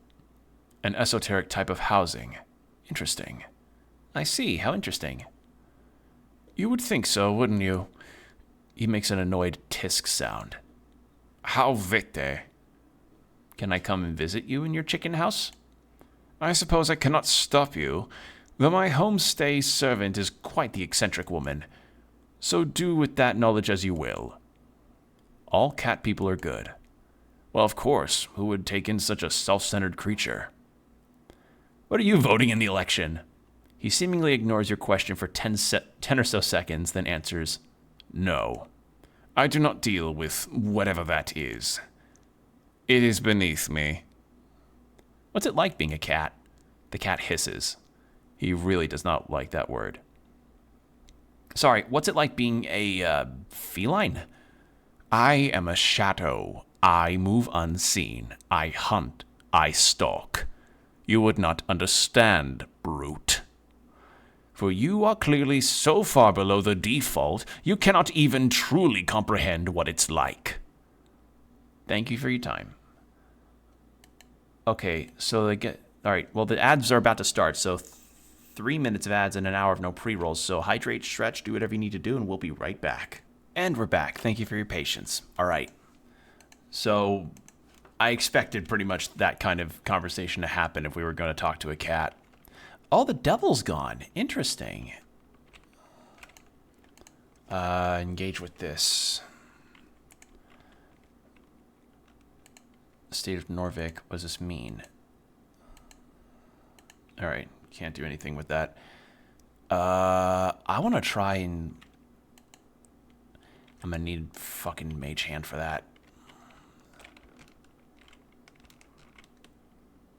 An esoteric type of housing. Interesting. I see. How interesting. You would think so, wouldn't you? He makes an annoyed tisk sound. How vite? Can I come and visit you in your chicken house? I suppose I cannot stop you, though my homestay servant is quite the eccentric woman. So do with that knowledge as you will. All cat people are good. Well, of course, who would take in such a self-centered creature? What are you voting in the election? He seemingly ignores your question for 10 or so seconds, then answers, No. I do not deal with whatever that is. It is beneath me. What's it like being a cat? The cat hisses. He really does not like that word. Sorry, what's it like being a feline? I am a shadow. I move unseen. I hunt. I stalk. You would not understand, brute. For you are clearly so far below the default, you cannot even truly comprehend what it's like. Thank you for your time. Okay, so they get... Alright, well, the ads are about to start, so 3 minutes of ads and an hour of no pre-rolls. So hydrate, stretch, do whatever you need to do, and we'll be right back. And we're back. Thank you for your patience. Alright. So, I expected pretty much that kind of conversation to happen if we were going to talk to a cat. Oh, the devil's gone. Interesting. Engage with this. State of Norvik. What does this mean? Alright, can't do anything with that. I want to try and... I'm gonna need fucking mage hand for that.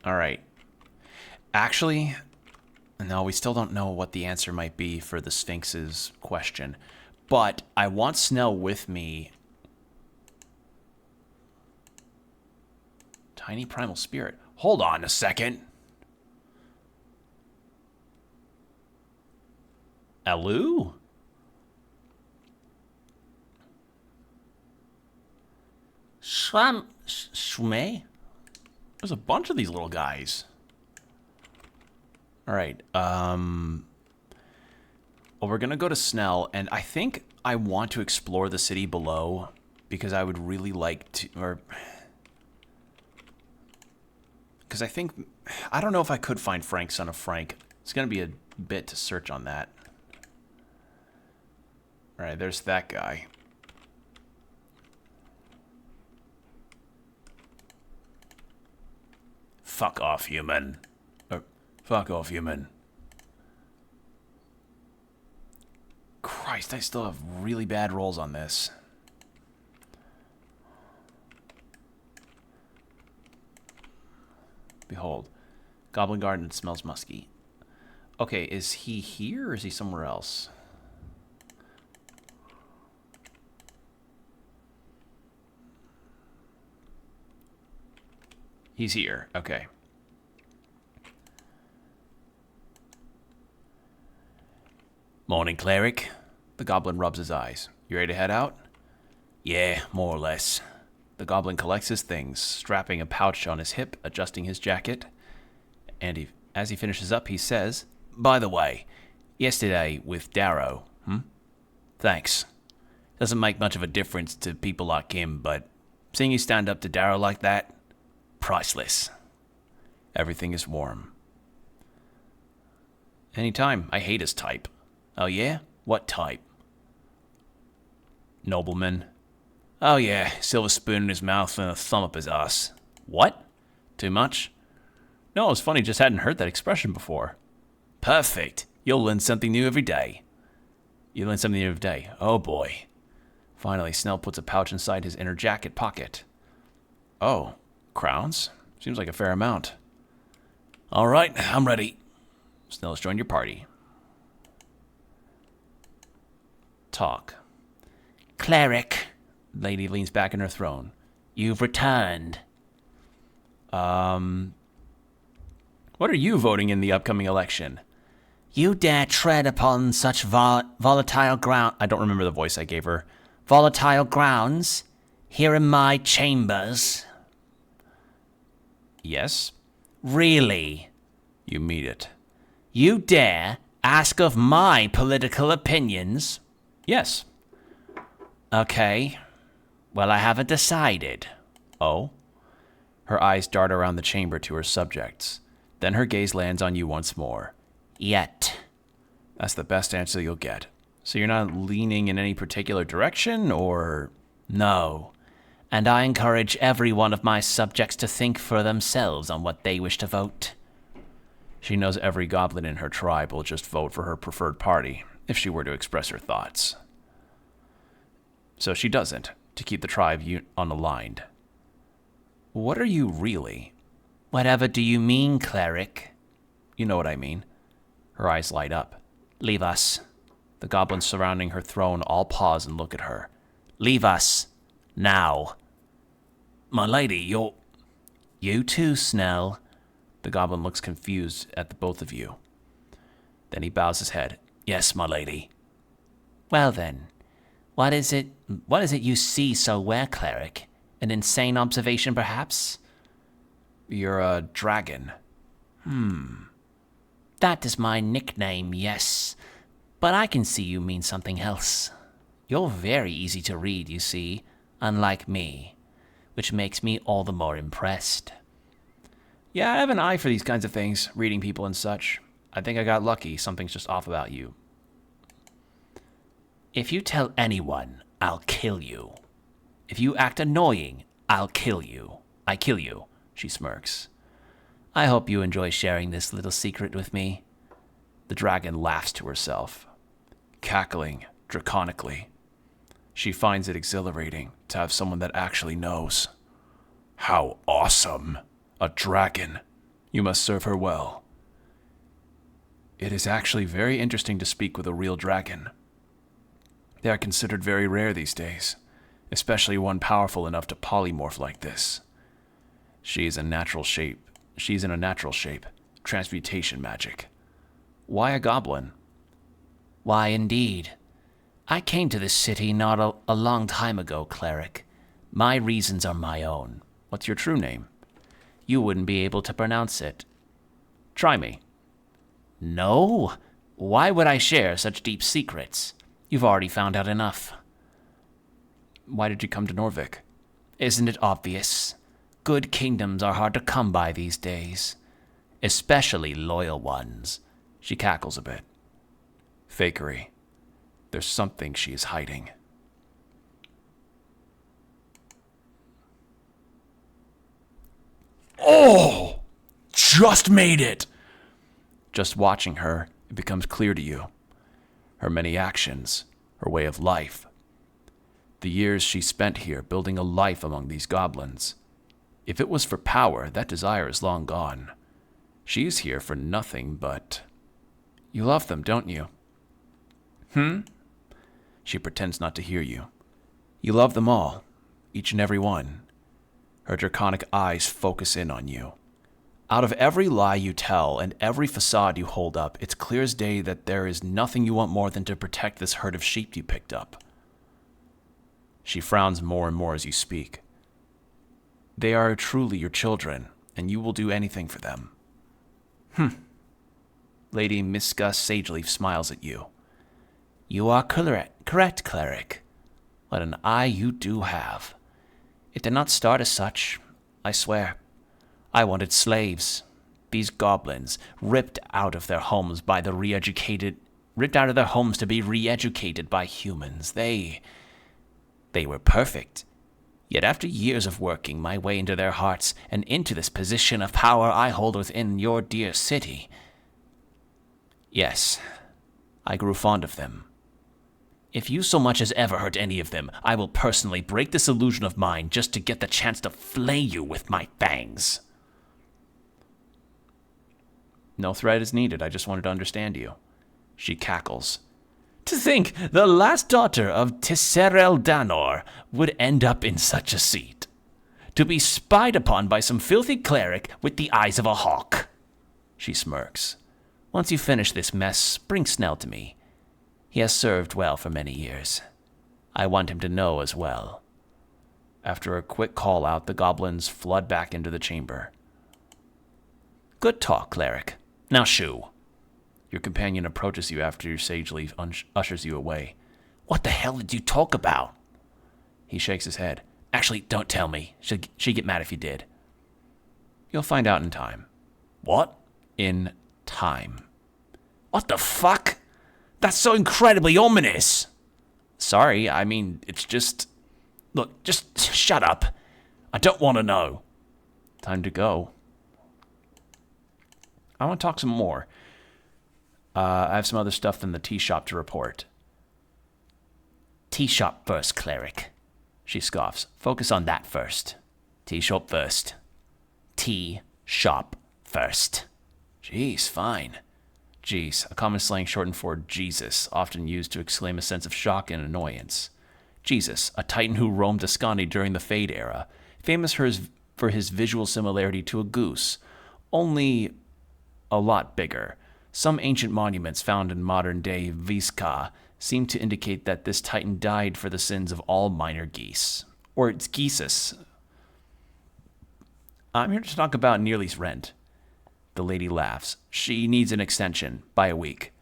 Alright. Actually, no, we still don't know what the answer might be for the Sphinx's question. But I want Snell with me. Tiny primal spirit. Hold on a second. Alu? Shume? There's a bunch of these little guys. Alright, well, we're gonna go to Snell, and I think I want to explore the city below, because I would really like to, because I don't know if I could find Frank, son of Frank. It's gonna be a bit to search on that. Alright, there's that guy. Fuck off, human. Fuck off, human. Christ, I still have really bad rolls on this. Behold. Goblin Garden smells musky. Okay, is he here or is he somewhere else? He's here. Okay. Morning, cleric. The goblin rubs his eyes. You ready to head out? Yeah, more or less. The goblin collects his things, strapping a pouch on his hip, adjusting his jacket. And as he finishes up, he says, By the way, yesterday with Darrow, Thanks. Doesn't make much of a difference to people like him, but seeing you stand up to Darrow like that, priceless. Everything is warm. Anytime. I hate his type. Oh yeah? What type? Nobleman. Oh yeah, silver spoon in his mouth and a thumb up his ass. What? Too much? No, it was funny, just hadn't heard that expression before. Perfect. You'll learn something new every day. You learn something new every day. Oh boy. Finally, Snell puts a pouch inside his inner jacket pocket. Oh, crowns? Seems like a fair amount. Alright, I'm ready. Snell has joined your party. Talk.
cleric. Lady leans back in her throne. You've returned.
What are you voting in the upcoming election?
You dare tread upon such volatile ground... I don't remember the voice I gave her. Volatile grounds? Here in my chambers?
Yes?
Really?
You mean it.
You dare ask of my political opinions?
Yes.
Okay. Well, I haven't decided.
Oh? Her eyes dart around the chamber to her subjects. Then her gaze lands on you once more.
Yet.
That's the best answer you'll get. So you're not leaning in any particular direction, or...
No. And I encourage every one of my subjects to think for themselves on what they wish to vote.
She knows every goblin in her tribe will just vote for her preferred party, if she were to express her thoughts. So she doesn't, to keep the tribe unaligned. What are you really?
Whatever do you mean, cleric?
You know what I mean. Her eyes light up.
Leave us.
The goblins surrounding her throne all pause and look at her.
Leave us. Now.
My lady, you're...
You too, Snell.
The goblin looks confused at the both of you. Then he bows his head. Yes, my lady.
Well then, what is it you see so well, cleric? An insane observation, perhaps?
You're a dragon.
That is my nickname, yes. But I can see you mean something else. You're very easy to read, you see, unlike me, which makes me all the more impressed.
Yeah, I have an eye for these kinds of things, reading people and such. I think I got lucky. Something's just off about you.
If you tell anyone, I'll kill you. If you act annoying, I'll kill you. I kill you, she smirks. I hope you enjoy sharing this little secret with me.
The dragon laughs to herself, cackling draconically. She finds it exhilarating to have someone that actually knows. How awesome! A dragon. You must serve her well. It is actually very interesting to speak with a real dragon. They are considered very rare these days, especially one powerful enough to polymorph like this. She's in a natural shape, transmutation magic. Why a goblin?
Why, indeed. I came to this city not a long time ago, cleric. My reasons are my own.
What's your true name?
You wouldn't be able to pronounce it.
Try me.
No? Why would I share such deep secrets? You've already found out enough.
Why did you come to Norvik?
Isn't it obvious? Good kingdoms are hard to come by these days. Especially loyal ones.
She cackles a bit. Fakery. There's something she is hiding. Oh! Just made it! Just watching her, it becomes clear to you. Her many actions, her way of life. The years she spent here building a life among these goblins. If it was for power, that desire is long gone. She is here for nothing but... You love them, don't you? She pretends not to hear you. You love them all, each and every one. Her draconic eyes focus in on you. Out of every lie you tell and every facade you hold up, it's clear as day that there is nothing you want more than to protect this herd of sheep you picked up. She frowns more and more as you speak. They are truly your children, and you will do anything for them. Lady Miska Sageleaf smiles at you.
You are correct, cleric. What an eye you do have. It did not start as such, I swear. I wanted slaves. These goblins, ripped out of their homes to be re-educated by humans. They were perfect. Yet after years of working my way into their hearts and into this position of power I hold within your dear city, yes, I grew fond of them. If you so much as ever hurt any of them, I will personally break this illusion of mine just to get the chance to flay you with my fangs.
No threat is needed, I just wanted to understand you. She cackles.
To think the last daughter of Tisserel Danor would end up in such a seat. To be spied upon by some filthy cleric with the eyes of a hawk. She smirks. Once you finish this mess, bring Snell to me. He has served well for many years. I want him to know as well. After a quick call out, the goblins flood back into the chamber. Good talk, cleric. Now shoo. Your companion approaches you after your sage leaf ushers you away. What the hell did you talk about? He shakes his head. Actually, don't tell me. She'd get mad if you did. You'll find out in time. What? In time. What the fuck? That's so incredibly ominous. Sorry, I mean, it's just... Look, just shut up. I don't want to know. Time to go. I want to talk some more. I have some other stuff in the tea shop to report. Tea shop first, cleric. She scoffs. Focus on that first. Tea shop first. Tea shop first. Jeez, fine. Jeez, a common slang shortened for Jesus, often used to exclaim a sense of shock and annoyance. Jesus, a titan who roamed Ascani during the Fade era, famous for his visual similarity to a goose, only a lot bigger. Some ancient monuments found in modern-day Vizca seem to indicate that this titan died for the sins of all minor geese. Or it's geesus. I'm here to talk about Nearly's rent. The lady laughs. She needs an extension by a week.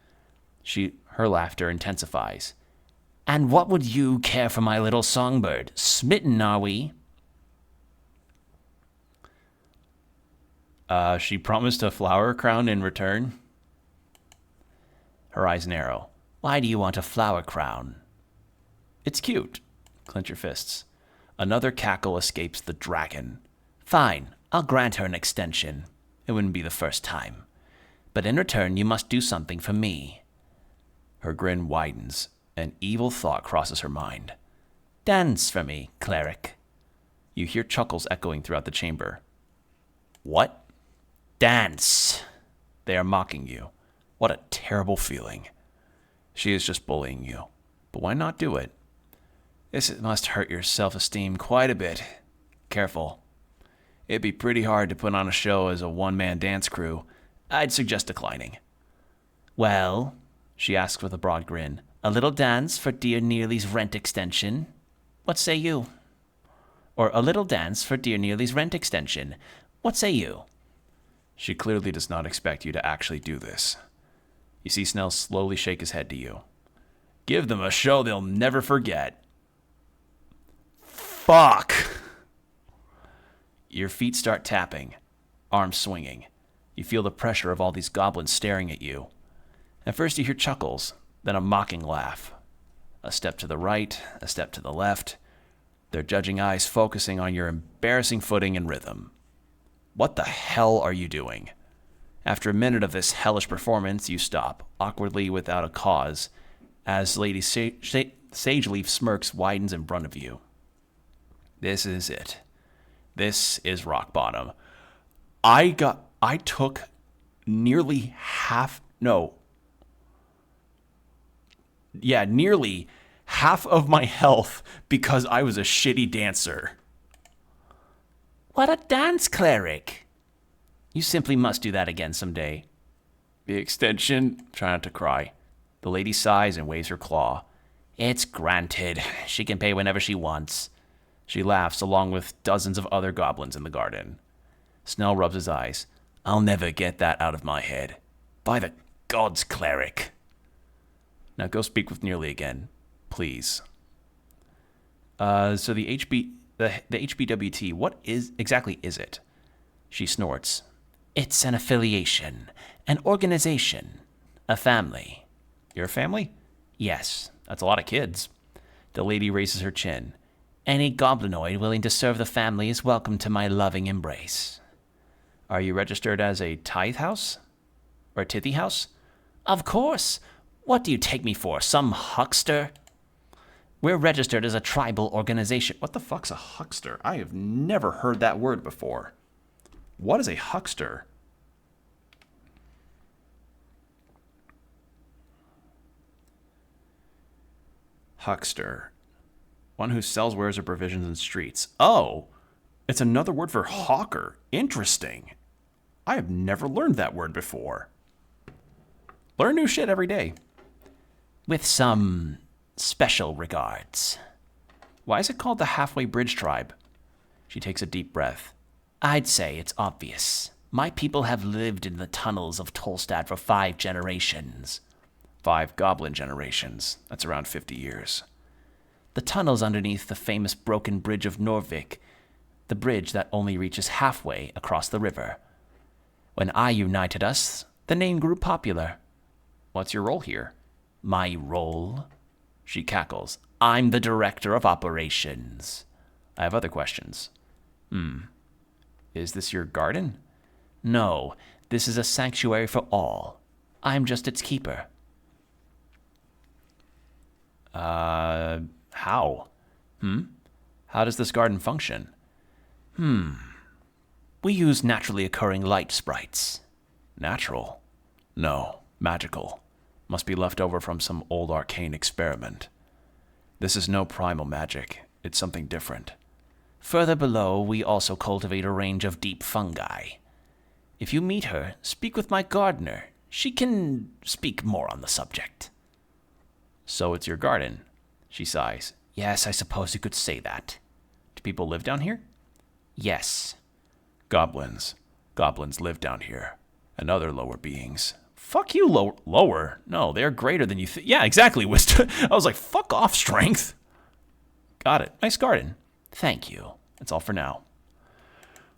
Her laughter intensifies. And what would you care for my little songbird? Smitten, are we? She promised a flower crown in return. Her eyes narrow. Why do you want a flower crown? It's cute. Clench your fists. Another cackle escapes the dragon. Fine, I'll grant her an extension. It wouldn't be the first time. But in return, you must do something for me. Her grin widens. An evil thought crosses her mind. Dance for me, cleric. You hear chuckles echoing throughout the chamber. What? Dance. They are mocking you. What a terrible feeling. She is just bullying you. But why not do it? This must hurt your self-esteem quite a bit. Careful. It'd be pretty hard to put on a show as a one-man dance crew. I'd suggest declining. Well, she asks with a broad grin, a little dance for dear Nearly's rent extension. What say you? Or a little dance for dear Nearly's rent extension. What say you? She clearly does not expect you to actually do this. You see Snell slowly shake his head to you. Give them a show they'll never forget. Fuck! Your feet start tapping, arms swinging. You feel the pressure of all these goblins staring at you. At first you hear chuckles, then a mocking laugh. A step to the right, a step to the left. Their judging eyes focusing on your embarrassing footing and rhythm. What the hell are you doing? After a minute of this hellish performance, you stop, awkwardly without a cause, as Lady Sageleaf smirks widens in front of you. This is it. This is rock bottom. I took nearly nearly half of my health because I was a shitty dancer. What a dance, cleric! You simply must do that again someday. The extension, try not to cry. The lady sighs and waves her claw. It's granted. She can pay whenever she wants. She laughs along with dozens of other goblins in the garden. Snell rubs his eyes. I'll never get that out of my head. By the gods, cleric. Now go speak with Nearly again, please. So the HBWT, what exactly is it? She snorts. It's an affiliation, an organization, a family. Your family? Yes, that's a lot of kids. The lady raises her chin. Any goblinoid willing to serve the family is welcome to my loving embrace. Are you registered as a tithe house? Or a tithy house? Of course. What do you take me for, some huckster? We're registered as a tribal organization. What the fuck's a huckster? I have never heard that word before. What is a huckster?
Huckster. One who sells wares or provisions in streets. Oh, it's another word for hawker. Interesting. I have never learned that word before. Learn new shit every day.
With some special regards.
Why is it called the Halfway Bridge Tribe? She takes a deep breath.
I'd say it's obvious. My people have lived in the tunnels of Tolstad for 5 generations.
5 goblin generations. That's around 50 years.
The tunnels underneath the famous broken bridge of Norvik, the bridge that only reaches halfway across the river. When I united us, the name grew popular.
What's your role here?
My role? She cackles. I'm the director of operations.
I have other questions. Is this your garden?
No, this is a sanctuary for all. I'm just its keeper.
How? How does this garden function?
We use naturally occurring light sprites.
Natural? No, magical. Must be left over from some old arcane experiment. This is no primal magic. It's something different.
Further below, we also cultivate a range of deep fungi. If you meet her, speak with my gardener. She can speak more on the subject.
So it's your garden? She sighs.
Yes, I suppose you could say that.
Do people live down here?
Yes.
Goblins. Goblins live down here. And other lower beings. Fuck you, lower. No, they're greater than you think. Yeah, exactly, Wisdom. I was like, fuck off, strength. Got it. Nice garden.
Thank you.
That's all for now.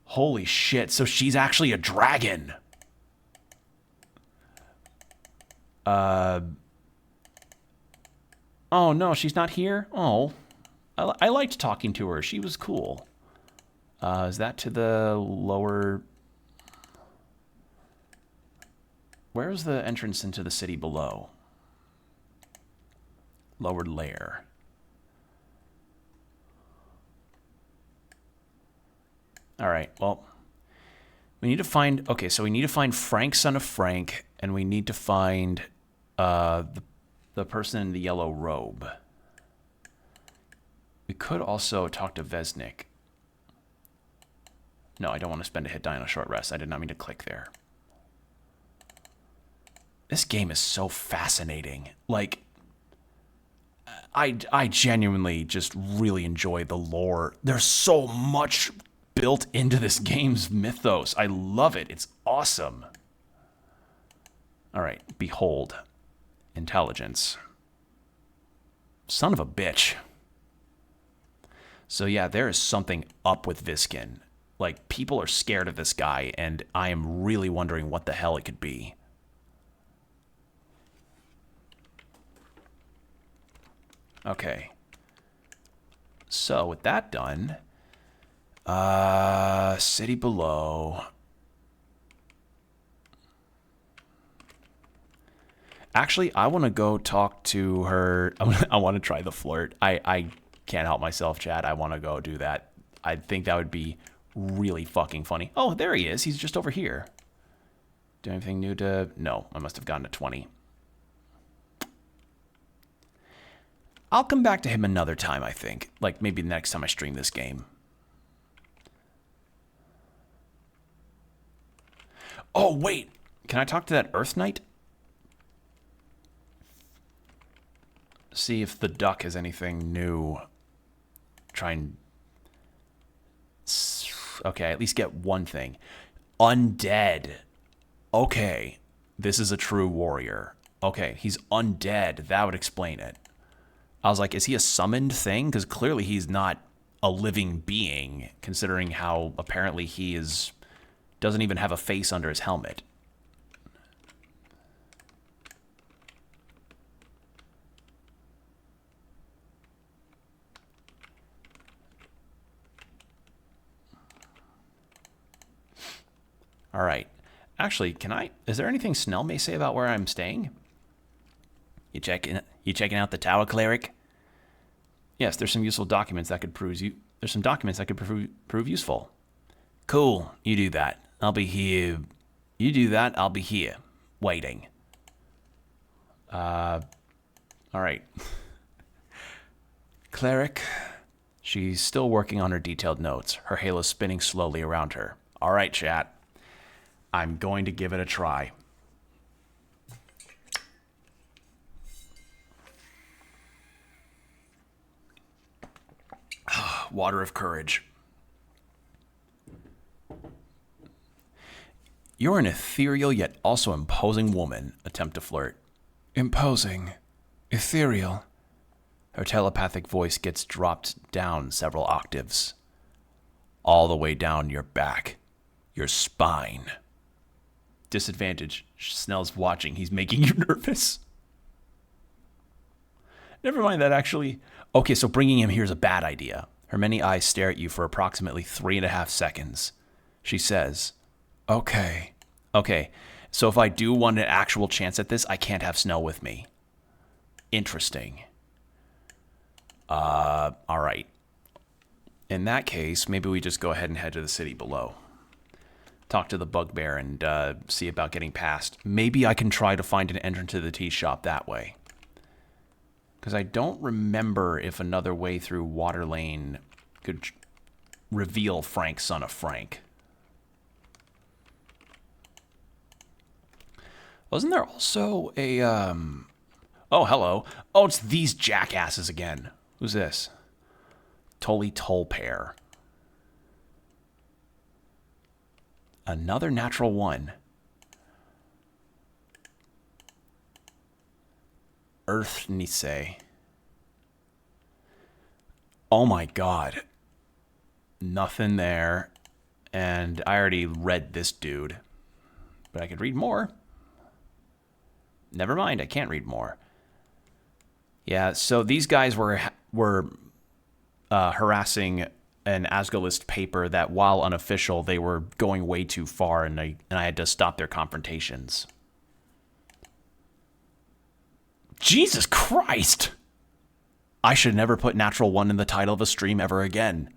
Holy shit, so she's actually a dragon. Oh, no, she's not here? Oh, I liked talking to her. She was cool. Is that to the lower... Where's the entrance into the city below? Lower layer. All right, well, we need to find... Okay, so we need to find Frank, son of Frank, and we need to find the person in the yellow robe. We could also talk to Vesnik. No, I don't want to spend a hit die on a short rest. I did not mean to click there. This game is so fascinating. Like, I genuinely just really enjoy the lore. There's so much built into this game's mythos. I love it. It's awesome. All right, behold. Intelligence. Son of a bitch. So yeah, there is something up with Viskin. Like, people are scared of this guy, and I am really wondering what the hell it could be. Okay. So, with that done, city below. Actually, I want to go talk to her. I want to try the flirt. I can't help myself, Chad. I want to go do that. I think that would be really fucking funny. Oh, there he is. He's just over here. Do anything new to... No, I must have gotten to 20. I'll come back to him another time, I think. Like, maybe the next time I stream this game. Oh, wait. Can I talk to that Earth Knight? See if the duck has anything new. Try and... Okay, at least get one thing. Undead. Okay. This is a true warrior. Okay, he's undead. That would explain it. I was like, is he a summoned thing? Because clearly he's not a living being, considering how apparently he is... doesn't even have a face under his helmet. All right. Actually, is there anything Snell may say about where I'm staying? You checking out the tower, cleric? Yes, there's some useful documents that could prove useful. Cool. You do that. I'll be here. You do that. I'll be here, waiting. All right.
cleric.
She's still working on her detailed notes, her halo spinning slowly around her. All right, chat. I'm going to give it a try. Water of courage. You're an ethereal yet also imposing woman. Attempt to flirt.
Imposing. Ethereal.
Her telepathic voice gets dropped down several octaves. All the way down your back. Your spine. Disadvantage. Snell's watching. He's making you nervous. Never mind that, actually. Okay, so bringing him here is a bad idea. Her many eyes stare at you for approximately 3.5 seconds. She says,
Okay.
Okay, so if I do want an actual chance at this, I can't have Snell with me. Interesting. All right. In that case, maybe we just go ahead and head to the city below. Talk to the bugbear and see about getting past. Maybe I can try to find an entrance to the tea shop that way. Because I don't remember if another way through Water Lane could reveal Frank, son of Frank. Wasn't there also a, Oh, hello. Oh, it's these jackasses again. Who's this? Tully Tollpair. Another natural one. Earth Nisei. Oh my god. Nothing there. And I already read this dude. But I could read more. Never mind, I can't read more. Yeah, so these guys were harassing an Asgolist paper that, while unofficial, they were going way too far, and I had to stop their confrontations. Jesus Christ! I should never put Natural One in the title of a stream ever again.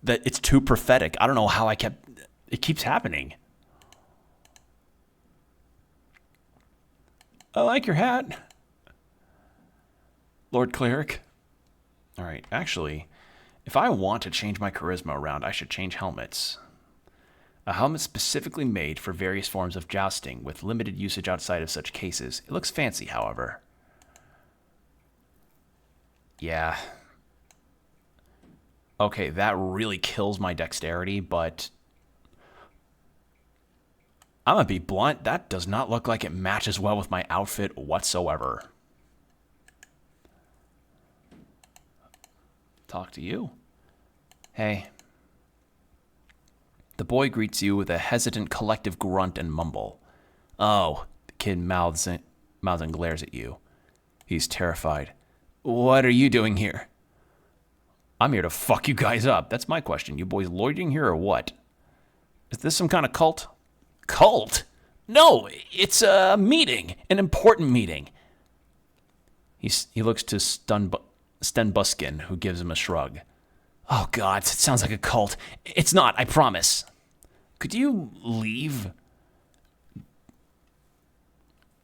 That it's too prophetic. I don't know how it keeps happening. I like your hat, Lord Cleric. All right, actually, if I want to change my charisma around, I should change helmets. A helmet specifically made for various forms of jousting, with limited usage outside of such cases. It looks fancy, however. Yeah. Okay, that really kills my dexterity, but I'm gonna be blunt, that does not look like it matches well with my outfit whatsoever. Talk to you. Hey. The boy greets you with a hesitant collective grunt and mumble. Oh, the kid mouths and glares at you. He's terrified. What are you doing here? I'm here to fuck you guys up. That's my question. You boys loitering here or what? Is this some kind of cult? Cult? No, it's a meeting. An important meeting. He looks to Sten Buskin, who gives him a shrug. Oh, God, it sounds like a cult. It's not, I promise. Could you leave?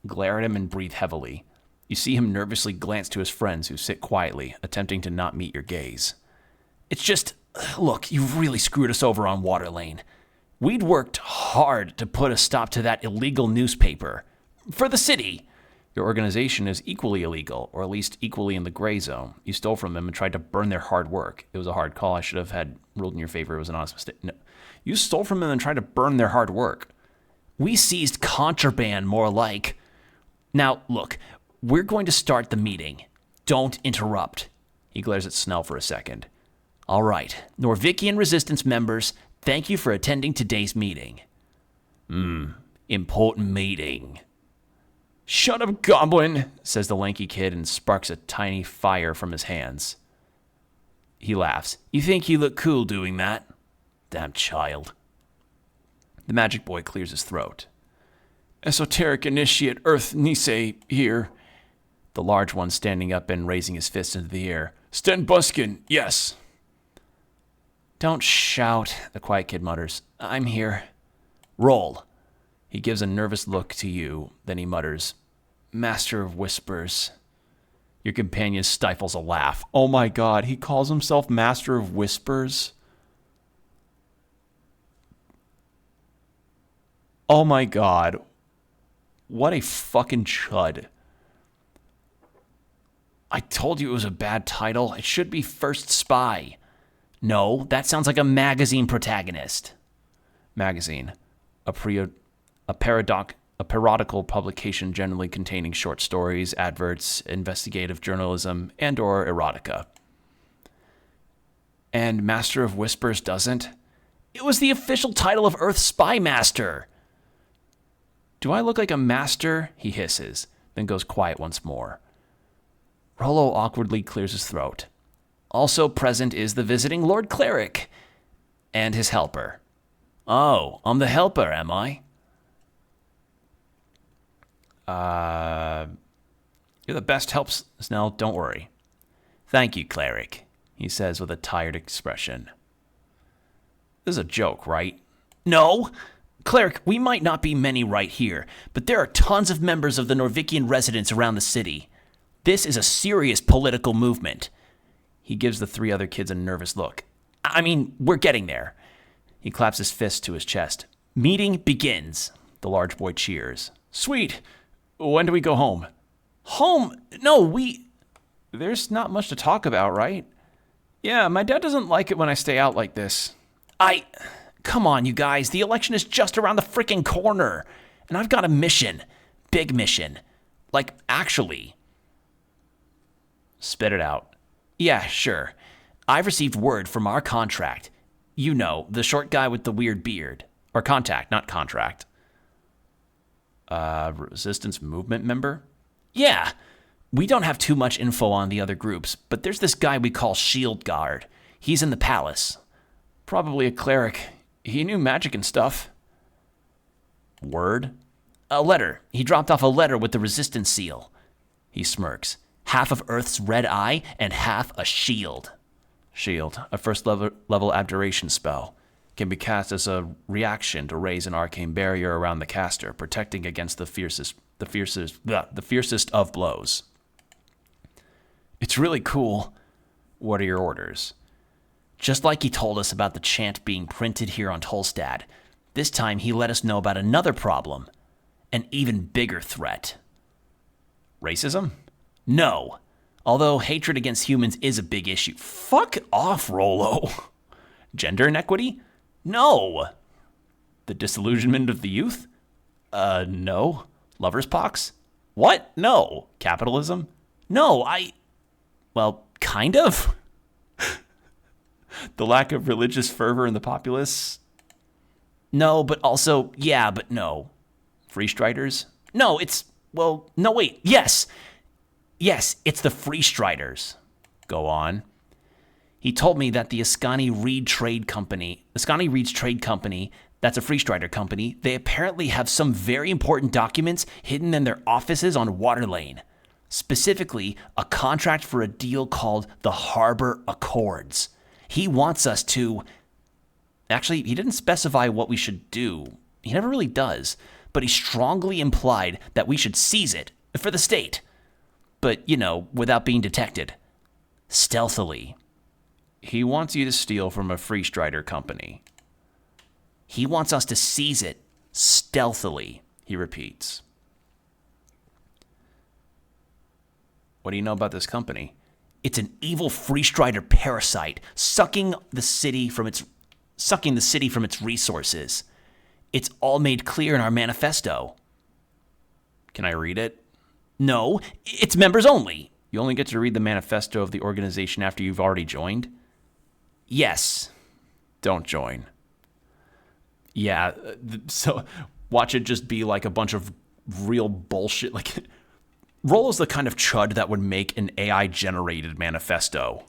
Glare at him and breathe heavily. You see him nervously glance to his friends who sit quietly, attempting to not meet your gaze. It's just, look, you've really screwed us over on Water Lane. We'd worked hard to put a stop to that illegal newspaper. For the city. Your organization is equally illegal, or at least equally in the gray zone. You stole from them and tried to burn their hard work. It was a hard call. I should have had ruled in your favor. It was an honest mistake. No. You stole from them and tried to burn their hard work. We seized contraband, more like. Now, look, we're going to start the meeting. Don't interrupt. He glares at Snell for a second. All right, Norvikian Resistance members, thank you for attending today's meeting. Important meeting. Shut up, Goblin, says the lanky kid and sparks a tiny fire from his hands. He laughs. You think you look cool doing that? Damn child. The magic boy clears his throat. Esoteric Initiate Earth Nisei here. The large one standing up and raising his fist into the air. Sten Buskin, yes. Don't shout, the quiet kid mutters. I'm here. Roll. He gives a nervous look to you, then he mutters, Master of Whispers.
Your companion stifles a laugh. Oh my god, he calls himself Master of Whispers? Oh my god. What a fucking chud. I told you it was a bad title. It should be First Spy.
No, that sounds like a magazine protagonist.
Magazine. A periodical publication generally containing short stories, adverts, investigative journalism, and or erotica. And Master of Whispers doesn't?
It was the official title of Earth Spy Master.
Do I look like a master? He hisses, then goes quiet once more. Rollo awkwardly clears his throat. Also present is the visiting Lord Cleric and his helper.
Oh, I'm the helper, am I?
You're the best help, Snell, don't worry.
Thank you, Cleric,
he says with a tired expression. This is a joke, right?
No! Cleric, we might not be many right here, but there are tons of members of the Norvikian residents around the city. This is a serious political movement.
He gives the 3 other kids a nervous look.
I mean, we're getting there.
He claps his fist to his chest.
Meeting begins.
The large boy cheers. Sweet! When do we go home?
Home? No,
There's not much to talk about, right? Yeah, my dad doesn't like it when I stay out like this.
Come on, you guys. The election is just around the freaking corner. And I've got a mission. Big mission. Like, actually.
Spit it out.
Yeah, sure. I've received word from our contract. You know, the short guy with the weird beard.
Or contact, not contract. Resistance movement member?
Yeah. We don't have too much info on the other groups, but there's this guy we call Shield Guard. He's in the palace.
Probably a cleric. He knew magic and stuff.
Word? A letter. He dropped off a letter with the resistance seal.
He smirks.
Half of Earth's red eye and half a shield.
Shield, a first level abjuration spell. Can be cast as a reaction to raise an arcane barrier around the caster, protecting against the fiercest of blows. It's really cool. What are your orders?
Just like he told us about the chant being printed here on Tolstad, this time he let us know about another problem. An even bigger threat.
Racism?
No. Although hatred against humans is a big issue.
Fuck off, Rollo. Gender inequity?
No.
The disillusionment of the youth? No. Lover's pox?
What? No.
Capitalism?
No, well, kind of.
The lack of religious fervor in the populace?
No, but also, yeah, but no.
Free Striders?
No, no, wait, yes. Yes, it's the Free Striders.
Go on.
He told me that the Ascani Reed's Trade Company, that's a Free Strider company, they apparently have some very important documents hidden in their offices on Waterlane. Specifically, a contract for a deal called the Harbor Accords. He wants us to... Actually, he didn't specify what we should do. He never really does. But he strongly implied that we should seize it for the state. But, without being detected. Stealthily.
He wants you to steal from a Free Strider company.
He wants us to seize it stealthily,
he repeats. What do you know about this company?
It's an evil Free Strider parasite, sucking the city from its resources. It's all made clear in our manifesto.
Can I read it?
No, it's members only.
You only get to read the manifesto of the organization after you've already joined?
Yes.
Don't join. Yeah, so watch it just be like a bunch of real bullshit. Like, Rollo's the kind of chud that would make an AI-generated manifesto.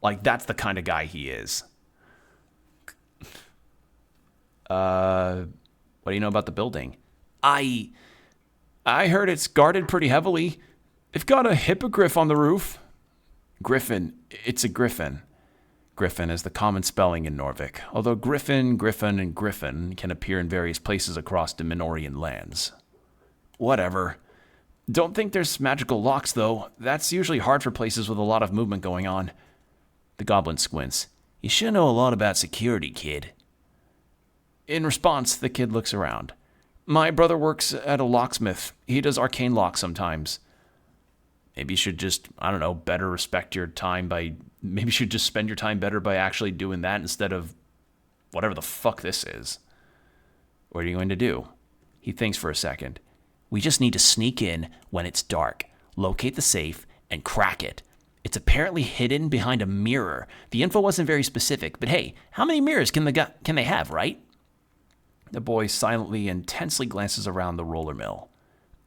Like, that's the kind of guy he is. What do you know about the building?
I
heard it's guarded pretty heavily. They've got a hippogriff on the roof. Griffin. It's a griffin. Griffin is the common spelling in Norvik, although griffin, and griffin can appear in various places across Dominorian lands. Whatever.
Don't think there's magical locks, though. That's usually hard for places with a lot of movement going on.
The goblin squints. You sure know a lot about security, kid.
In response, the kid looks around. My brother works at a locksmith. He does arcane locks sometimes. Maybe you should just, I don't know, better respect your time by... Maybe you should just spend your time better by actually doing that instead of whatever the fuck this is. What are you going to do? He thinks for a second.
We just need to sneak in when it's dark, locate the safe, and crack it. It's apparently hidden behind a mirror. The info wasn't very specific, but hey, how many mirrors can they have, right?
The boy silently and tensely glances around the roller mill.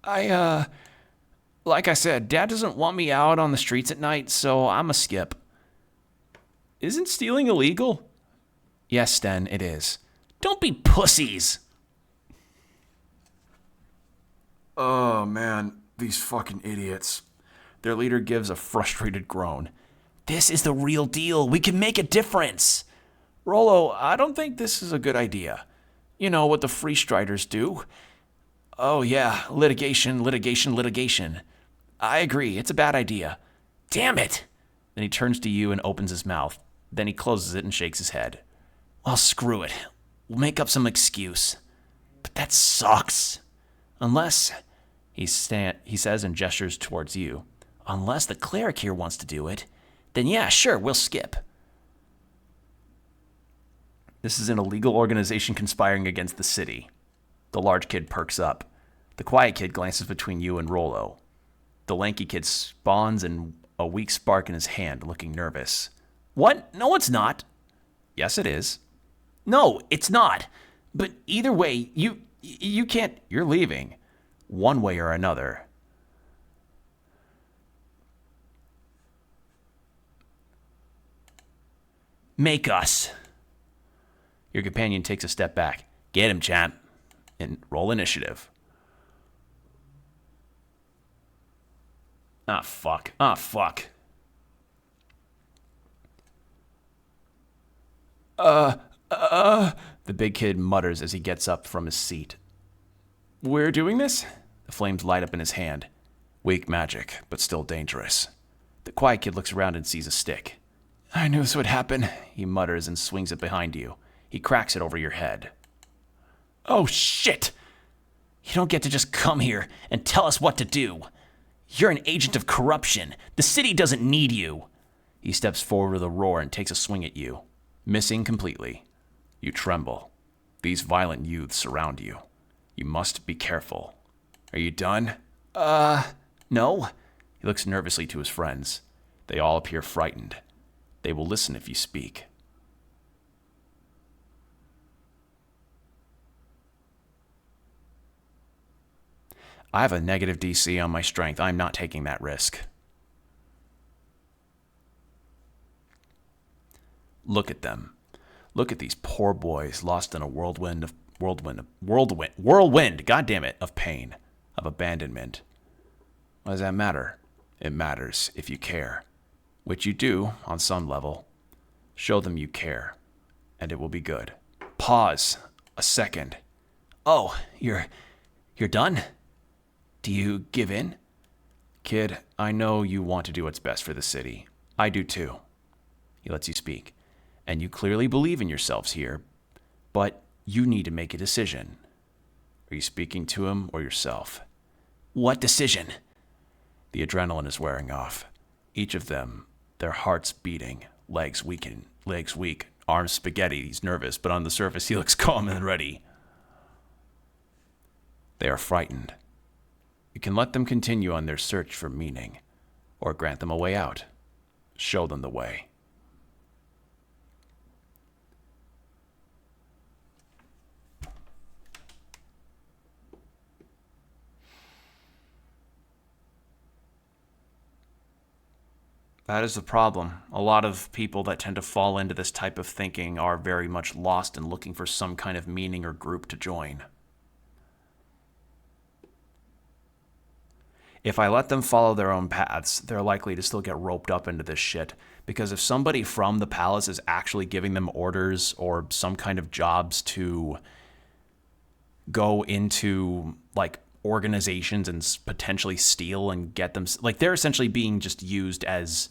Like I said, Dad doesn't want me out on the streets at night, so I'm a skip. Isn't stealing illegal?
Yes, Sten, it is. Don't be pussies!
Oh, man, these fucking idiots. Their leader gives a frustrated groan.
This is the real deal. We can make a difference.
Rollo, I don't think this is a good idea. You know what the Free Striders do. Oh, yeah, litigation. I agree, it's a bad idea.
Damn it!
Then he turns to you and opens his mouth. Then he closes it and shakes his head.
Well, screw it. We'll make up some excuse. But that sucks. Unless,
he says and gestures towards you.
Unless the cleric here wants to do it, then yeah, sure, we'll skip.
This is an illegal organization conspiring against the city. The large kid perks up. The quiet kid glances between you and Rollo. The lanky kid spawns in a weak spark in his hand, looking nervous.
What? No, it's not.
Yes, it is.
No, it's not. But either way,
you can't... You're leaving. One way or another.
Make us.
Your companion takes a step back. Get him, champ. And roll initiative. Ah, fuck. The big kid mutters as he gets up from his seat. We're doing this? The flames light up in his hand. Weak magic, but still dangerous. The quiet kid looks around and sees a stick. I knew this would happen, he mutters and swings it behind you. He cracks it over your head.
Oh, shit! You don't get to just come here and tell us what to do. You're an agent of corruption. The city doesn't need you.
He steps forward with a roar and takes a swing at you, missing completely. You tremble. These violent youths surround you. You must be careful. Are you done?
No.
He looks nervously to his friends. They all appear frightened. They will listen if you speak. I have a negative DC on my strength. I'm not taking that risk. Look at them. Look at these poor boys lost in a whirlwind, God damn it, of pain, of abandonment. What does that matter? It matters if you care, which you do on some level. Show them you care, and it will be good. Pause a second.
Oh, you're done?
Do you give in? Kid, I know you want to do what's best for the city. I do too. He lets you speak. And you clearly believe in yourselves here, but you need to make a decision. Are you speaking to him or yourself?
What decision?
The adrenaline is wearing off. Each of them, their hearts beating, legs weak, arms spaghetti. He's nervous, but on the surface he looks calm and ready. They are frightened. You can let them continue on their search for meaning, or grant them a way out. Show them the way. That is the problem. A lot of people that tend to fall into this type of thinking are very much lost and looking for some kind of meaning or group to join. If I let them follow their own paths, they're likely to still get roped up into this shit. Because if somebody from the palace is actually giving them orders or some kind of jobs to go into, like,
organizations and potentially steal and get them. Like, they're essentially being just used as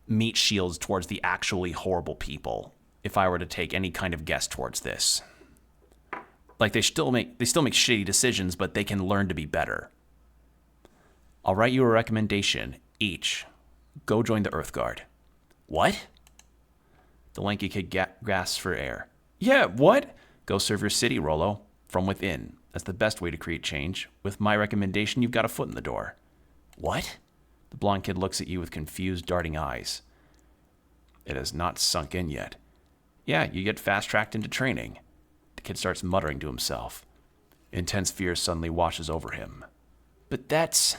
meat shields towards the actually horrible people, if I were to take any kind of guess towards this. Like, they still make shitty decisions, but they can learn to be better. I'll write you a recommendation. Each. Go join the Earth Guard. What? The lanky kid gasps for air. Yeah, what? Go serve your city, Rollo. From within. That's the best way to create change. With my recommendation, you've got a foot in the door. What? The blonde kid looks at you with confused, darting eyes. It has not sunk in yet. Yeah, you get fast-tracked into training. The kid starts muttering to himself. Intense fear suddenly washes over him. But that's...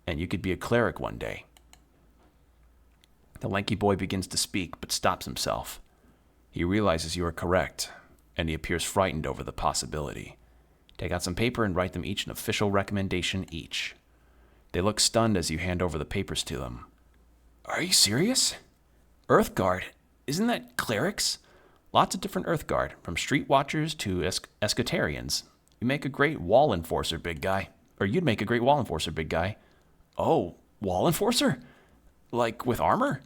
And you could be a cleric one day. The lanky boy begins to speak, but stops himself. He realizes you are correct, and he appears frightened over the possibility. Take out some paper and write them each an official recommendation each. They look stunned as you hand over the papers to them. Are you serious? Earth Guard? Isn't that clerics? Lots of different Earth Guard, from street watchers to escotarians. You make a great wall enforcer, big guy. Or you'd make a great wall enforcer, big guy. Oh, wall enforcer? Like with armor?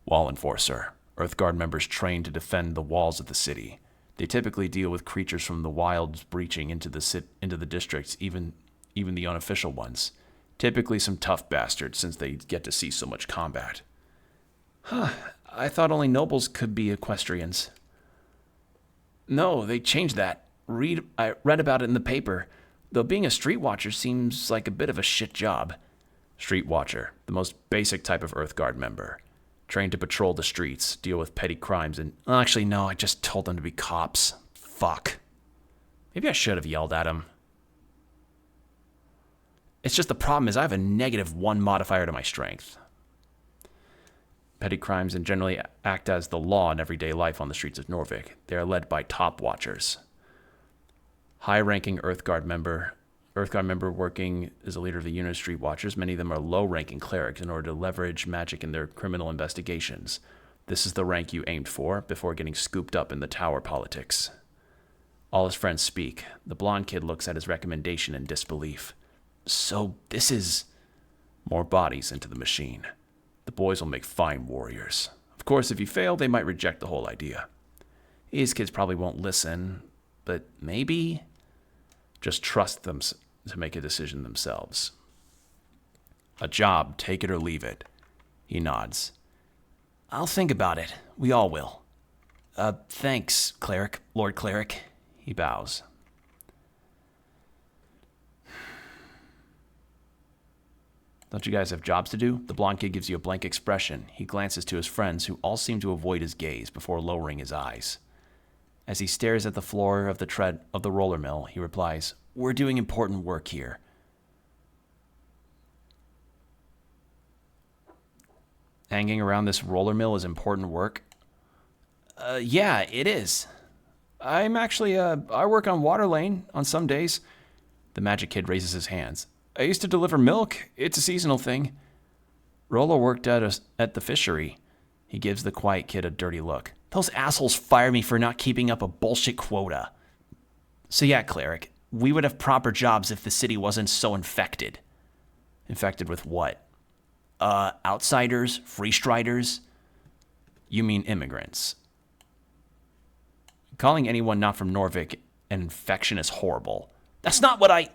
Wall enforcer. Earth Guard members trained to defend the walls of the city. They typically deal with creatures from the wilds breaching into the districts, even the unofficial ones. Typically some tough bastards, since they get to see so much combat. Huh, I thought only nobles could be equestrians. No, they changed that. I read about it in the paper. Though being a street watcher seems like a bit of a shit job. Street watcher, the most basic type of Earth Guard member. Trained to patrol the streets, deal with petty crimes, and... Actually, no, I just told them to be cops. Fuck. Maybe I should have yelled at him. It's just the problem is I have a -1 modifier to my strength. Petty crimes and generally act as the law in everyday life on the streets of Norvik. They are led by top watchers. High-ranking Earth Guard member working as a leader of the unit of street watchers. Many of them are low-ranking clerics in order to leverage magic in their criminal investigations. This is the rank you aimed for before getting scooped up in the tower politics. All his friends speak. The blonde kid looks at his recommendation in disbelief. So this is... More bodies into the machine. The boys will make fine warriors. Of course, if you fail, they might reject the whole idea. These kids probably won't listen, but maybe... Just trust them to make a decision themselves. A job, take it or leave it. He nods. I'll think about it. We all will. Thanks, Cleric, Lord Cleric. He bows. Don't you guys have jobs to do? The blonde kid gives you a blank expression. He glances to his friends, who all seem to avoid his gaze before lowering his eyes. As he stares at the floor of the roller mill, he replies, We're doing important work here. Hanging around this roller mill is important work? Yeah, it is. I'm actually, I work on Water Lane on some days. The magic kid raises his hands. I used to deliver milk. It's a seasonal thing. Rollo worked at the fishery. He gives the quiet kid a dirty look. Those assholes fired me for not keeping up a bullshit quota. So yeah, Cleric, we would have proper jobs if the city wasn't so infected. Infected with what? Outsiders? Freestriders? You mean immigrants. Calling anyone not from Norvik an infection is horrible. That's not what I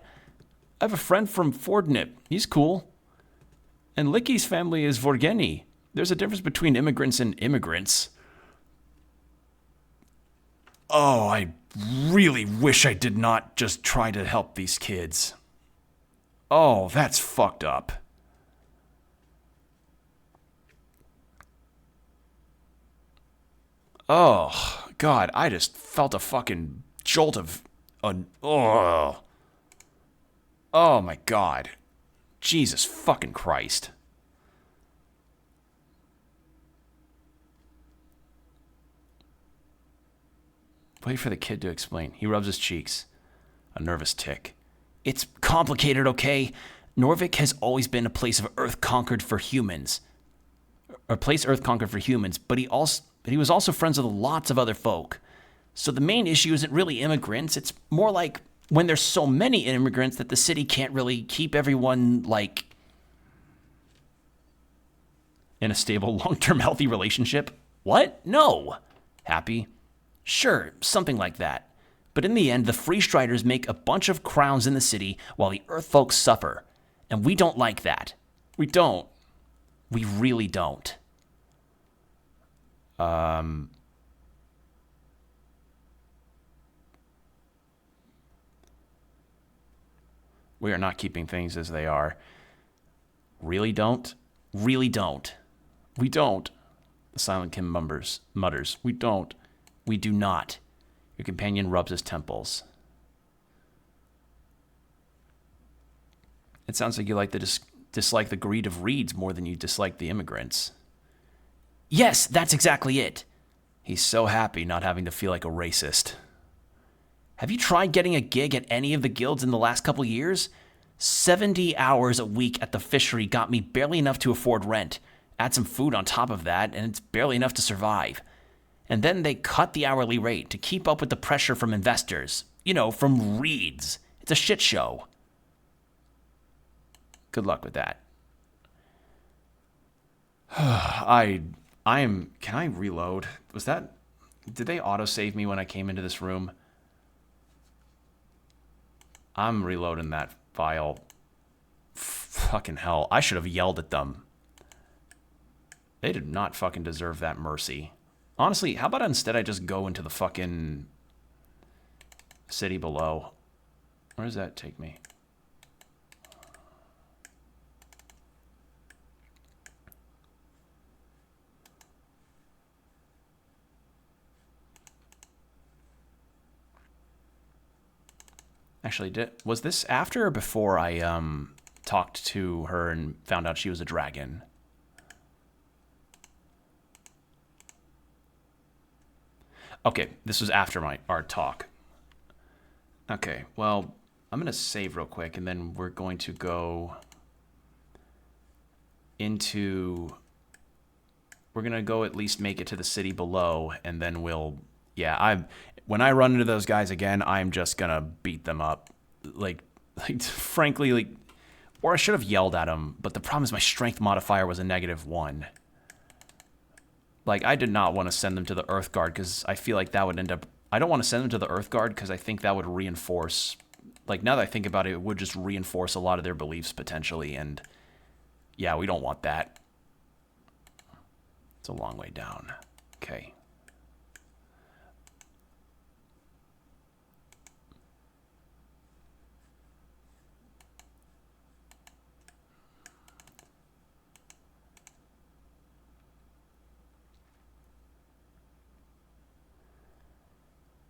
have a friend from Fordnip. He's cool. And Licky's family is Vorgeni. There's a difference between immigrants and immigrants. Oh, I really wish I did not just try to help these kids. Oh, that's fucked up. Oh, God, I just felt a fucking jolt of... oh, my God. Jesus fucking Christ. Wait for the kid to explain. He rubs his cheeks. A nervous tick. It's complicated, okay? Norvik has always been a place of Earth conquered for humans. A place Earth conquered for humans, but he was also friends with lots of other folk. So the main issue isn't really immigrants. It's more like
when there's so many immigrants that the city can't really keep everyone, like, in a stable, long-term, healthy relationship? What? No. Happy? Sure, something like that. But in the end, the Free Striders make a bunch of crowns in the city while the Earth folks suffer. And we don't like that. We don't. We really don't.
We are not keeping things as they are. Really don't? Really don't. We don't. The Silent Kim mutters. We don't. We do not. Your companion rubs his temples. It sounds like you like dislike the greed of reeds more than you dislike the immigrants.
Yes, that's exactly it.
He's so happy not having to feel like a racist.
Have you tried getting a gig at any of the guilds in the last couple years? 70 hours a week at the fishery got me barely enough to afford rent. Add some food on top of that, and it's barely enough to survive. And then they cut the hourly rate to keep up with the pressure from investors. You know, from reeds. It's a shit show.
Good luck with that. Can I reload? Did they autosave me when I came into this room? I'm reloading that file. Fucking hell. I should have yelled at them. They did not fucking deserve that mercy. Honestly, how about instead I just go into the fucking city below? Where does that take me? Actually, was this after or before I talked to her and found out she was a dragon? Okay, this was after our talk. Okay, well, I'm going to save real quick, and then we're going to go into... We're going to go at least make it to the city below, and then we'll... Yeah, when I run into those guys again, I'm just going to beat them up. Like, frankly, like... Or I should have yelled at them, but the problem is my strength modifier was a -1. Like, I did not want to send them to the Earth Guard because I feel like that would end up... I don't want to send them to the Earth Guard because I think that would reinforce... Like, now that I think about it, it would just reinforce a lot of their beliefs, potentially, and... Yeah, we don't want that. It's a long way down. Okay.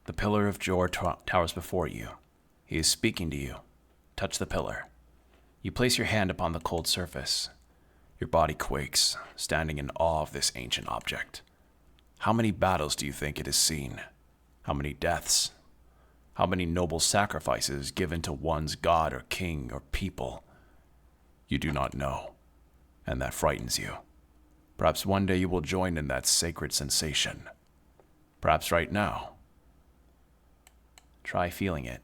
The pillar of Jor towers before you. He is speaking to you. Touch the pillar. You place your hand upon the cold surface. Your body quakes, standing in awe of this ancient object. How many battles do you think it has seen? How many deaths? How many noble sacrifices given to one's god or king or people? You do not know, and that frightens you. Perhaps one day you will join in that sacred sensation. Perhaps right now. Try feeling it.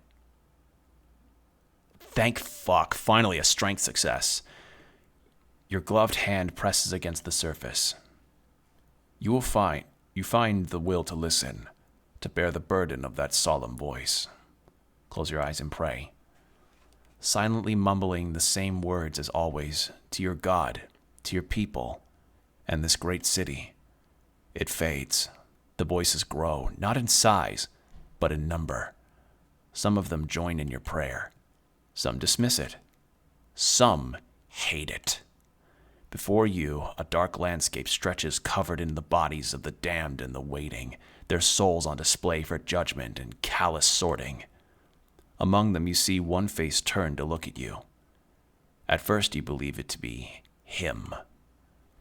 Thank fuck, finally a strength success. Your gloved hand presses against the surface. You find the will to listen, to bear the burden of that solemn voice. Close your eyes and pray. Silently mumbling the same words as always, to your God, to your people, and this great city. It fades. The voices grow, not in size, but in number. Some of them join in your prayer. Some dismiss it. Some hate it. Before you, a dark landscape stretches covered in the bodies of the damned and the waiting, their souls on display for judgment and callous sorting. Among them you see one face turned to look at you. At first you believe it to be him.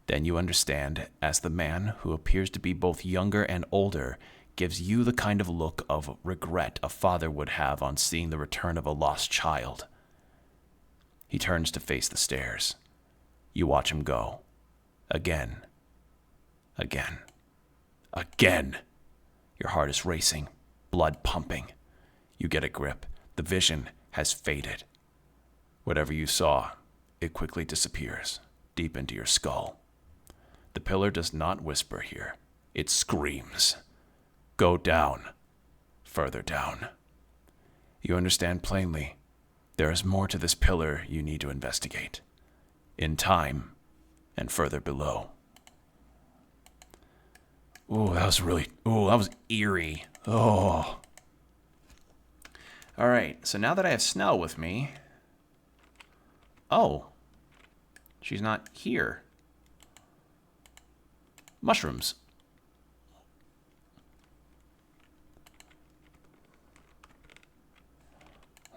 Then you understand, as the man, who appears to be both younger and older, gives you the kind of look of regret a father would have on seeing the return of a lost child. He turns to face the stairs. You watch him go. Again. Again. Again. Your heart is racing, blood pumping. You get a grip.
The vision has faded. Whatever you saw, it quickly disappears, deep into your skull. The pillar does not whisper here. It screams. Go down. Further down. You understand plainly. There is more to this pillar you need to investigate. In time, and further below. Ooh, that was eerie. Oh.
Alright, so now that I have Snell with me... Oh. She's not here. Mushrooms.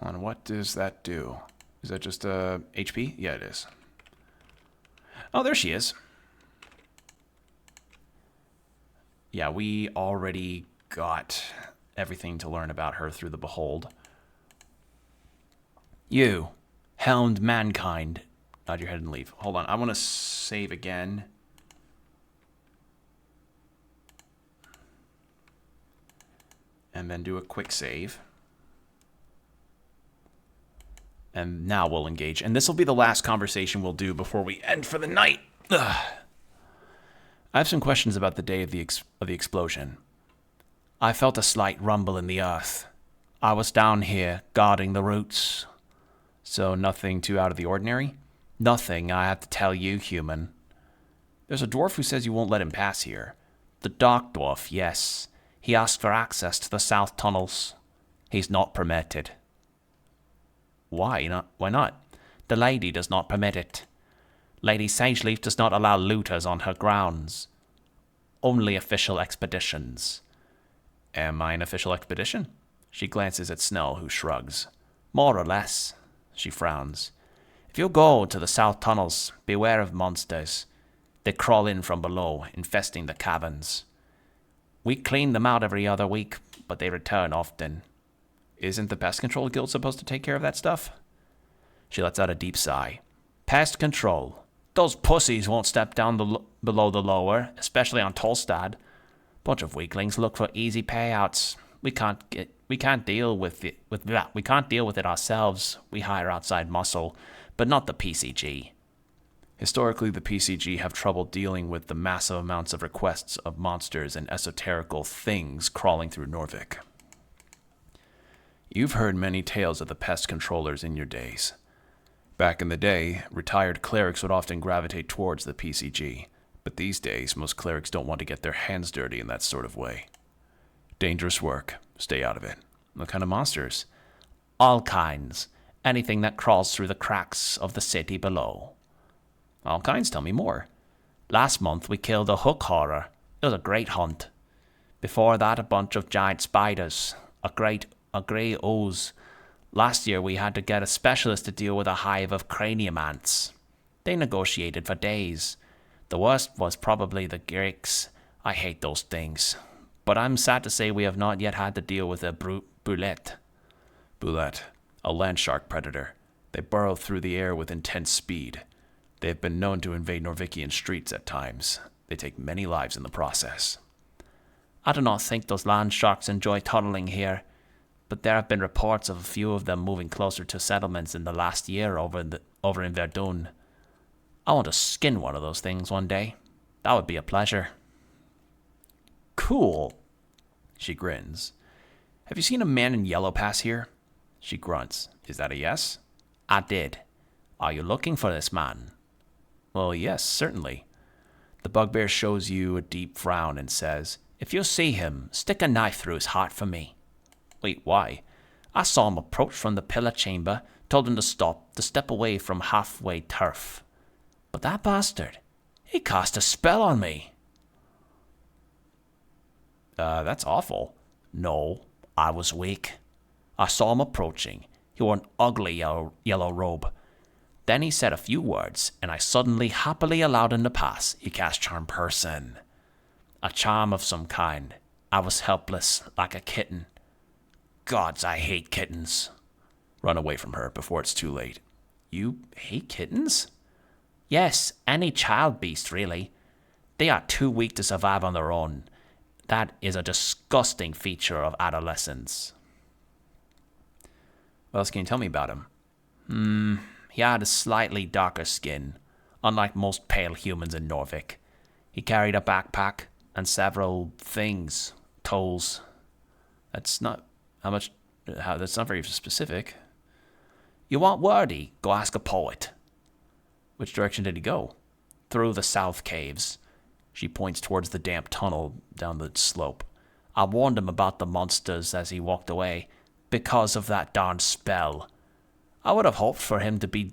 On what does that do? Is that just HP? Yeah, it is.
Oh, there she is. Yeah, we already got everything to learn about her through the Behold. You, helmed mankind. Nod your head and leave. Hold on, I want to save again. And then do a quick save. And now we'll engage. And this will be the last conversation we'll do before we end for the night. Ugh. I have some questions about the day of the explosion. I felt a slight rumble in the earth. I was down here, guarding the roots. So nothing too out of the ordinary? Nothing, I have to tell you, human. There's a dwarf who says you won't let him pass here. The dark dwarf, yes. He asked for access to the south tunnels. He's not permitted. Why not? Why not? The lady does not permit it. Lady Sageleaf does not allow looters on her grounds. Only official expeditions. Am I an official expedition? She glances at Snell, who shrugs. More or less. She frowns. If you go to the south tunnels, beware of monsters. They crawl in from below, infesting the caverns. We clean them out every other week, but they return often. Isn't the Pest Control Guild supposed to take care of that stuff? She lets out a deep sigh. Pest Control. Those pussies won't step down below the lower, especially on Tolstad. Bunch of weaklings look for easy payouts. We can't deal with it ourselves. We hire outside muscle, but not the PCG.
Historically, the PCG have trouble dealing with the massive amounts of requests of monsters and esoterical things crawling through Norvik. You've heard many tales of the pest controllers in your days. Back in the day, retired clerics would often gravitate towards the PCG, but these days most clerics don't want to get their hands dirty in that sort of way. Dangerous work. Stay out of it. What kind of monsters?
All kinds. Anything that crawls through the cracks of the city below.
All kinds? Tell me more.
Last month we killed a hook horror. It was a great hunt. Before that, a bunch of giant spiders. A grey ooze. Last year we had to get a specialist to deal with a hive of cranium ants. They negotiated for days. The worst was probably the Greeks. I hate those things. But I'm sad to say we have not yet had to deal with a boulette.
Boulette, a land shark predator. They burrow through the air with intense speed. They have been known to invade Norvikian streets at times. They take many lives in the process.
I do not think those land sharks enjoy tunneling here, but there have been reports of a few of them moving closer to settlements in the last year over in Verdun. I want to skin one of those things one day. That would be a pleasure.
Cool. She grins. Have you seen a man in yellow pass here?
She grunts. Is that a yes?
I did. Are you looking for this man?
Well, yes, certainly. The bugbear shows you a deep frown and says,
If you see him, stick a knife through his heart for me.
Wait, why?
I saw him approach from the pillar chamber, told him to step away from halfway turf. But that bastard, he cast a spell on me.
That's awful.
No, I was weak. I saw him approaching. He wore an ugly yellow robe. Then he said a few words, and I suddenly happily allowed him to pass.
He cast Charm Person.
A charm of some kind. I was helpless, like a kitten. Gods, I hate kittens.
Run away from her before it's too late. You hate kittens?
Yes, any child beast, really. They are too weak to survive on their own. That is a disgusting feature of adolescence. What else can you tell me about him? He had a slightly darker skin, unlike most pale humans in Norvik. He carried a backpack and several things, tools. That's not that's not very specific. You want wordy? Go ask a poet. Which direction did he go? Through the south caves. She points towards the damp tunnel down the slope. I warned him about the monsters as he walked away, because of that darn spell. I would have hoped for him to be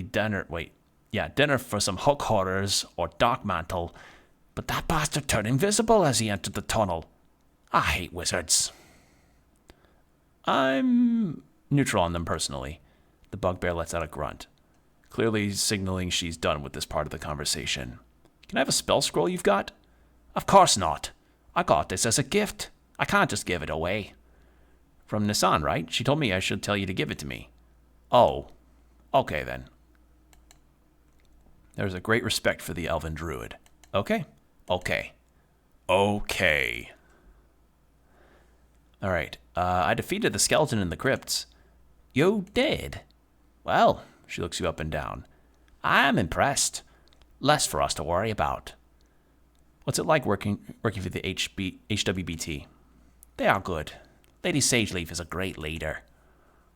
dinner for some hook horrors or dark mantle, but that bastard turned invisible as he entered the tunnel. I hate wizards. I'm neutral on them personally. The bugbear lets out a grunt, clearly signaling she's done with this part of the conversation. Can I have a spell scroll you've got? Of course not. I got this as a gift. I can't just give it away. From Nissan, right? She told me I should tell you to give it to me. Oh, okay then. There's a great respect for the elven druid. Okay. All right. I defeated the skeleton in the crypts. You did? Well, she looks you up and down. I am impressed. Less for us to worry about. What's it like working for the HWBT? They are good. Lady Sageleaf is a great leader.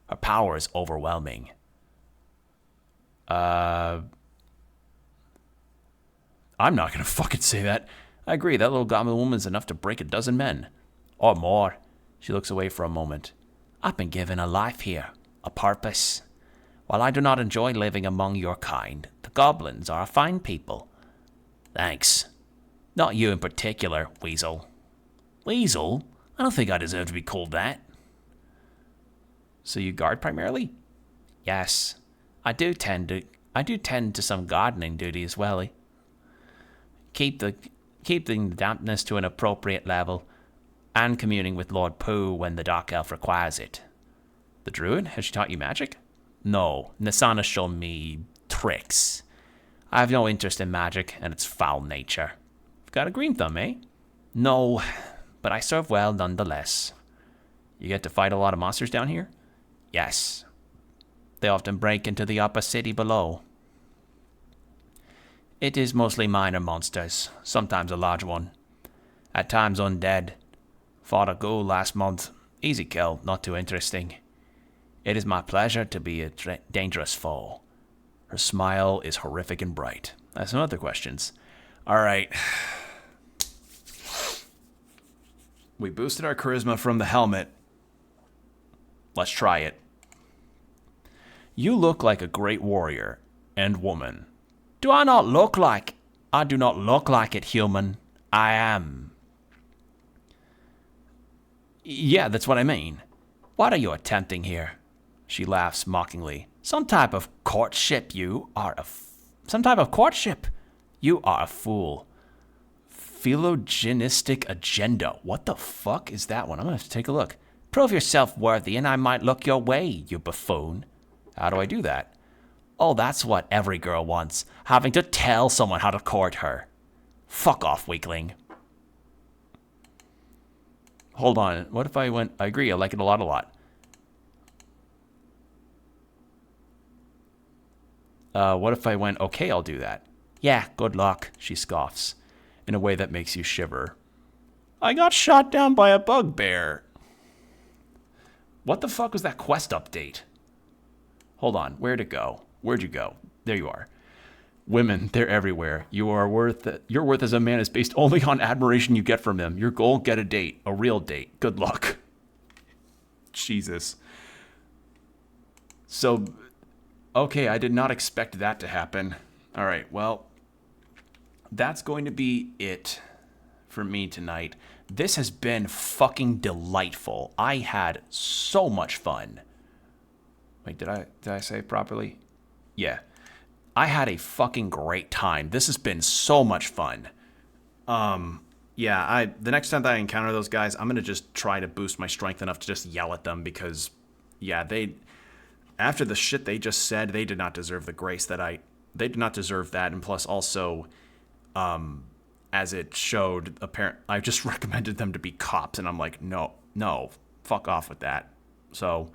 Her power is overwhelming. I'm not gonna fucking say that. I agree, that little goblin woman's enough to break a dozen men. Or more. She looks away for a moment. I've been given a life here, a purpose. While I do not enjoy living among your kind, the goblins are a fine people. Thanks. Not you in particular, Weasel. Weasel? I don't think I deserve to be called that. So you guard primarily? Yes. I do tend to some gardening duty as well. Keeping the dampness to an appropriate level, and communing with Lord Pooh when the Dark Elf requires it. The Druid? Has she taught you magic? No, Nisana showed me tricks. I have no interest in magic and its foul nature. You've got a green thumb, eh? No, but I serve well nonetheless. You get to fight a lot of monsters down here? Yes. They often break into the upper city below. It is mostly minor monsters, sometimes a large one. At times undead. Fought a ghoul last month. Easy kill, not too interesting. It is my pleasure to be a dangerous foe. Her smile is horrific and bright. I have some other questions. All right. We boosted our charisma from the helmet. Let's try it. You look like a great warrior and woman. Do I not look like? I do not look like it, human. I am. Yeah, that's what I mean. What are you attempting here? She laughs mockingly. Some type of courtship. You are a fool. Philogenistic agenda. What the fuck is that one? I'm gonna have to take a look. Prove yourself worthy and I might look your way, you buffoon. How do I do that? Oh, that's what every girl wants. Having to tell someone how to court her. Fuck off, weakling. Hold on. What if I went... I agree, I like it a lot. What if I went, okay, I'll do that. Yeah, good luck, she scoffs, in a way that makes you shiver. I got shot down by a bugbear. What the fuck was that quest update? Hold on, where'd it go? Where'd you go? There you are. Women, they're everywhere. Your worth as a man is based only on admiration you get from them. Your goal, get a date. A real date. Good luck. Jesus. So, okay, I did not expect that to happen. All right, well, that's going to be it for me tonight. This has been fucking delightful. I had so much fun. Wait, did I say it properly? Yeah. I had a fucking great time. This has been so much fun. Yeah, the next time that I encounter those guys, I'm gonna just try to boost my strength enough to just yell at them because, yeah, after the shit they just said, they did not deserve the grace they did not deserve that, and plus also, as it showed, I just recommended them to be cops, and I'm like, no, fuck off with that. So,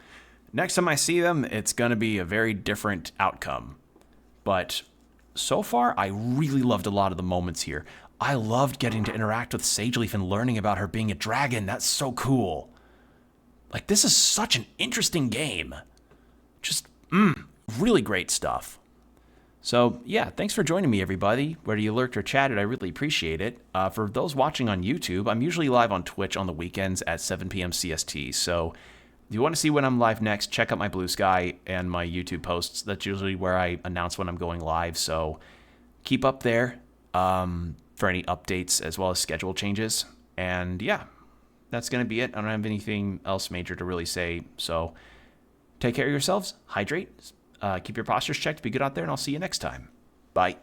next time I see them, it's going to be a very different outcome. But so far, I really loved a lot of the moments here. I loved getting to interact with Sageleaf and learning about her being a dragon. That's so cool. Like, this is such an interesting game. Just, really great stuff. So, yeah, thanks for joining me, everybody. Whether you lurked or chatted, I really appreciate it. For those watching on YouTube, I'm usually live on Twitch on the weekends at 7 p.m. CST. So, if you want to see when I'm live next, check out my Blue Sky and my YouTube posts. That's usually where I announce when I'm going live. So, keep up there for any updates as well as schedule changes. And, yeah, that's going to be it. I don't have anything else major to really say. So, take care of yourselves. Hydrate. Keep your postures checked. Be good out there, and I'll see you next time. Bye.